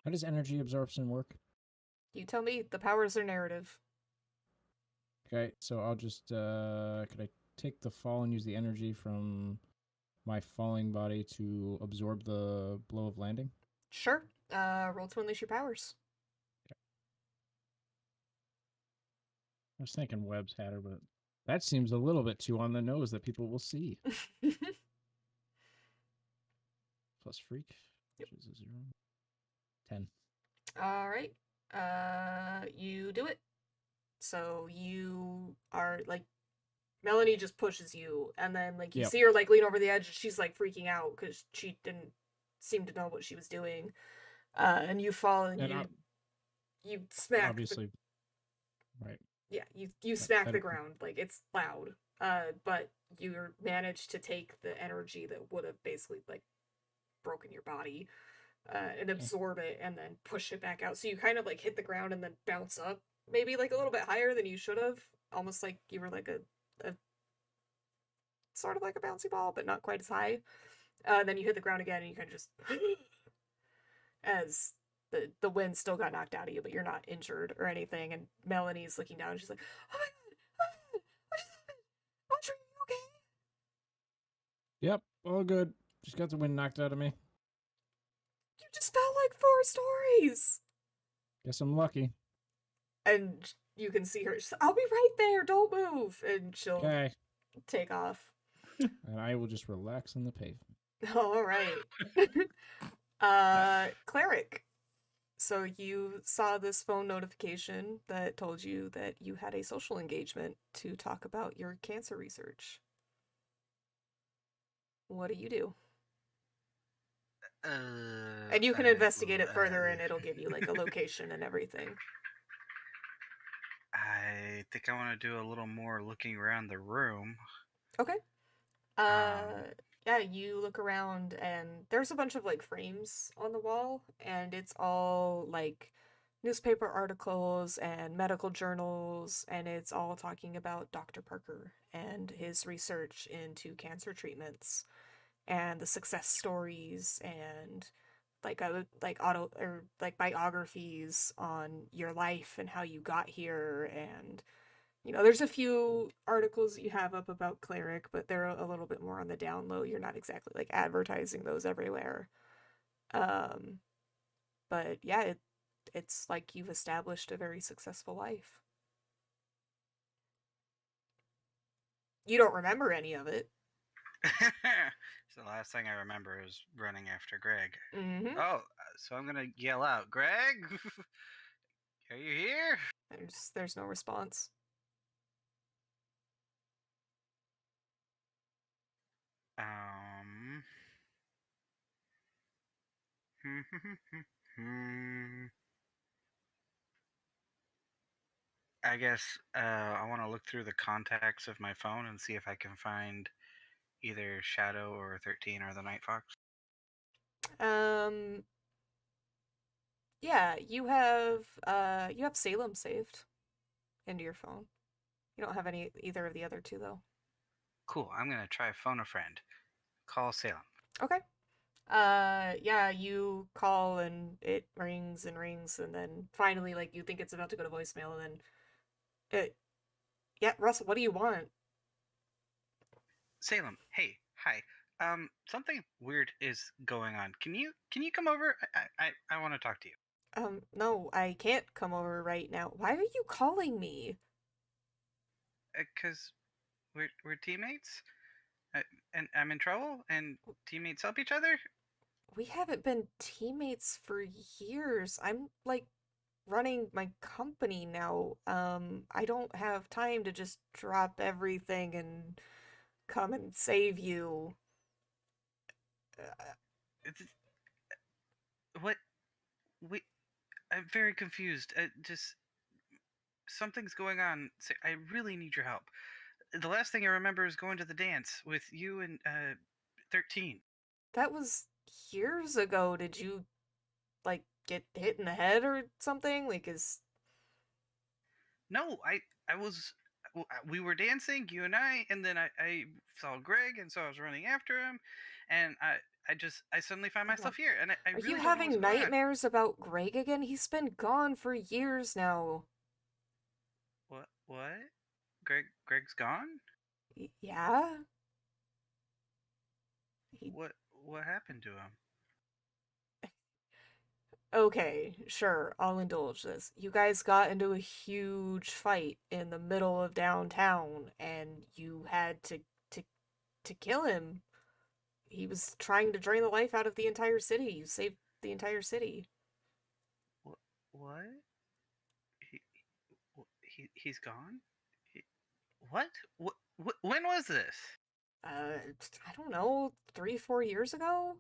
How does energy absorption work? You tell me. The powers are narrative. Okay, so I'll just could I take the fall and use the energy from my falling body to absorb the blow of landing? Sure. Roll to unleash your powers. I was thinking Webb's Hatter, but that seems a little bit too on the nose that people will see. Plus freak, which is a 0. 10. All right. You do it. So you are like, Melanie just pushes you, and then like you Yep. see her like lean over the edge, and she's like freaking out because she didn't seem to know what she was doing. And you fall and you smack. Obviously, right. Yeah, you smack the that- ground, like it's loud. But you managed to take the energy that would have basically like broken your body, and absorb it, and then push it back out. So you kind of like hit the ground and then bounce up, maybe like a little bit higher than you should have, almost like you were like a sort of like a bouncy ball, but not quite as high. Then you hit the ground again, and you kind of just as the wind still got knocked out of you, but you're not injured or anything. And Melanie's looking down, and she's like, "Oh my god, what just happened? Audrey, you okay?" Yep, all good. Just got the wind knocked out of me. You just fell like 4 stories. Guess I'm lucky. And you can see her. She's like, "I'll be right there. Don't move." And she'll Okay. take off. And I will just relax on the pavement. All right. Cleric. So you saw this phone notification that told you that you had a social engagement to talk about your cancer research. What do? And you can investigate it further, and it'll give you like a location and everything. I think I want to do a little more looking around the room. Okay. Yeah, you look around, and there's a bunch of like frames on the wall, and it's all like newspaper articles and medical journals, and it's all talking about Dr. Parker and his research into cancer treatments and the success stories, and like biographies on your life and how you got here. And there's a few articles that you have up about Cleric, but they're a little bit more on the down low. You're not exactly like advertising those everywhere. But yeah, it's like you've established a very successful life. You don't remember any of it. So the last thing I remember is running after Greg. Mm-hmm. Oh, so I'm gonna yell out, "Greg, are you here?" There's no response. I guess I want to look through the contacts of my phone and see if I can find either Shadow or 13 or the NightFox. Yeah, you have Salem saved into your phone. You don't have either of the other two though. Cool. I'm gonna try phone a friend. Call Salem. Okay. Yeah, you call and it rings and rings, and then finally, like, you think it's about to go to voicemail, and then yeah, Russell, what do you want? Salem, hey, hi. Something weird is going on. Can you come over? I want to talk to you. No, I can't come over right now. Why are you calling me? 'Cause we're teammates, and I'm in trouble, and teammates help each other. We haven't been teammates for years. I'm like running my company now. I don't have time to just drop everything and come and save you. What? I'm very confused. Just something's going on. I really need your help. The last thing I remember is going to the dance with you and 13. That was years ago. Did you like get hit in the head or something? Like No, we were dancing, you and I, and then I saw Greg, and so I was running after him, and I suddenly find Hold on. myself here, and I Are really you don't know what's having going on. nightmares about Greg again? He's been gone for years now. What? What? Greg's gone? Yeah? He... What happened to him? Okay, sure, I'll indulge this. You guys got into a huge fight in the middle of downtown, and you had to kill him. He was trying to drain the life out of the entire city. You saved the entire city. What? He's gone? What? When was this? I don't know, 3, 4 years ago?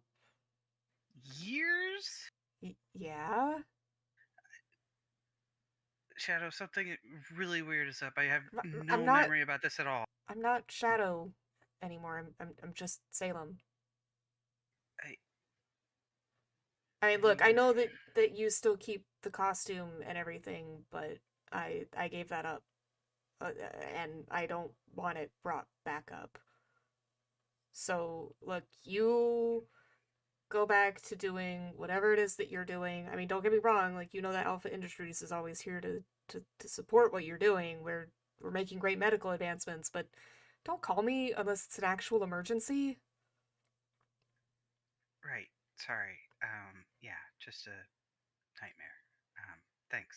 Years? Yeah? Shadow, something really weird is up. I have I'm no not- memory about this at all. I'm not Shadow anymore. I'm just Salem. I mean, look, I know that you still keep the costume and everything, but I gave that up. And I don't want it brought back up. So, look, you go back to doing whatever it is that you're doing. I mean, don't get me wrong, like, you know that Alpha Industries is always here to support what you're doing. We're making great medical advancements, but don't call me unless it's an actual emergency. Right. Sorry. Yeah, just a nightmare. Thanks.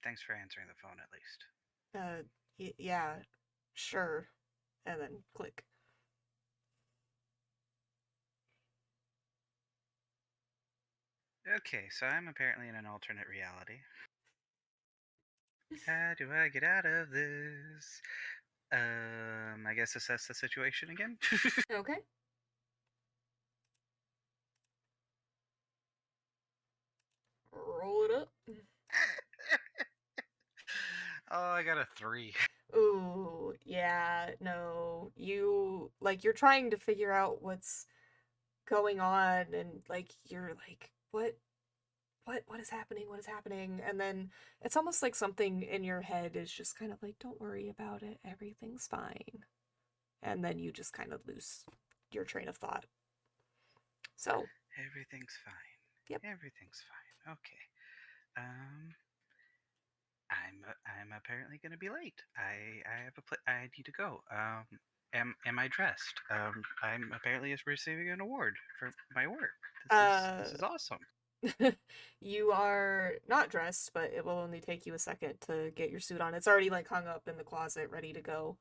Thanks for answering the phone at least. Yeah, sure. And then click. Okay, so I'm apparently in an alternate reality. How do I get out of this? I guess assess the situation again. Okay. Roll it up. Oh, I got a 3. Ooh, yeah, no. You're trying to figure out what's going on, and, like, you're like, what is happening? What is happening? And then it's almost like something in your head is just kind of like, don't worry about it. Everything's fine. And then you just kind of lose your train of thought. So. Everything's fine. Yep. Everything's fine. Okay. I'm apparently gonna be late. I have I need to go. Am I dressed? I'm apparently receiving an award for my work. This is awesome. You are not dressed, but it will only take you a second to get your suit on. It's already, like, hung up in the closet, ready to go.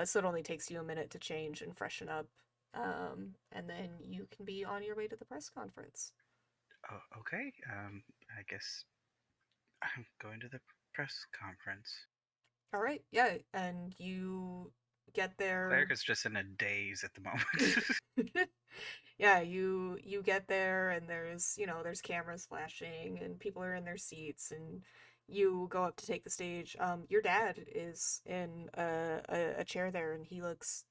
So it only takes you a minute to change and freshen up. And then you can be on your way to the press conference. Oh, okay. I guess I'm going to the press conference. All right. Yeah, and you get there. Cleric is just in a daze at the moment. Yeah, you get there, and there's cameras flashing, and people are in their seats, and you go up to take the stage. Your dad is in a chair there, and he looks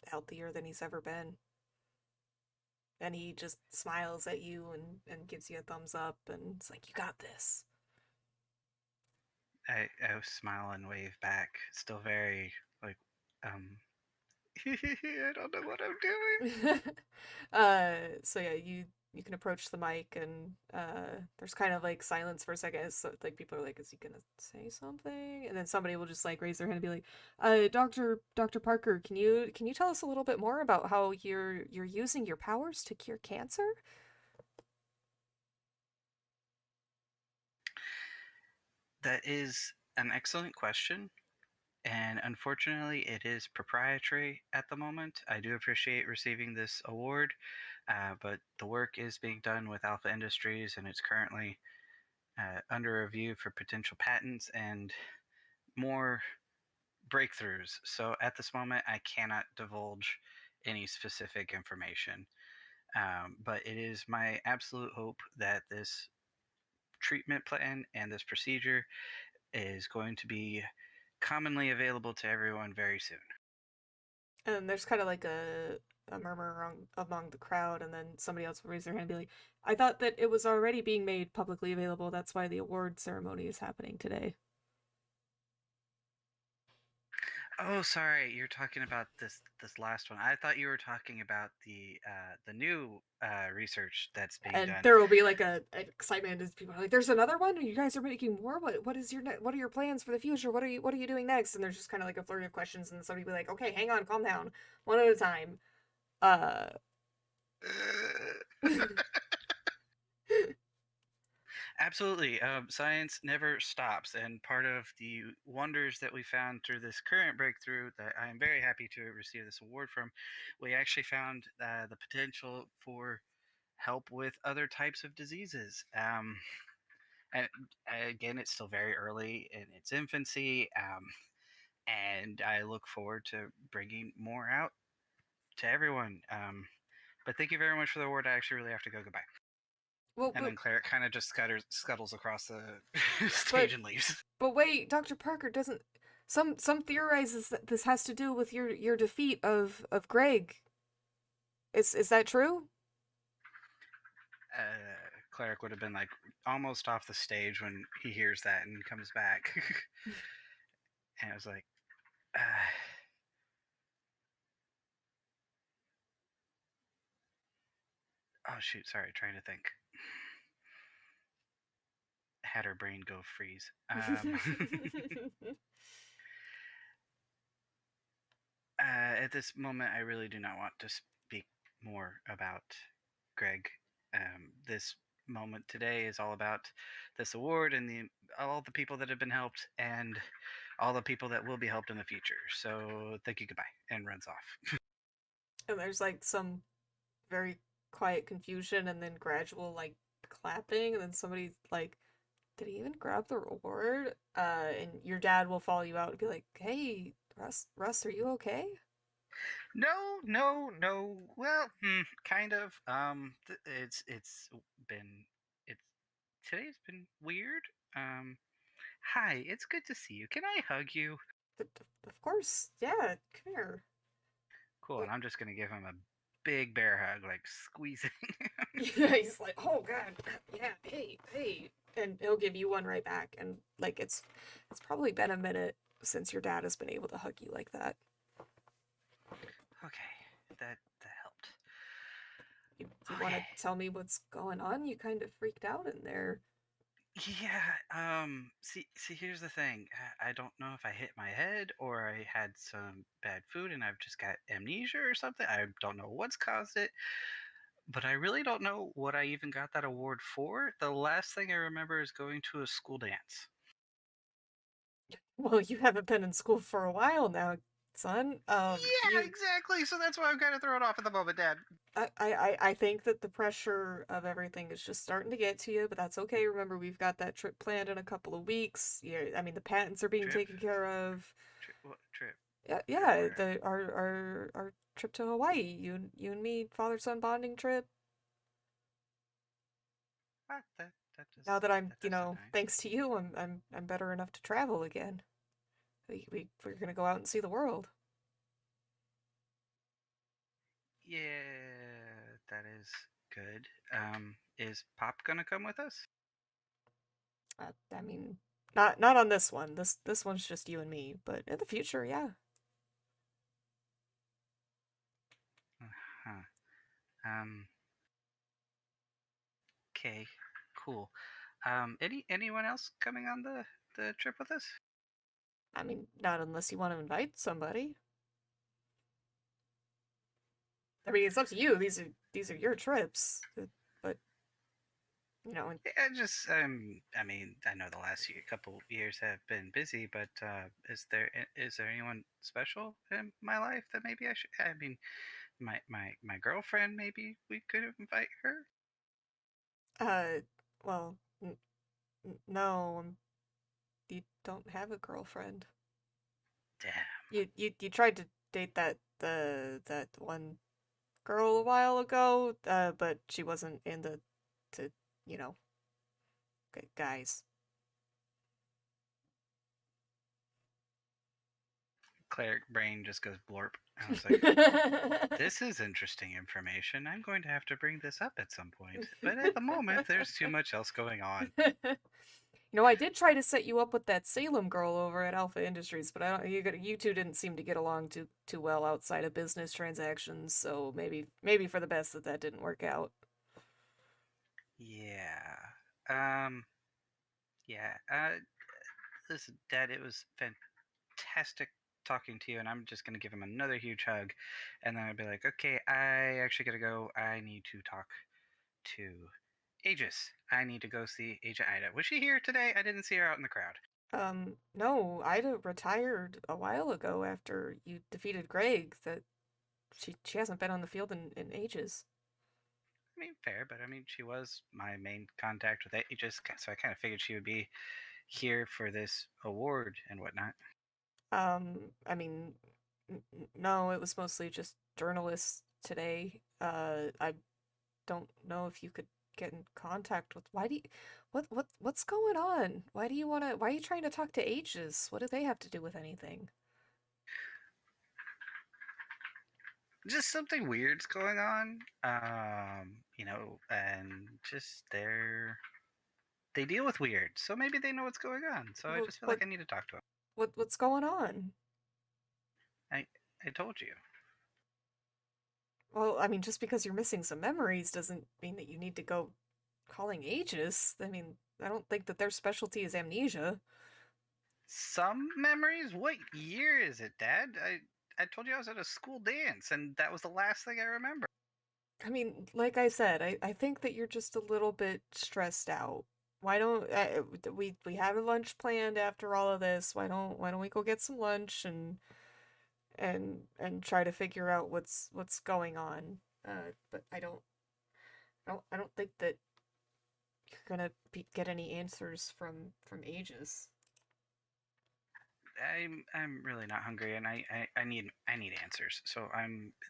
healthier than he's ever been. And he just smiles at you and gives you a thumbs up, and it's like, you got this. I smile and wave back, still very, like, I don't know what I'm doing. So yeah, you can approach the mic, and there's kind of like silence for a second. So, like, people are like, is he gonna say something? And then somebody will just, like, raise their hand and be like, Dr. Parker, can you tell us a little bit more about how you're using your powers to cure cancer? That is an excellent question. And unfortunately, it is proprietary at the moment. I do appreciate receiving this award, but the work is being done with Alpha Industries, and it's currently under review for potential patents and more breakthroughs. So at this moment, I cannot divulge any specific information. But it is my absolute hope that this treatment plan and this procedure is going to be commonly available to everyone very soon. And there's kind of like a murmur among the crowd, and then somebody else will raise their hand and be like, I thought that it was already being made publicly available. That's why the award ceremony is happening today. Oh, sorry. You're talking about this last one. I thought you were talking about the new research that's being And done. there will be like an excitement as people are like, "There's another one. You guys are making more. What is your what are your plans for the future? What are you doing next?" And there's just kind of like a flurry of questions, and somebody will be like, "Okay, hang on, calm down, one at a time." Absolutely. Science never stops. And part of the wonders that we found through this current breakthrough that I am very happy to receive this award from, we actually found the potential for help with other types of diseases. And again, it's still very early in its infancy. And I look forward to bringing more out to everyone. But thank you very much for the award. I actually really have to go. Goodbye. Well, And but, then Cleric kind of just scuttles across the stage and leaves. but wait, Dr. Parker doesn't. Some theorizes that this has to do with your defeat of Greg. Is that true? Cleric would have been like almost off the stage when he hears that and comes back. And I was like, oh shoot, sorry, trying to think. Had her brain go freeze. At this moment, I really do not want to speak more about Greg. This moment today is all about this award and all the people that have been helped and all the people that will be helped in the future. So thank you, goodbye, and runs off. And there's like some very quiet confusion and then gradual like clapping, and then somebody's like, "Did he even grab the reward?" And your dad will follow you out and be like, "Hey, Russ, are you okay?" No. Well, kind of. It's been it's today's been weird. Hi, it's good to see you. Can I hug you? Of course, yeah. Come here. Cool. And I'm just gonna give him a big bear hug, like squeezing. Yeah, he's like, "Oh God, yeah, hey," and he'll give you one right back. And like, it's probably been a minute since your dad has been able to hug you like that. Okay, that helped. You want to tell me what's going on? You kind of freaked out in there. Yeah. See, here's the thing. I don't know if I hit my head or I had some bad food and I've just got amnesia or something. I don't know what's caused it, but I really don't know what I even got that award for. The last thing I remember is going to a school dance. Well, you haven't been in school for a while now, son. Yeah, exactly. So that's why I'm kind of thrown off at the moment, Dad. I think that the pressure of everything is just starting to get to you, but that's okay. Remember, we've got that trip planned in a couple of weeks. Yeah, I mean, the patents are being taken care of. What trip? Yeah, our trip to Hawaii. You and me, father-son bonding trip. What? Now that I'm, nice. thanks to you, I'm better enough to travel again. We're gonna go out and see the world. Yeah, that is good. Is Pop gonna come with us? I mean, not on this one. This one's just you and me, but in the future, yeah. Huh. Okay, cool. Anyone else coming on the trip with us? I mean, not unless you want to invite somebody. I mean, it's up to you. These are your trips, but Yeah, just I mean, I know the last couple years have been busy, but is there anyone special in my life that maybe I should? I mean, my girlfriend. Maybe we could invite her. Well, no, you don't have a girlfriend. Damn. You tried to date that one girl a while ago, but she wasn't into guys. Cleric brain just goes blorp. I was like, this is interesting information. I'm going to have to bring this up at some point. But at the moment, there's too much else going on. You know, I did try to set you up with that Salem girl over at Alpha Industries, but I don't, you two didn't seem to get along too well outside of business transactions, so maybe for the best that that didn't work out. Yeah. Yeah. Listen, Dad, it was fantastic talking to you, and I'm just gonna give him another huge hug, and then I'd be like, okay, I actually gotta go. I need to talk to Aegis. I need to go see Agent Ida. Was she here today? I didn't see her out in the crowd. No, Ida retired a while ago after you defeated Greg. That she hasn't been on the field in ages. I mean, fair, but I mean, she was my main contact with Aegis, so I kind of figured she would be here for this award and whatnot. I mean, no, it was mostly just journalists today. I don't know if you could get in contact with. Why do you, what's going on? Why are you trying to talk to Aegis? What do they have to do with anything? Just something weird's going on. And just they deal with weird, so maybe they know what's going on. So I just feel like I need to talk to them. What's going on? I told you. Well, I mean, just because you're missing some memories doesn't mean that you need to go calling Aegis. I mean, I don't think that their specialty is amnesia. Some memories? What year is it, Dad? I told you I was at a school dance, and that was the last thing I remember. I mean, like I said, I think that you're just a little bit stressed out. Why don't we have a lunch planned after all of this? Why don't we go get some lunch and try to figure out what's going on? But I don't think that you're gonna get any answers from Aegis. I'm really not hungry, and I need answers. So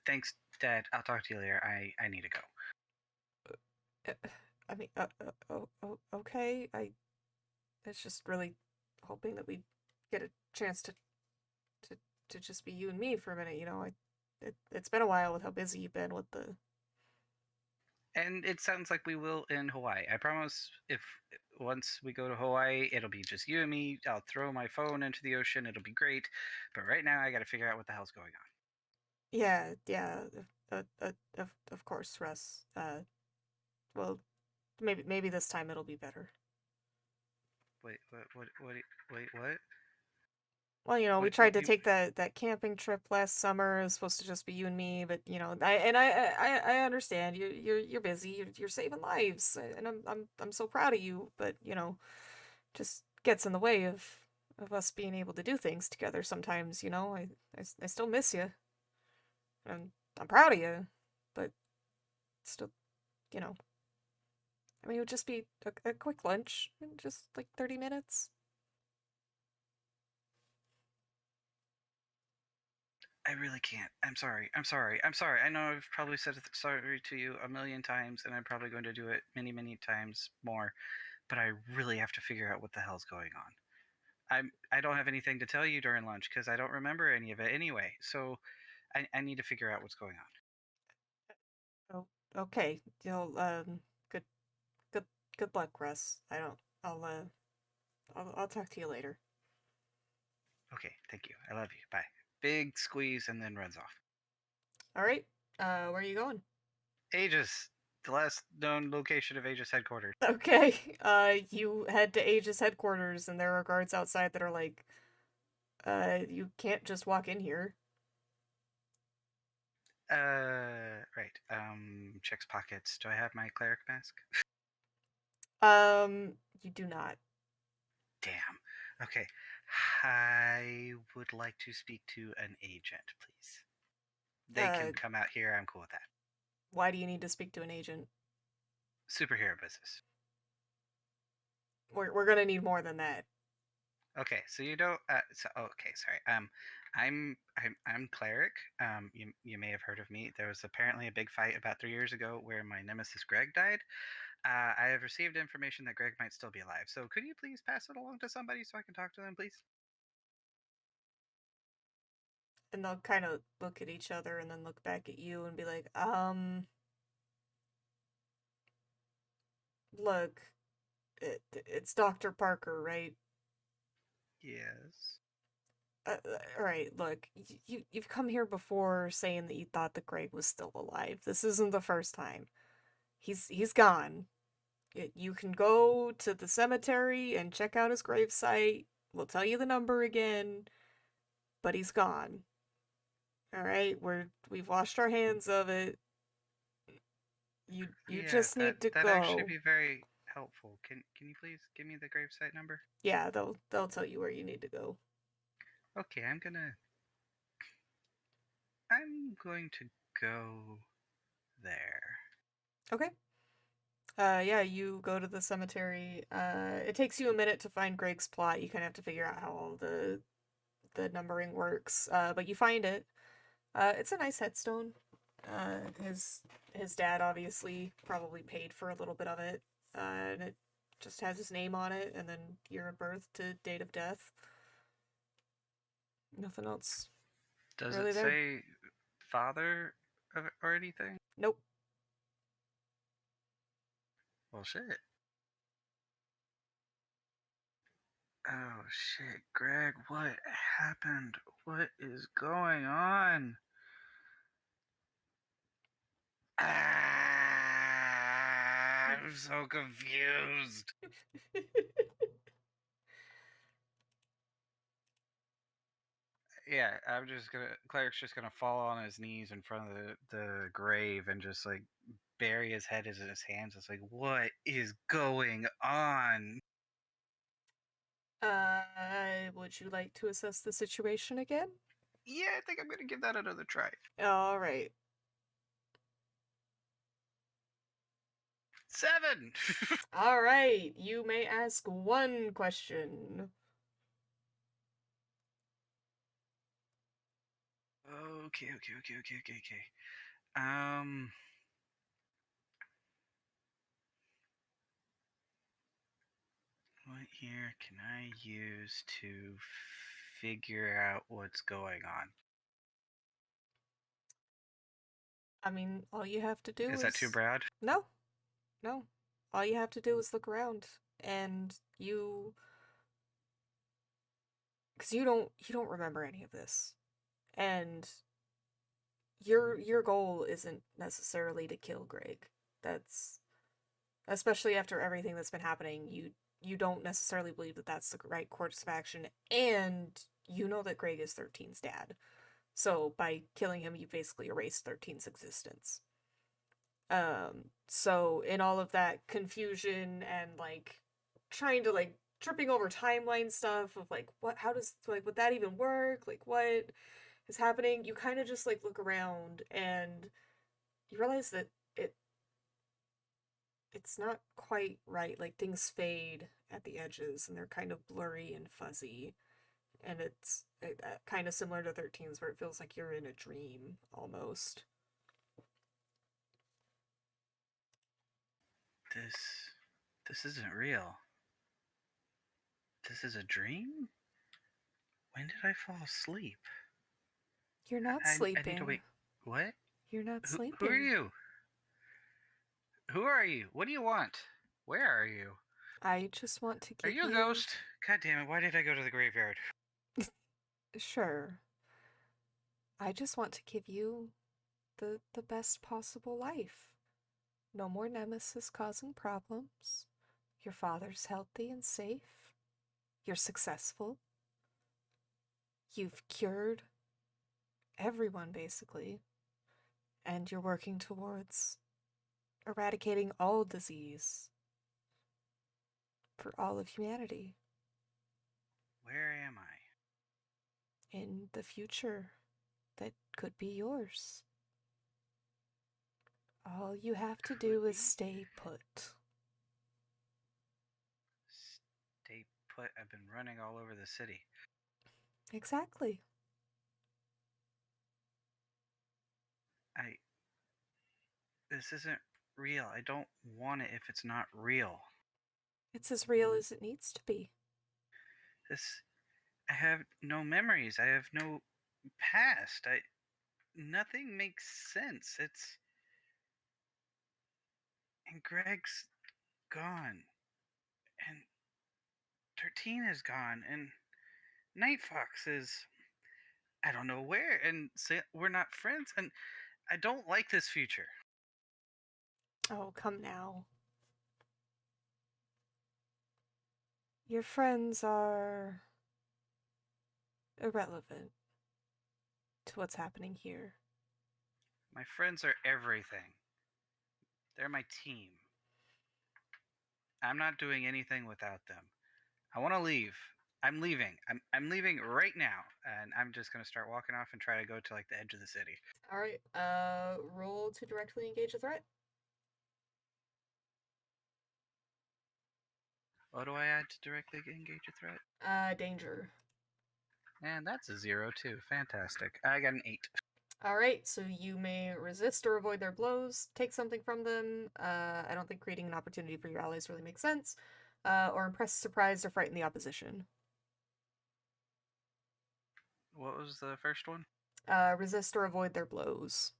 thanks, Dad. I'll talk to you later. I need to go. I mean, okay. I was just really hoping that we'd get a chance to just be you and me for a minute. You know, it's been a while with how busy you've been with the. And it sounds like we will in Hawaii. I promise. If once we go to Hawaii, it'll be just you and me. I'll throw my phone into the ocean. It'll be great. But right now, I got to figure out what the hell's going on. Yeah. Of course, Russ. Well, maybe this time it'll be better. Wait, what? Well, you know, we tried to take that camping trip last summer. It was supposed to just be you and me, but you know, I understand you're busy. You're saving lives, and I'm so proud of you. But you know, just gets in the way of us being able to do things together sometimes. You know, I still miss you. I'm proud of you, but still, you know. I mean, it would just be a quick lunch, just like 30 minutes. I really can't. I'm sorry. I know I've probably said sorry to you a million times, and I'm probably going to do it many, many times more. But I really have to figure out what the hell's going on. I don't have anything to tell you during lunch because I don't remember any of it anyway. So I need to figure out what's going on. Oh, okay. You know, good, good luck, Russ. I'll talk to you later. Okay, thank you. I love you. Bye. Big squeeze and then runs off. All right. Where are you going? Aegis, the last known location of Aegis headquarters. Okay. You head to Aegis headquarters, and there are guards outside that are like, you can't just walk in here. Right. Checks pockets. Do I have my cleric mask? You do not. Damn. Okay. I would like to speak to an agent, please. They can come out here. I'm cool with that. Why do you need to speak to an agent? Superhero business. We're gonna need more than that. Okay, so you don't. Okay, sorry. I'm Cleric. You may have heard of me. There was apparently a big fight about 3 years ago where my nemesis Greg died. I have received information that Greg might still be alive. So could you please pass it along to somebody so I can talk to them, please? And they'll kind of look at each other and then look back at you and be like, look, It's Dr. Parker, right? Yes. All right, look, you've come here before saying that you thought that Greg was still alive. This isn't the first time. He's gone. You can go to the cemetery and check out his gravesite. We'll tell you the number again, but he's gone. All right, we've washed our hands of it. You Yeah, just need to that go. actually be very helpful. Can you please give me the gravesite number? Yeah, they'll tell you where you need to go. Okay, I'm going to go there. Okay. Yeah, you go to the cemetery. It takes you a minute to find Greg's plot. You kind of have to figure out how all the numbering works. But you find it. It's a nice headstone. His dad obviously probably paid for a little bit of it. And it just has his name on it, and then year of birth to date of death. Nothing else. Does really it there. say father or anything? Nope. Well, shit. Oh, shit. Greg, what happened? What is going on? I'm so confused. Yeah, Cleric's just gonna fall on his knees in front of the grave and just like bury his head in his hands. It's like, what is going on? Would you like to assess the situation again? Yeah, I think I'm gonna give that another try. All right. 7! All right. You may ask one question. Okay. What year can I use to figure out what's going on? I mean, all you have to do is... Is that too broad? No. All you have to do is look around, and you... Because you don't remember any of this. And your goal isn't necessarily to kill Greg. That's... Especially after everything that's been happening, you don't necessarily believe that that's the right course of action, and you know that Greg is 13's dad. So by killing him, you basically erased 13's existence. So in all of that confusion and like trying to like tripping over timeline stuff of like how does like would that even work? Like what is happening? You kind of just like look around and you realize that it's not quite right. Like things fade at the edges and they're kind of blurry and fuzzy. And it's kind of similar to 13's where it feels like you're in a dream almost. This isn't real. This is a dream? When did I fall asleep? You're not I sleeping. need to wait. What? You're not sleeping. Who are you? Who are you? What do you want? Where are you? I just want to give you... Are you a ghost? God damn it, why did I go to the graveyard? Sure. I just want to give you the best possible life. No more nemesis causing problems. Your father's healthy and safe. You're successful. You've cured everyone, basically. And you're working towards eradicating all disease for all of humanity. Where am I? In the future that could be yours. All you have to do is stay put. Stay put? I've been running all over the city. Exactly. This isn't real. I don't want it if it's not real. It's as real as it needs to be. I have no memories. I have no past. Nothing makes sense. And Greg's gone. 13 is gone, and NightFox is I don't know where, and we're not friends, and I don't like this future. Oh, come now. Your friends are irrelevant to what's happening here. My friends are everything. They're my team. I'm not doing anything without them. I want to leave. I'm leaving. I'm leaving right now, and I'm just gonna start walking off and try to go to like the edge of the city. All right. Roll to directly engage a threat. What do I add to directly engage a threat? Danger. And that's a 0 too. Fantastic. I got an 8. All right. So you may resist or avoid their blows, take something from them. I don't think creating an opportunity for your allies really makes sense. Or impress, surprise, or frighten the opposition. What was the first one? Resist or avoid their blows.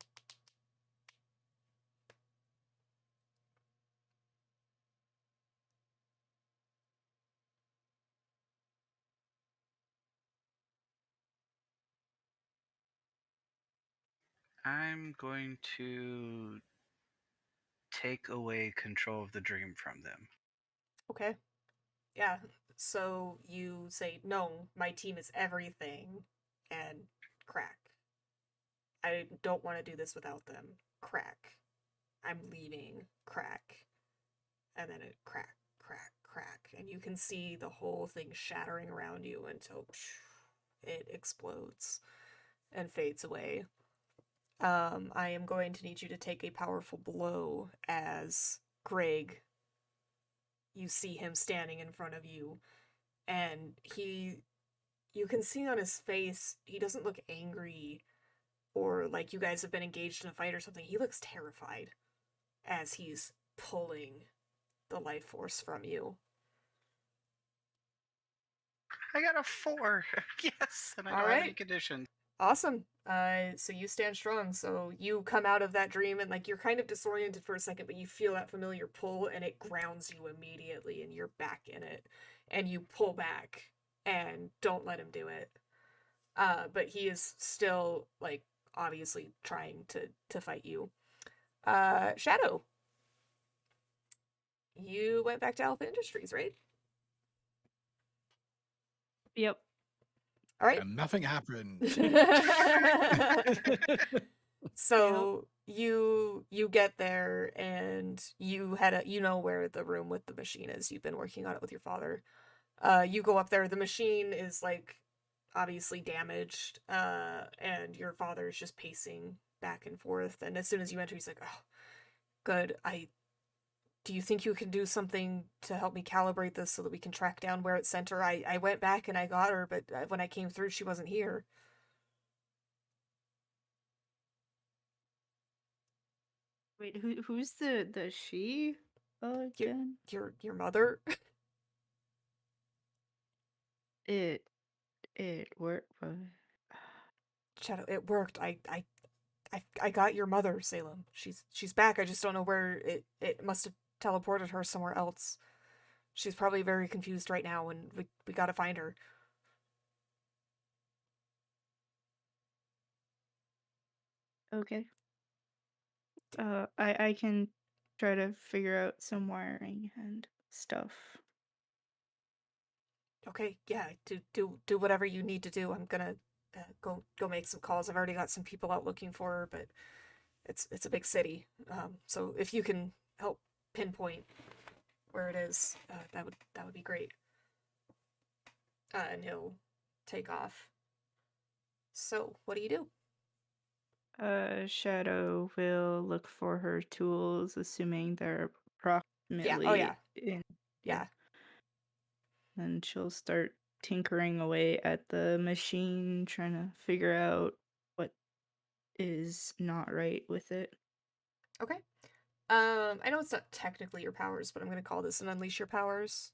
I'm going to take away control of the dream from them. Okay. Yeah. So you say, no, my team is everything, and crack. I don't want to do this without them. Crack. I'm leaving. Crack. And then it crack, crack, crack. And you can see the whole thing shattering around you until it explodes and fades away. I am going to need you to take a powerful blow as Greg, you see him standing in front of you, and you can see on his face, he doesn't look angry or like you guys have been engaged in a fight or something. He looks terrified as he's pulling the life force from you. I got a 4. Yes, and I don't have any conditions. Awesome. So you stand strong. So you come out of that dream and like you're kind of disoriented for a second, but you feel that familiar pull and it grounds you immediately and you're back in it. And you pull back and don't let him do it. But he is still like obviously trying to fight you. Shadow. You went back to Alpha Industries, right? Yep. All right. And nothing happened. So you get there and you know where the room with the machine is. You've been working on it with your father. You go up there. The machine is like obviously damaged, and your father is just pacing back and forth. And as soon as you enter, he's like, "Oh, good. Do you think you can do something to help me calibrate this so that we can track down where it's sent her? I went back and I got her, but when I came through, she wasn't here." Wait, who's the she again? Your mother? It worked. Shadow, it worked. I got your mother, Salem. She's back. I just don't know where it must have teleported her somewhere else. She's probably very confused right now, and we gotta find her. Okay. I can try to figure out some wiring and stuff. Okay, yeah, do whatever you need to do. I'm gonna go make some calls. I've already got some people out looking for her, but it's a big city. So if you can help pinpoint where it is, that would be great. And he'll take off. So what do you do? Shadow will look for her tools, assuming they're approximately Yeah. And she'll start tinkering away at the machine, trying to figure out what is not right with it. Okay. I know it's not technically your powers, but I'm gonna call this an unleash your powers.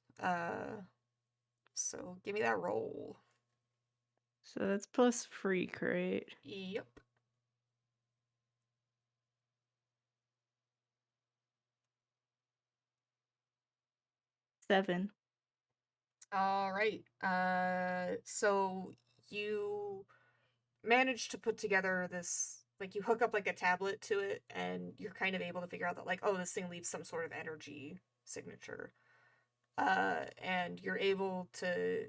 So give me that roll. So that's plus freak, right? Yep. All right. So you manage to put together this, like, you hook up like a tablet to it, and you're kind of able to figure out that, like, oh, this thing leaves some sort of energy signature. And you're able to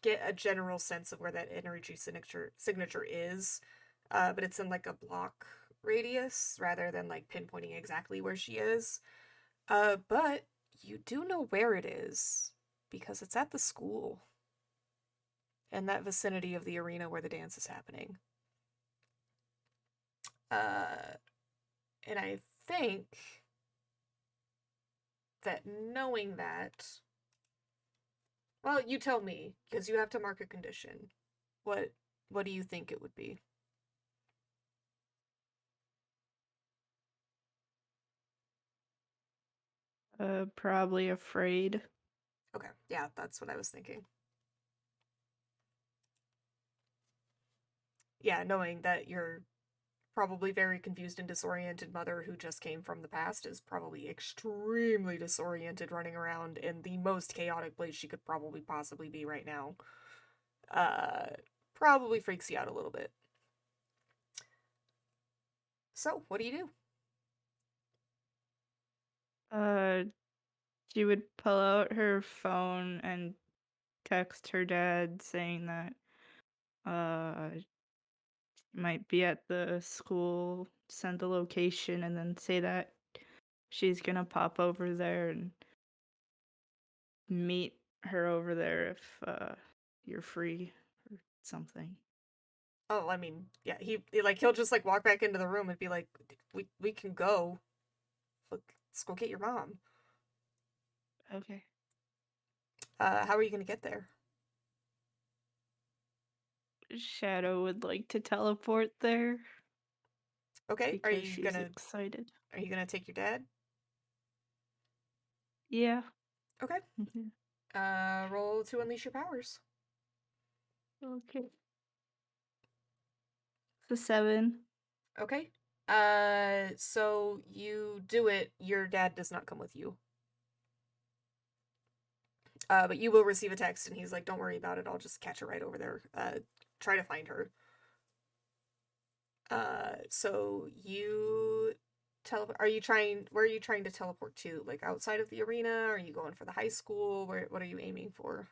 get a general sense of where that energy signature is. But it's in like a block radius rather than like pinpointing exactly where she is. But you do know where it is because it's at the school in that vicinity of the arena where the dance is happening. And I think that knowing that, well, you tell me, because you have to mark a condition. What do you think it would be? Probably afraid. Okay, yeah, that's what I was thinking. Yeah, knowing that you're probably very confused and disoriented mother who just came from the past is probably extremely disoriented running around in the most chaotic place she could probably possibly be right now. Probably freaks you out a little bit. So, what do you do? She would pull out her phone and text her dad saying that might be at the school, send the location, and then say that she's gonna pop over there and meet her over there if you're free or something. Oh, I mean, yeah, he'll just like walk back into the room and be like, we can go. Let's go get your mom. Okay. How are you gonna get there? Shadow would like to teleport there Okay, because she's excited. Are you gonna take your dad? Yeah. Okay. Roll to unleash your powers. Okay. It's a 7. Okay. So you do it. Your dad does not come with you. But you will receive a text, and he's like, "Don't worry about it. I'll just catch her right over there. Try to find her." So you where are you trying to teleport to? Like outside of the arena? Are you going for the high school? What are you aiming for?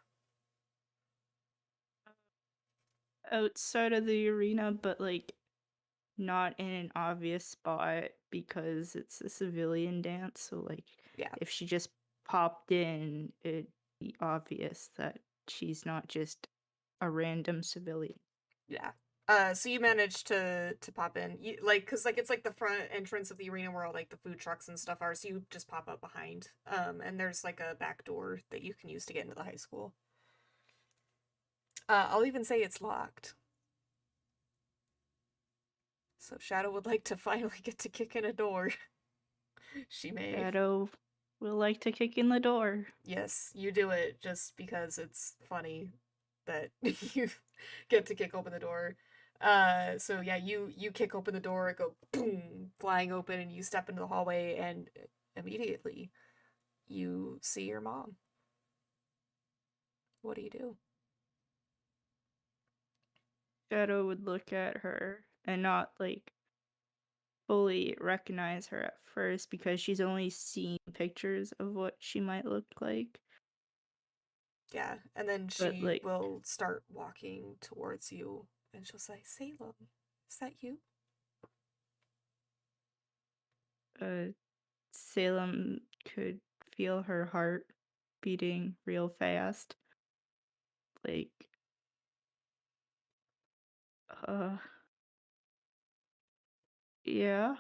Outside of the arena, but like not in an obvious spot because it's a civilian dance. So like, Yeah. if she just popped in, it'd be obvious that she's not just a random civilian. Yeah. So you managed to pop in, cause like it's like the front entrance of the arena where all like the food trucks and stuff are. So you just pop up behind, and there's like a back door that you can use to get into the high school. I'll even say it's locked. So Shadow would like to finally get to kick in a door. She may. Shadow will like to kick in the door. Yes, you do it just because it's funny that you get to kick open the door. So yeah, you kick open the door, it go boom, flying open, and you step into the hallway, and immediately you see your mom. What do you do? Shadow would look at her and not like fully recognize her at first because she's only seen pictures of what she might look like. Yeah, and then she will start walking towards you, and she'll say, "Salem, is that you?" Salem could feel her heart beating real fast. Like, yeah.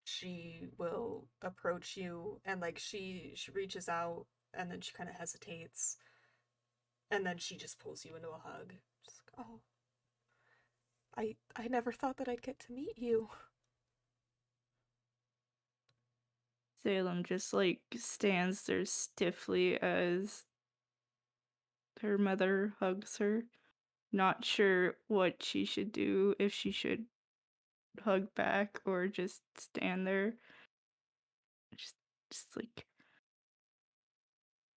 She will approach you, and like she reaches out, and then she kind of hesitates, and then she just pulls you into a hug. Just like, oh, I never thought that I'd get to meet you. Salem just like stands there stiffly as her mother hugs her, not sure what she should do, if she should hug back or just stand there. Just like,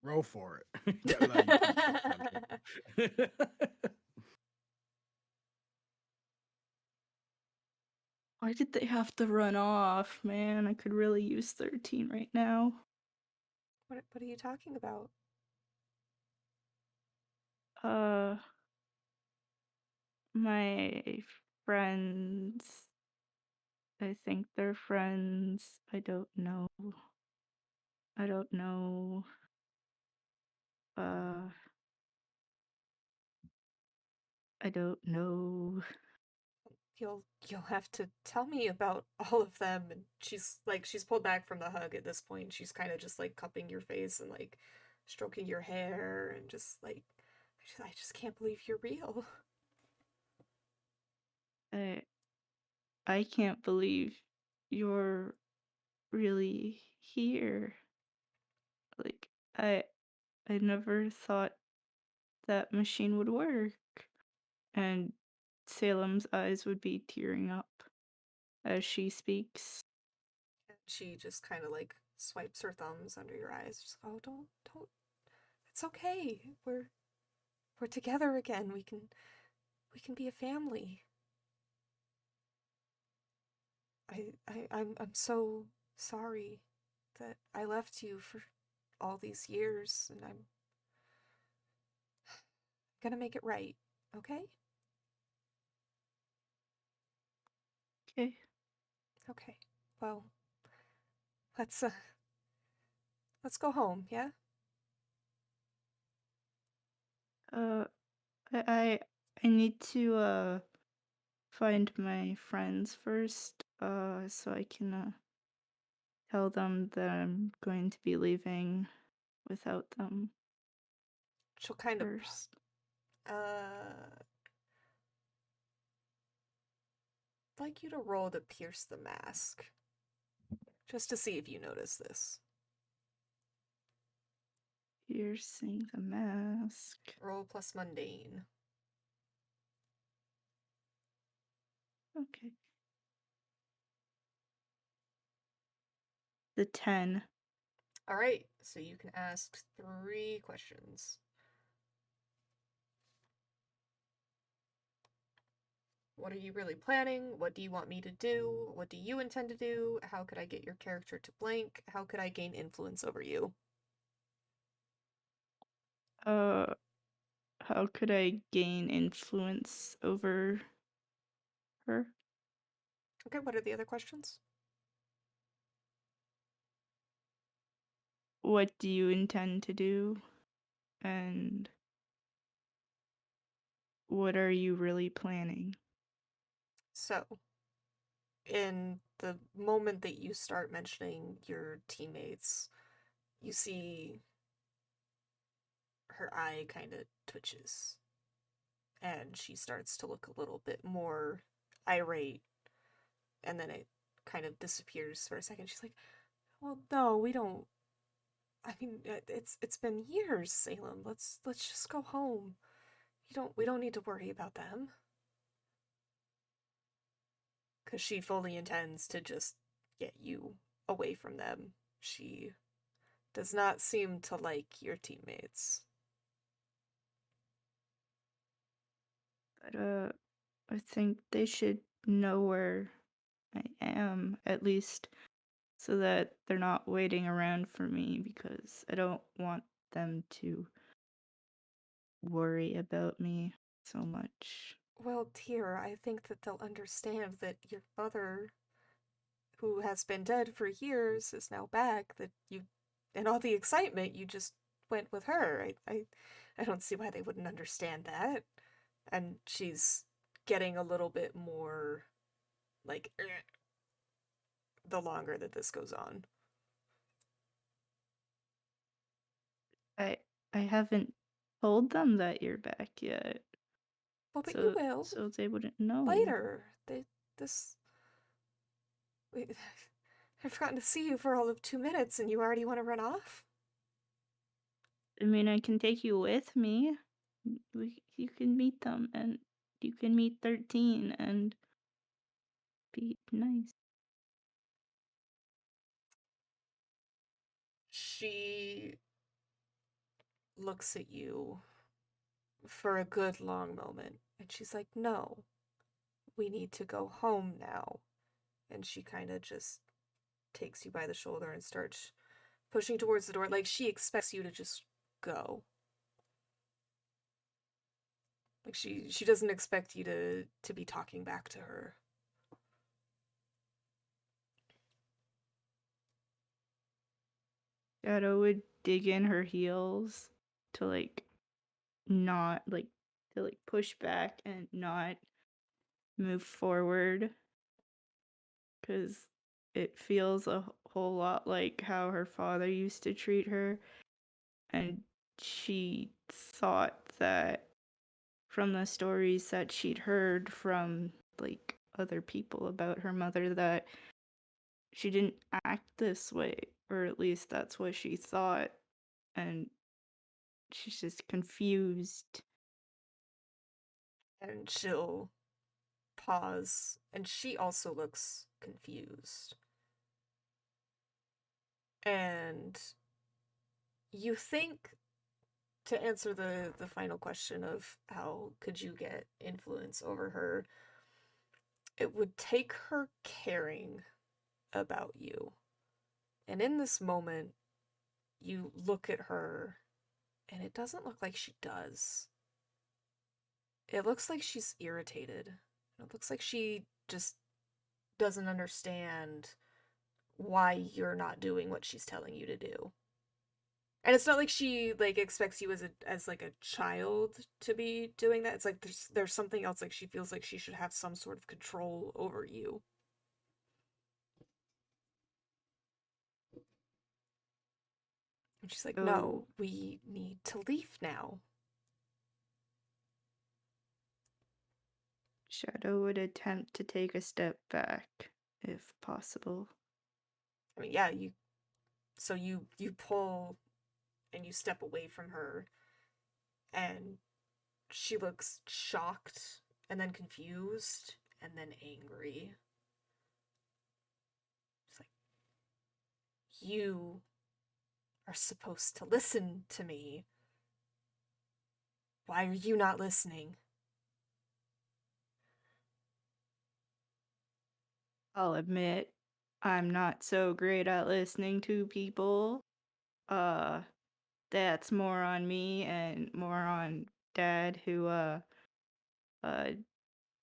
Roll for it. Get a load of punch. Why did they have to run off, man? I could really use 13 right now. What are you talking about? My friends. I think they're friends. I don't know. I don't know. I don't know. You'll have to tell me about all of them. And she's pulled back from the hug at this point. She's kind of just like cupping your face and like stroking your hair and just like, I just can't believe you're real. I can't believe you're really here. Like, I never thought that machine would work. And Salem's eyes would be tearing up as she speaks. And she just kind of like swipes her thumbs under your eyes. Just, oh, don't. It's okay. We're together again. We can be a family. I'm so sorry that I left you for all these years, and I'm gonna make it right, okay? Okay. Okay. Well, let's go home, yeah? I need to find my friends first, so I can tell them that I'm going to be leaving without them. She'll kind of first. I'd like you to roll to pierce the mask. Just to see if you notice this. Piercing the mask. Roll plus mundane. Okay. The 10. Alright, so you can ask 3 questions. What are you really planning? What do you want me to do? What do you intend to do? How could I get your character to blank? How could I gain influence over you? How could I gain influence over her? Okay, what are the other questions? What do you intend to do? And what are you really planning? So, in the moment that you start mentioning your teammates, you see her eye kind of twitches. And she starts to look a little bit more irate. And then it kind of disappears for a second. She's like, well, no, we don't. I mean, it's been years, Salem. Let's just go home. We don't need to worry about them. Because she fully intends to just get you away from them. She does not seem to like your teammates. But I think they should know where I am, at least, so that they're not waiting around for me, because I don't want them to worry about me so much. Well, dear, I think that they'll understand that your mother, who has been dead for years, is now back, that you, in all the excitement, you just went with her. I don't see why they wouldn't understand that. And she's getting a little bit more, like, the longer that this goes on. I haven't told them that you're back yet. Well, but you will. So they wouldn't know. Later. I've forgotten to see you for all of 2 minutes and you already want to run off? I mean, I can take you with me. You can meet them, and you can meet 13 and be nice. She looks at you for a good long moment, and she's like, "No, we need to go home now." And she kind of just takes you by the shoulder and starts pushing towards the door, like she expects you to just go. Like she doesn't expect you to be talking back to her. Shadow would dig in her heels to not to push back and not move forward, because it feels a whole lot like how her father used to treat her, and she thought that from the stories that she'd heard from other people about her mother that she didn't act this way, or at least that's what she thought, and she's just confused. And she'll pause, and she also looks confused. And you think, to answer the final question of how could you get influence over her, it would take her caring about you. And in this moment, you look at her, and it doesn't look like she does. It looks like she's irritated. It looks like she just doesn't understand why you're not doing what she's telling you to do. And it's not like she expects you as a child to be doing that. It's like there's something else, like she feels like she should have some sort of control over you. And she's like, "No, we need to leave now." Shadow would attempt to take a step back, if possible. I mean, yeah, you pull and you step away from her, and she looks shocked and then confused and then angry. She's like, "You are supposed to listen to me. Why are you not listening?" I'll admit, I'm not so great at listening to people. That's more on me and more on Dad, who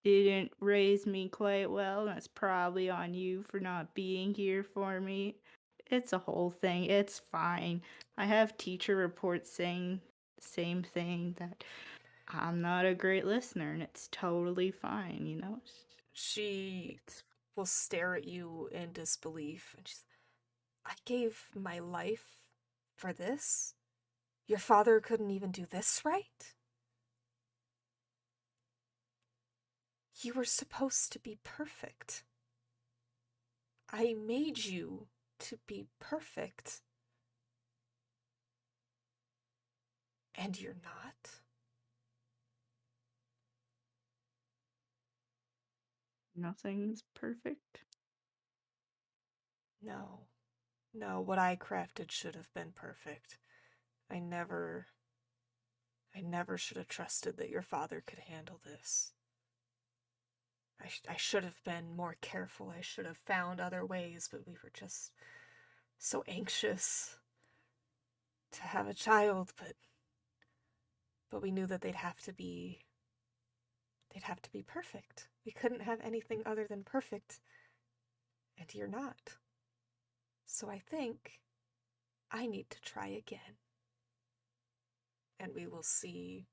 didn't raise me quite well. That's probably on you for not being here for me. It's a whole thing. It's fine. I have teacher reports saying the same thing, that I'm not a great listener, and it's totally fine, you know? She will stare at you in disbelief, and she's, "I gave my life for this? Your father couldn't even do this right? You were supposed to be perfect. I made you to be perfect. And you're not?" Nothing's perfect. No. No, what I crafted should have been perfect. I never should have trusted that your father could handle this. I should have been more careful. I should have found other ways, but we were just so anxious to have a child, but we knew that they'd have to be perfect. We couldn't have anything other than perfect. And you're not. So I think I need to try again." And we will see,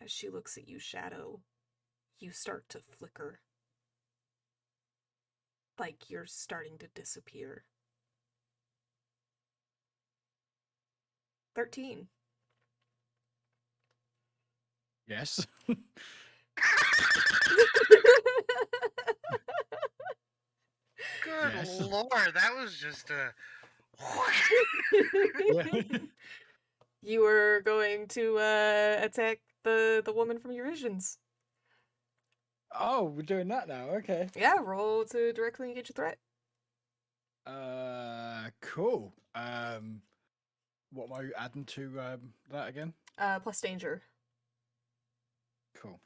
as she looks at you, Shadow, you start to flicker. Like you're starting to disappear. 13. Yes. Good Yes. lord, that was just a. You are going to attack the woman from your visions. Oh, we're doing that now. Okay. Yeah, roll to directly engage a threat. Cool. What am I adding to that again? Plus danger. Cool.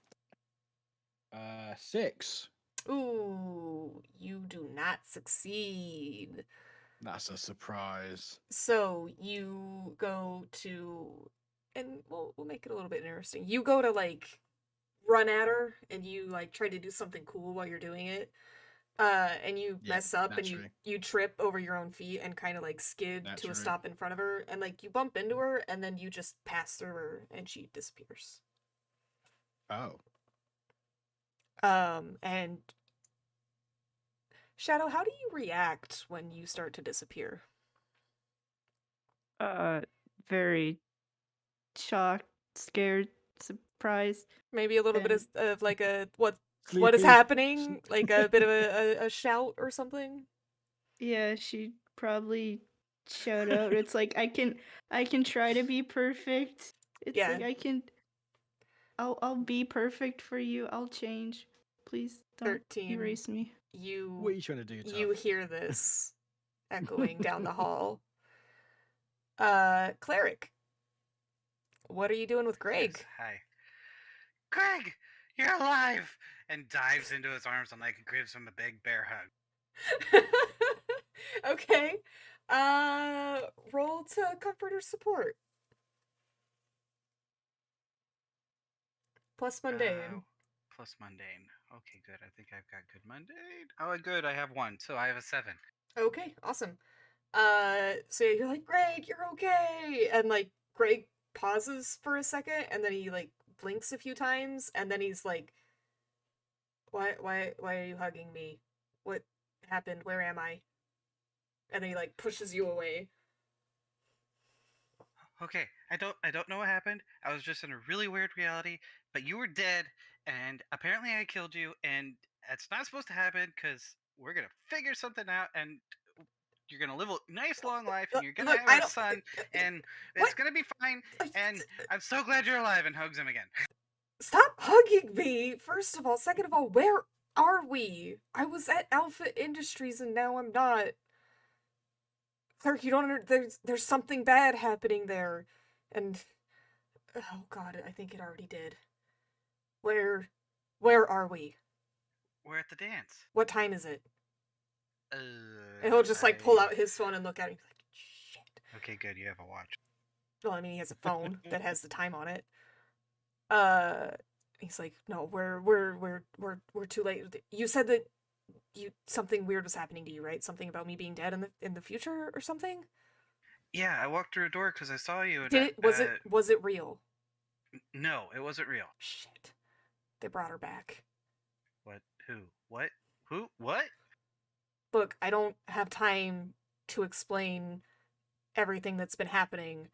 6. Ooh, you do not succeed. That's a surprise. So you go to, and we'll make it a little bit interesting. You go to like run at her, and you like try to do something cool while you're doing it. And you Yeah, mess up, and naturally. you trip over your own feet and kind of like skid to a Naturally. stop in front of her, and like you bump into her, and then you just pass through her, and she disappears. Oh. And Shadow, how do you react when you start to disappear? Very shocked, scared, surprised. Maybe a little bit And- of like a what is Sleepy. happening? Like a bit of a shout or something? Yeah, she probably shout out. It's like I can try to be perfect. It's Yeah. like I'll be perfect for you. I'll change. Please don't 13. erase me. What are You you trying to do, Tough? you hear this echoing down the hall. Cleric, what are you doing with Greg? Yes, hi. Greg, you're alive! And dives into his arms and like gives him a big bear hug. Okay. Roll to comfort or support. Plus mundane. Plus mundane. Okay, good. I think I've got good mundane. Oh, good. I have 1, so I have a 7. Okay, awesome. So you're like, Greg, you're okay, and like Greg pauses for a second, and then he like blinks a few times, and then he's like, why are you hugging me? What happened? Where am I? And then he like pushes you away. Okay, I don't know what happened. I was just in a really weird reality, but you were dead, and apparently I killed you, and it's not supposed to happen because we're gonna figure something out, and you're gonna live a nice long life, and you're gonna Look, I have a don't- son, and What? it's gonna be fine. And I'm so glad you're alive. And hugs him again. Stop hugging me, first of all. Second of all, where are we? I was at Alpha Industries and now I'm not. Clerk, you don't there's something bad happening there. And oh god, I think it already did. Where are we? We're at the dance. What time is it? And he'll just like pull out his phone and look at it and be like, shit. Okay, good. You have a watch. Well, I mean, he has a phone that has the time on it. He's like, no, we're too late. You said that something weird was happening to you, right? Something about me being dead in the future or something? Yeah, I walked through a door because I saw you. And Did it was it real? No, it wasn't real. Shit. They brought her back. What? Who? What? Who? What? Look, I don't have time to explain everything that's been happening.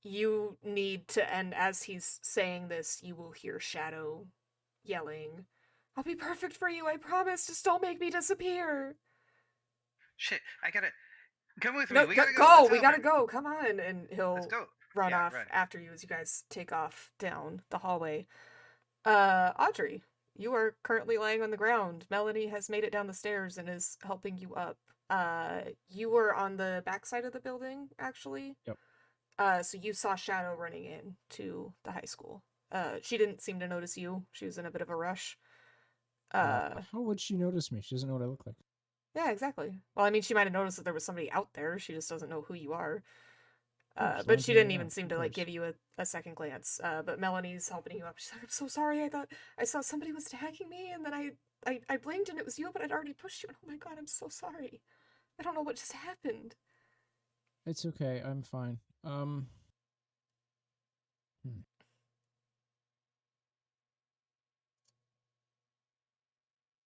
You need to, and as he's saying this, you will hear Shadow yelling, I'll be perfect for you, I promise, just don't make me disappear. Shit, I gotta... Come with me, No, we gotta go, Let's we gotta over. go, come on. And he'll Let's go. run Yeah, off run. after you as you guys take off down the hallway. Audrey, you are currently lying on the ground. Melanie has made it down the stairs and is helping you up. You were on the backside of the building, actually. Yep. So you saw Shadow running in to the high school. She didn't seem to notice you. She was in a bit of a rush. How would she notice me? She doesn't know what I look like. Yeah, exactly. Well, I mean, she might have noticed that there was somebody out there. She just doesn't know who you are. But she didn't even seem to like give you a second glance. But Melanie's helping you up. She's like, I'm so sorry. I thought I saw somebody was tagging me, and then I blinked and it was you, but I'd already pushed you. And oh my god, I'm so sorry. I don't know what just happened. It's okay. I'm fine.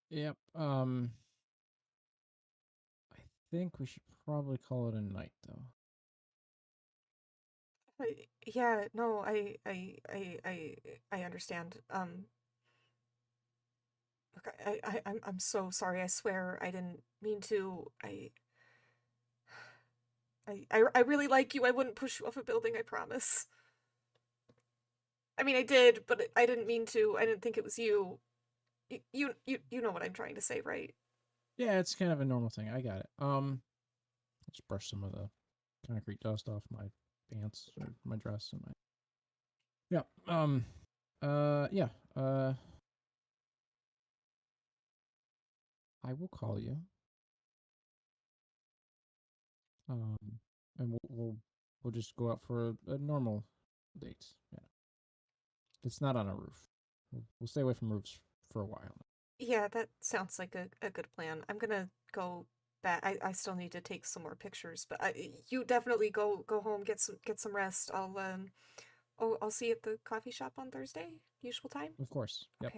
Yep. I think we should probably call it a night, though. Yeah, no, I understand. Look, I'm so sorry. I swear I didn't mean to. I really like you. I wouldn't push you off a building, I promise. I mean, I did, but I didn't mean to. I didn't think it was you. You know what I'm trying to say, right? Yeah, it's kind of a normal thing. I got it. Let's brush some of the concrete dust off my pants or my dress and my. Yeah. Yeah. I will call you. And we'll just go out for a normal date. Yeah. It's not on a roof. We'll stay away from roofs for a while. Yeah, that sounds like a good plan. I'm gonna go back. I still need to take some more pictures, but you definitely go home, get some rest. I'll see you at the coffee shop on Thursday, usual time. Of course. Yep.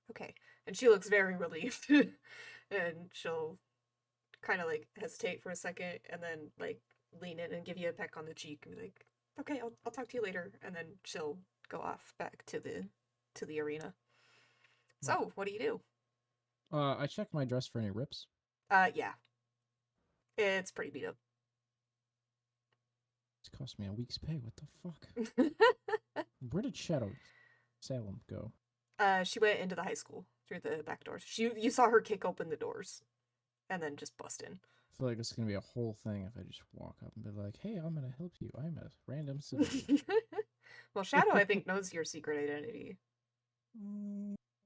Okay. And she looks very relieved, and she'll kind of like hesitate for a second, and then like lean in and give you a peck on the cheek, and be like, "Okay, I'll talk to you later," and then she'll go off back to the arena. So, what do you do? I checked my dress for any rips. Yeah. It's pretty beat up. It's cost me a week's pay. What the fuck? Where did Salem go? She went into the high school through the back doors. You saw her kick open the doors, and then just bust in. I feel like it's gonna be a whole thing if I just walk up and be like, "Hey, I'm gonna help you. I'm a random civilian." Well, Shadow, I think, knows your secret identity.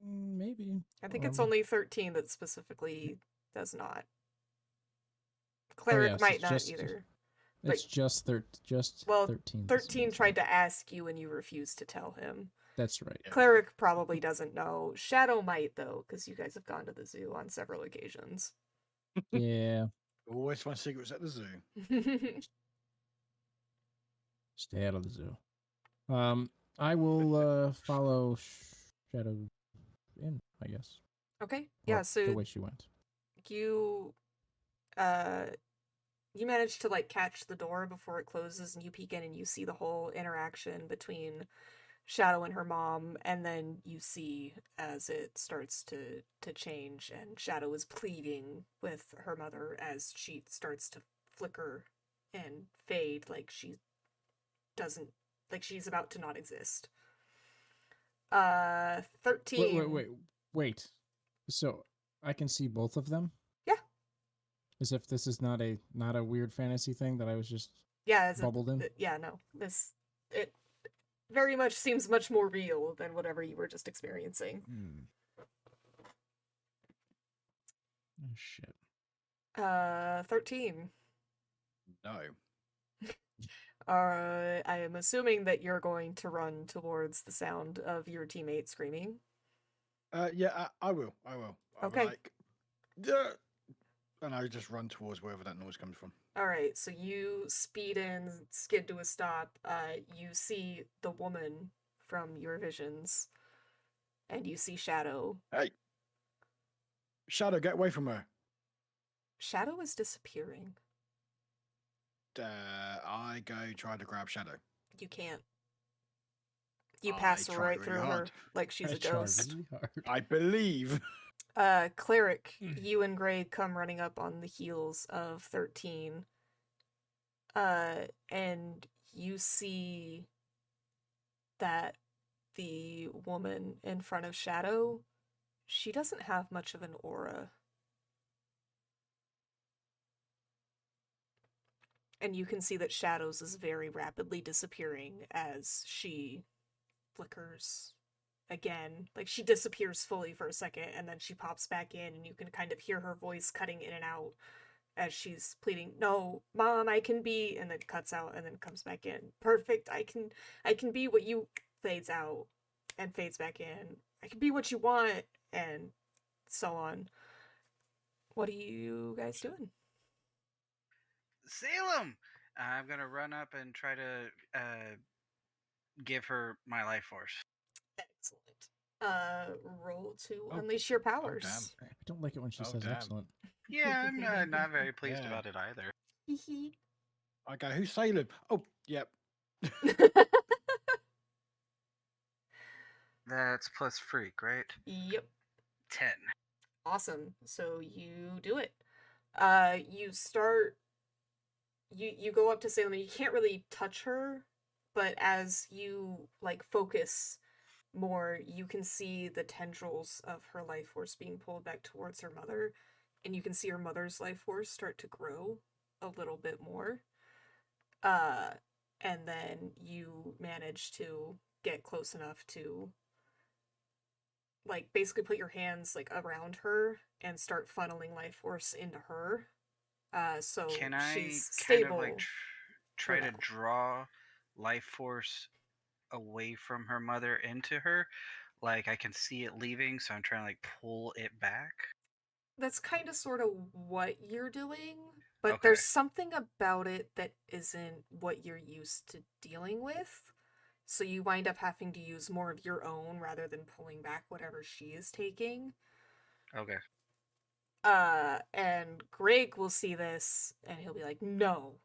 Maybe. I think it's only 13 that specifically does not. Cleric might not either. It's just 13. 13 tried to ask you and you refused to tell him. That's right. Cleric probably doesn't know. Shadow might, though, because you guys have gone to the zoo on several occasions. Yeah. Always find secrets at the zoo. Stay out of the zoo. I will follow Shadow in, I guess. Okay. Yeah, so the way she went. You manage to like catch the door before it closes, and you peek in and you see the whole interaction between Shadow and her mom, and then you see as it starts to change, and Shadow is pleading with her mother as she starts to flicker and fade, like she's about to not exist. 13. Wait. So I can see both of them? Yeah. As if this is not a weird fantasy thing that I was just bubbled in? Yeah, no. It very much seems much more real than whatever you were just experiencing. Oh, shit. 13. No. I am assuming that you're going to run towards the sound of your teammate screaming. Yeah, I will. Okay. Like, yeah. And I just run towards wherever that noise comes from. All right, so you speed in, skid to a stop. You see the woman from your visions, and you see Shadow. Hey! Shadow, get away from her. Shadow is disappearing. I go try to grab Shadow. You can't. You pass right through her like she's a ghost. Really hard. I believe. Cleric, you and Gray come running up on the heels of 13. And you see that the woman in front of Shadow, she doesn't have much of an aura. And you can see that Shadow's is very rapidly disappearing as she flickers again. Like, she disappears fully for a second, and then she pops back in, and you can kind of hear her voice cutting in and out as she's pleading, "No, Mom, I can be," and then cuts out and then comes back in. "Perfect, I can be what you," fades out and fades back in. "I can be what you want," and so on. What are you guys doing? Salem! I'm gonna run up and try to give her my life force. Excellent. Roll to unleash your powers. I don't like it when she says excellent. Yeah, I'm not very pleased about it either. Okay, who's Salem? Oh, yep. That's plus freak, right? Yep. 10. Awesome. So you do it. You start. You go up to Salem, and you can't really touch her, but as you like focus more, you can see the tendrils of her life force being pulled back towards her mother, and you can see her mother's life force start to grow a little bit more. And then you manage to get close enough to like basically put your hands like around her and start funneling life force into her. So Can I she's kind stable. of like try to now. draw life force away from her mother into her? Like I can see it leaving, so I'm trying to like pull it back. That's kind of sort of what you're doing, but Okay. there's something about it that isn't what you're used to dealing with. So you wind up having to use more of your own rather than pulling back whatever she is taking. Okay. And Greg will see this and he'll be like, "No,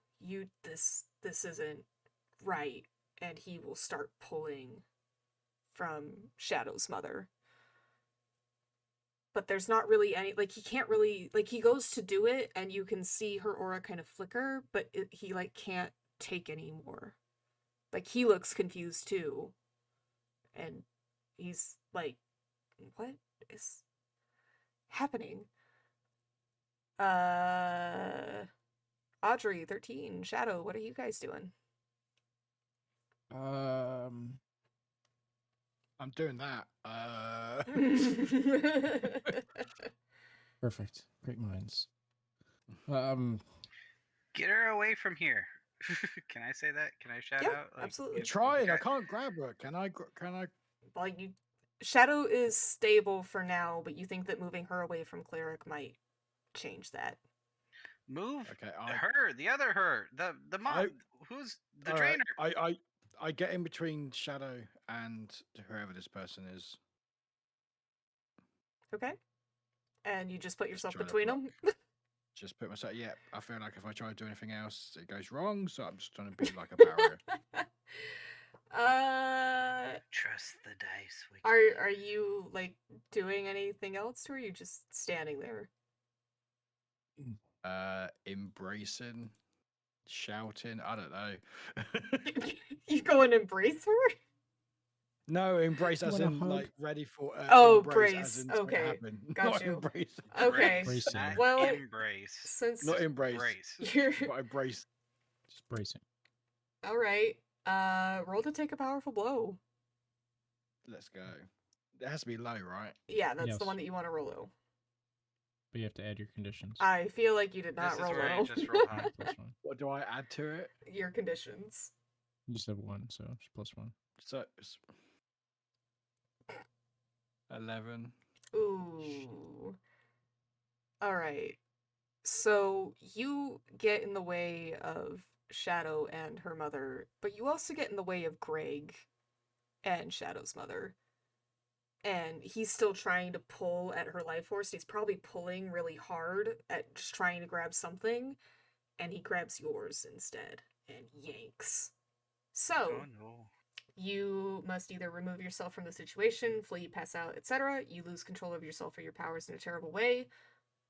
this isn't right." And he will start pulling from Shadow's mother. But there's not really any, like, he can't really, like, he goes to do it and you can see her aura kind of flicker, but he like can't take any more. Like, he looks confused too. And he's like, "What is happening?" Audrey, 13, Shadow, what are you guys doing? I'm doing that. Perfect. Great minds. Get her away from here. Can I say that? Can I shout Yeah, out? Like, absolutely. I'm trying. I can't grab her. Can I? Like, Shadow is stable for now, but you think that moving her away from Cleric might change that. Move Okay, her, the other her, the mom. Who's the trainer? I get in between Shadow and whoever this person is. Okay. And you just put yourself try to between them? Just put myself. Yeah, I feel like if I try to do anything else, it goes wrong. So I'm just trying to be like a barrier. Trust the dice. Are you like doing anything else, or are you just standing there? Embracing, shouting. I don't know. You go and embrace her? No, embrace as wanna in hug? like ready for. Brace. As in Okay, happen. got Not you. embrace. Okay. Bracing. Well, embrace. Since Not embrace. Brace. you're But I brace. Just bracing. all right, roll to take a powerful blow. Let's go. It has to be low, right? Yeah, that's the Yes. one that you want to roll low. But you have to add your conditions. I feel like you did not This roll is where low. you just roll high. Plus one. What do I add to it? Your conditions. You just have one, so it's plus one. So it's 11. Ooh. All right. So you get in the way of Shadow and her mother, but you also get in the way of Greg and Shadow's mother. And he's still trying to pull at her life force. He's probably pulling really hard at just trying to grab something, and he grabs yours instead and yanks. So, Oh no. you must either remove yourself from the situation, flee, pass out, etc. You lose control of yourself or your powers in a terrible way.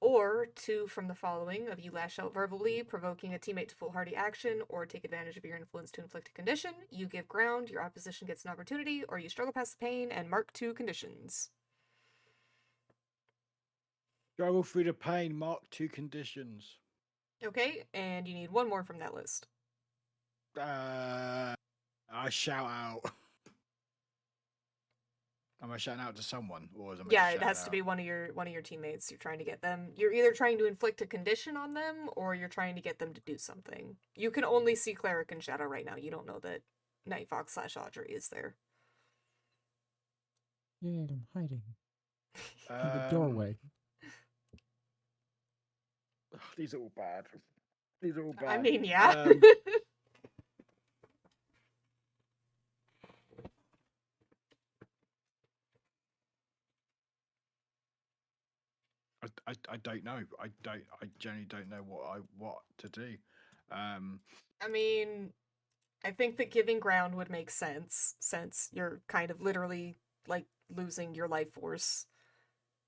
Or two from the following of you lash out verbally, provoking a teammate to foolhardy action, or take advantage of your influence to inflict a condition. You give ground, your opposition gets an opportunity, or you struggle past the pain and mark 2 conditions. Struggle through the pain, mark 2 conditions. Okay, and you need one more from that list. I shout out. Am I shouting out to someone, or is Yeah, it has to be one of your teammates. You're trying to get them. You're either trying to inflict a condition on them, or you're trying to get them to do something. You can only see Cleric and Shadow right now. You don't know that NightFox / Audrey is there. Yeah, I'm hiding in the doorway. These are all bad. These are all bad. I mean, yeah. I don't know. I generally don't know what to do. I mean, I think that giving ground would make sense since you're kind of literally like losing your life force.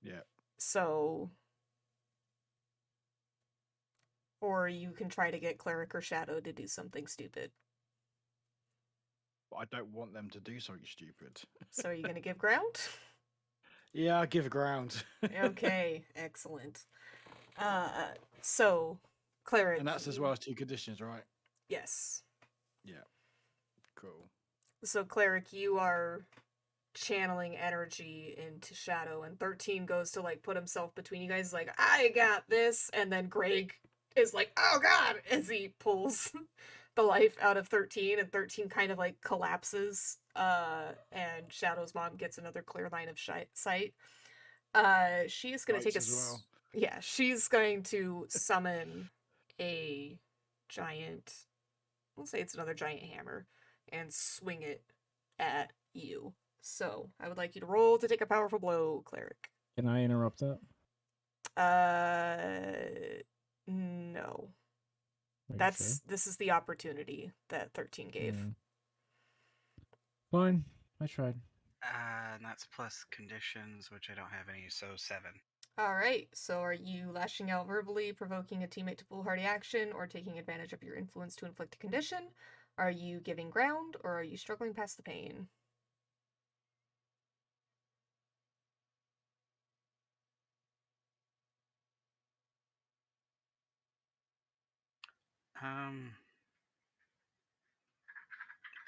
Yeah. So, or you can try to get Cleric or Shadow to do something stupid. But I don't want them to do something stupid. So are you going to give ground? Yeah, I'll give ground. Okay, excellent. So, Cleric. And that's as well as 2 conditions, right? Yes. Yeah. Cool. So, Cleric, you are channeling energy into Shadow, and 13 goes to, like, put himself between you guys, like, I got this, and then Greg is like, oh god, as he pulls the life out of 13, and 13 kind of, like, collapses, and Shadow's mom gets another clear line of sight. She's gonna take Bites as well. Yeah, she's going to summon a giant, we'll say it's another giant hammer, and swing it at you. So, I would like you to roll to take a powerful blow, Cleric. Can I interrupt that? No. Are you This sure? is the opportunity that 13 gave. Fine. I tried. And that's plus conditions, which I don't have any, so 7. Alright, so are you lashing out verbally, provoking a teammate to foolhardy action, or taking advantage of your influence to inflict a condition? Are you giving ground, or are you struggling past the pain? I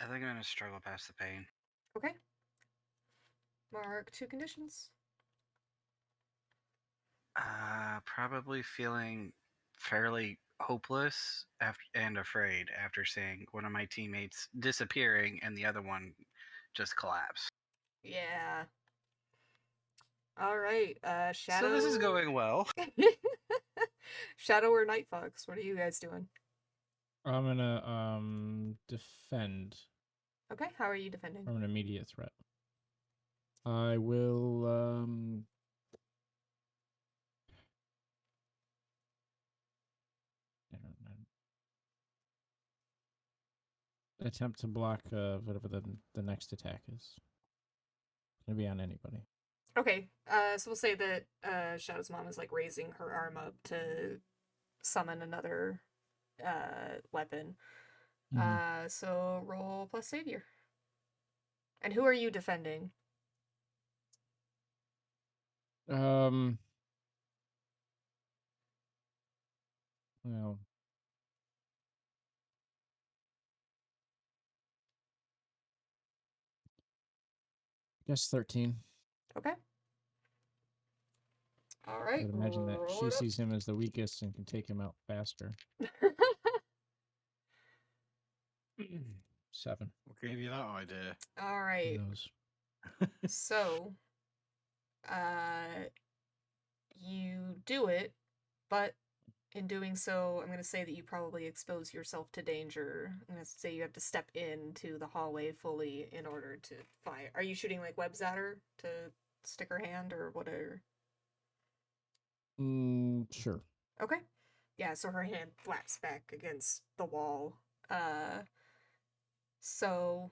think I'm gonna struggle past the pain. Okay. Mark 2 conditions. Probably feeling fairly hopeless and afraid after seeing one of my teammates disappearing and the other one just collapse. Yeah. Alright, Shadow... So this is going well. Shadow or NightFox, what are you guys doing? I'm gonna defend. Okay, how are you defending? From an immediate threat. I will I don't know. Attempt to block whatever the next attack is. It's gonna be on anybody. Okay, so we'll say that Shadow's mom is like raising her arm up to summon another weapon. So roll plus savior. And who are you defending? Well, I guess 13. Okay. All right. I would imagine that roll she it up. sees him as the weakest and can take him out faster. 7. What gave you that idea? All right. Who knows? So, you do it, but in doing so, I'm going to say that you probably expose yourself to danger. I'm going to say you have to step into the hallway fully in order to fire. Are you shooting like webs at her to stick her hand or whatever? Sure. Okay. Yeah, so her hand flaps back against the wall. So,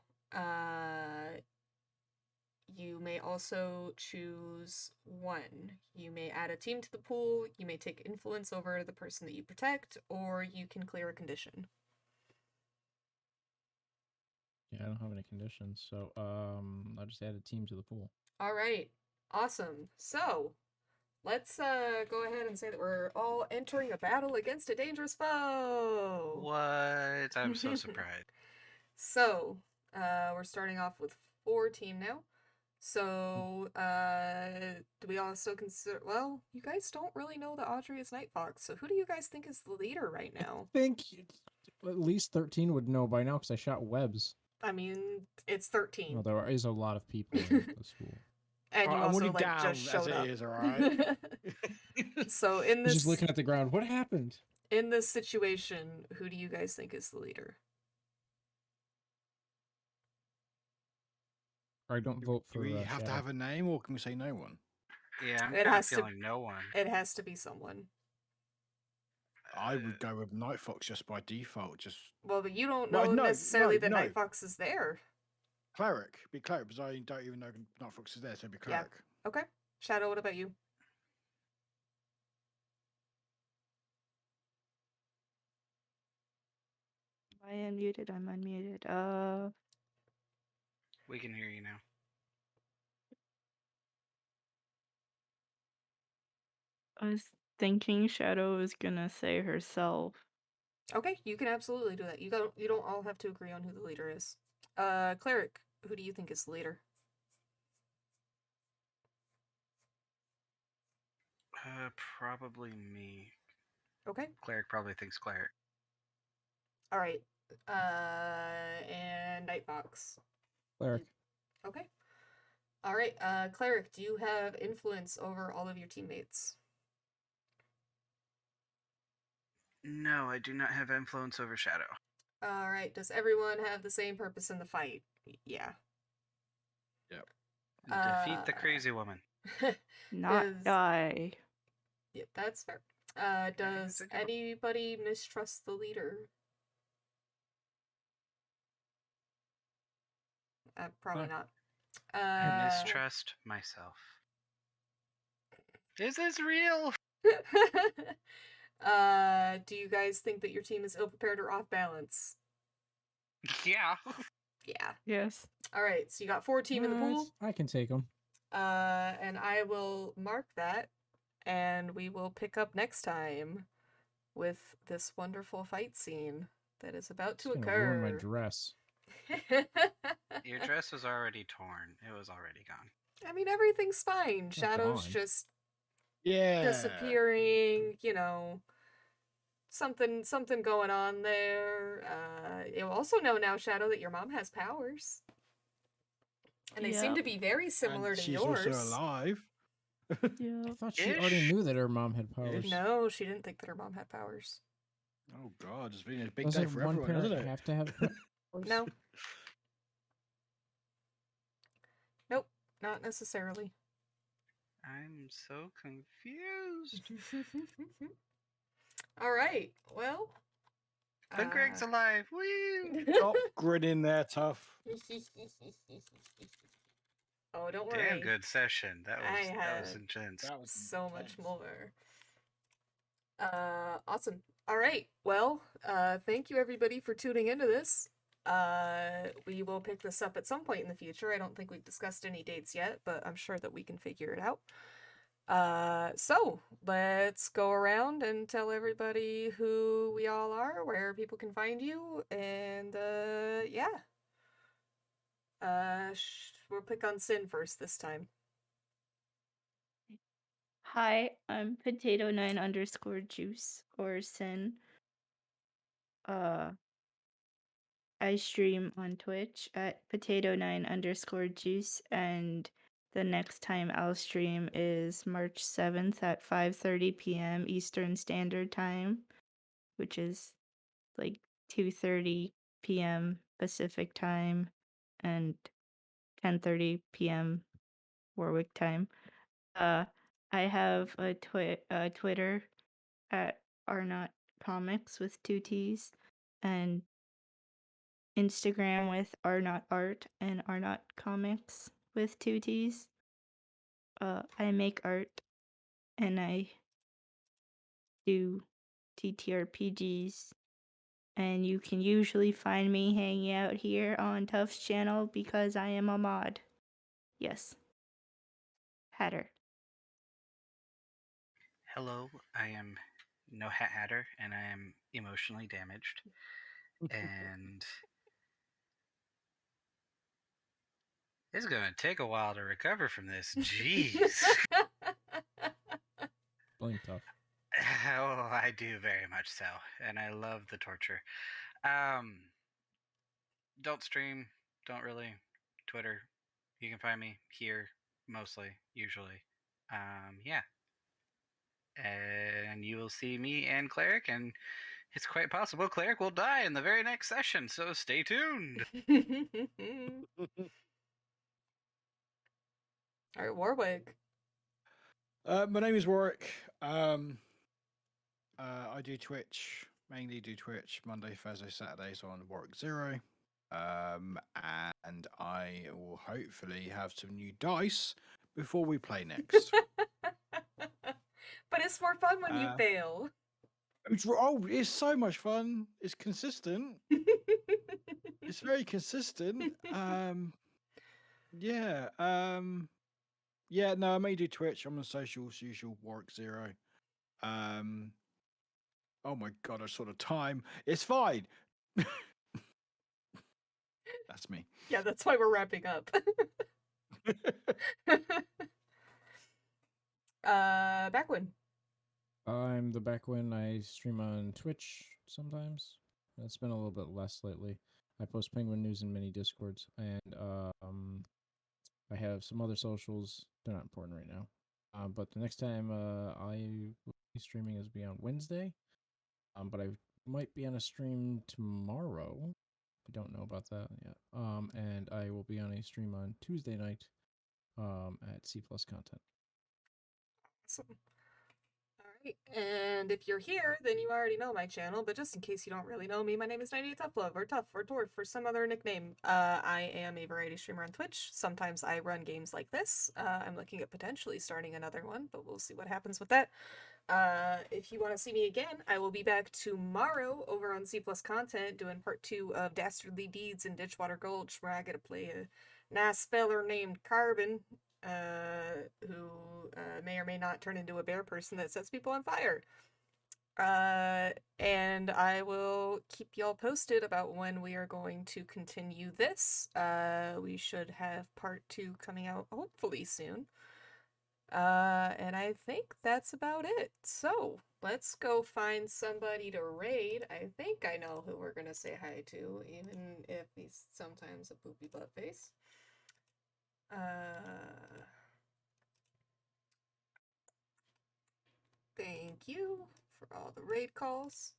you may also choose one. You may add a team to the pool, you may take influence over the person that you protect, or you can clear a condition. Yeah, I don't have any conditions, so I'll just add a team to the pool. Alright. Awesome. So, let's go ahead and say that we're all entering a battle against a dangerous foe. What? I'm so surprised. So, we're starting off with 4 team now. So, do we also consider... Well, you guys don't really know that Audrey is NightFox, so who do you guys think is the leader right now? I think at least 13 would know by now because I shot webs. I mean, it's 13. Well, there is a lot of people in the school. And you I'm also, only like, down just showed as up. it is, alright? So, in He's this... just looking at the ground. What happened? In this situation, who do you guys think is the leader? I don't vote for Do we have to Shadow. have a name, or can we say no one? Yeah, I'm It kind of has to- feeling no one. It has to be someone. I would go with NightFox just by default. Just Well, but you don't Well, know no, necessarily no, that no. NightFox is there. Cleric. Be Cleric, because I don't even know NightFox is there, so be Yeah. Cleric. Okay. Shadow, what about you? I am muted. I'm unmuted. We can hear you now. I was thinking Shadow was gonna say herself. Okay, you can absolutely do that. You don't all have to agree on who the leader is. Cleric, who do you think is the leader? Probably me. Okay. Cleric probably thinks Cleric. All right. And NightFox. Cleric. Okay. All right. Cleric, do you have influence over all of your teammates? No, I do not have influence over Shadow. All right. Does everyone have the same purpose in the fight? Yeah. Yep. Defeat the crazy woman. Not die. Yep, that's fair. Does a good one. anybody mistrust the leader? Probably No. not. I mistrust myself. Is this real? Do you guys think that your team is ill-prepared or off balance? Yeah. Yeah. Yes. All right, so you got 4 team in the pool. I can take them. And I will mark that, and we will pick up next time with this wonderful fight scene that is about to It's gonna occur. ruin my dress. Your dress was already torn. It was already gone. I mean, everything's fine. Not Shadow's gone. just Yeah. disappearing, you know, something going on there. You also know now, Shadow, that your mom has powers. And they seem Yep. to be very similar And to she's yours. also alive. Yeah. I thought she already Ish. knew that her mom had powers. No, she didn't think that her mom had powers. Oh God, it's been a big Doesn't day for one everyone, parent hasn't it? have to have powers? No. Nope, not necessarily. I'm so confused. All right, well. But Greg's alive. Woo! Stop grinning there, tough. Oh, don't worry. Damn good session. That was had intense. That was so much intense. more. Awesome. All right. Well, thank you everybody for tuning into this. We will pick this up at some point in the future. I don't think we've discussed any dates yet, but I'm sure that we can figure it out. So let's go around and tell everybody who we all are, where people can find you, and yeah. We'll pick on Sin first this time. Hi, I'm potato9_juice or Sin. I stream on Twitch at potato9_juice, and the next time I'll stream is March 7th at 5:30 p.m. Eastern Standard Time, which is like 2:30 p.m. Pacific Time and 10:30 p.m. Warwick Time. I have a Twitter at rnotcomics with 2 T's, and Instagram with rnotart and rnotcomics with 2 T's. I make art and I do TTRPGs, and you can usually find me hanging out here on Tuff's channel because I am a mod. Yes. Hatter. Hello, I am NoHatHatter, and I am emotionally damaged. And it's gonna take a while to recover from this. Jeez. Blame tough. Oh, I do very much so, and I love the torture. Don't stream, don't really. Twitter, you can find me here mostly, usually. Yeah. And you will see me and Cleric, and it's quite possible Cleric will die in the very next session, so stay tuned. All right, Warwick. My name is Warwick. I do Twitch, mainly do Twitch Monday, Thursday, Saturdays on WarwickZero. And I will hopefully have some new dice before we play next. But it's more fun when you fail. It's so much fun. It's consistent. It's very consistent. Yeah. Yeah, no, I may do Twitch. I'm on socials, usual WarwickZero. Oh my god, I saw the time. It's fine. That's me. Yeah, that's why we're wrapping up. Batguin. I'm TheBatguin. I stream on Twitch sometimes. It's been a little bit less lately. I post Penguin News in many Discords, and I have some other socials. They're not important right now. But the next time I will be streaming is be on Wednesday. But I might be on a stream tomorrow. I don't know about that yet. And I will be on a stream on Tuesday night at C+ Content. Awesome. Alright, and if you're here, then you already know my channel, but just in case you don't really know me, my name is 98 Tough Love, or Tough, or Dwarf, or some other nickname. I am a variety streamer on Twitch. Sometimes I run games like this. I'm looking at potentially starting another one, but we'll see what happens with that. If you want to see me again, I will be back tomorrow over on C+ Content doing part 2 of Dastardly Deeds in Ditchwater Gulch, where I get to play a nice feller named Carbon, who may or may not turn into a bear person that sets people on fire. And I will keep y'all posted about when we are going to continue this. We should have part 2 coming out hopefully soon. And I think that's about it. So, let's go find somebody to raid. I think I know who we're gonna say hi to, even if he's sometimes a poopy butt face. Thank you for all the raid calls.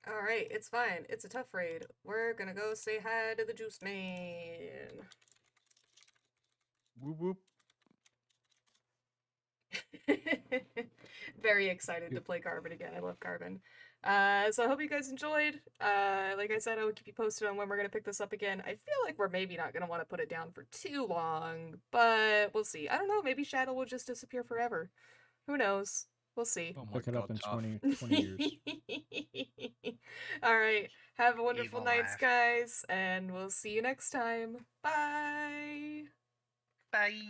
Alright, it's fine. It's a tough raid. We're gonna go say hi to the Juice Man. Whoop whoop. Very excited to play Carbon again. I love Carbon. So I hope you guys enjoyed. Like I said, I will keep you posted on when we're going to pick this up again. I feel like we're maybe not going to want to put it down for too long, but we'll see. I don't know, maybe Shadow will just disappear forever. Who knows? We'll see. Oh my Pick it god, up in tough. 20 years. Alright, have a wonderful Evil nights, laugh. guys, and we'll see you next time. Bye! Bye.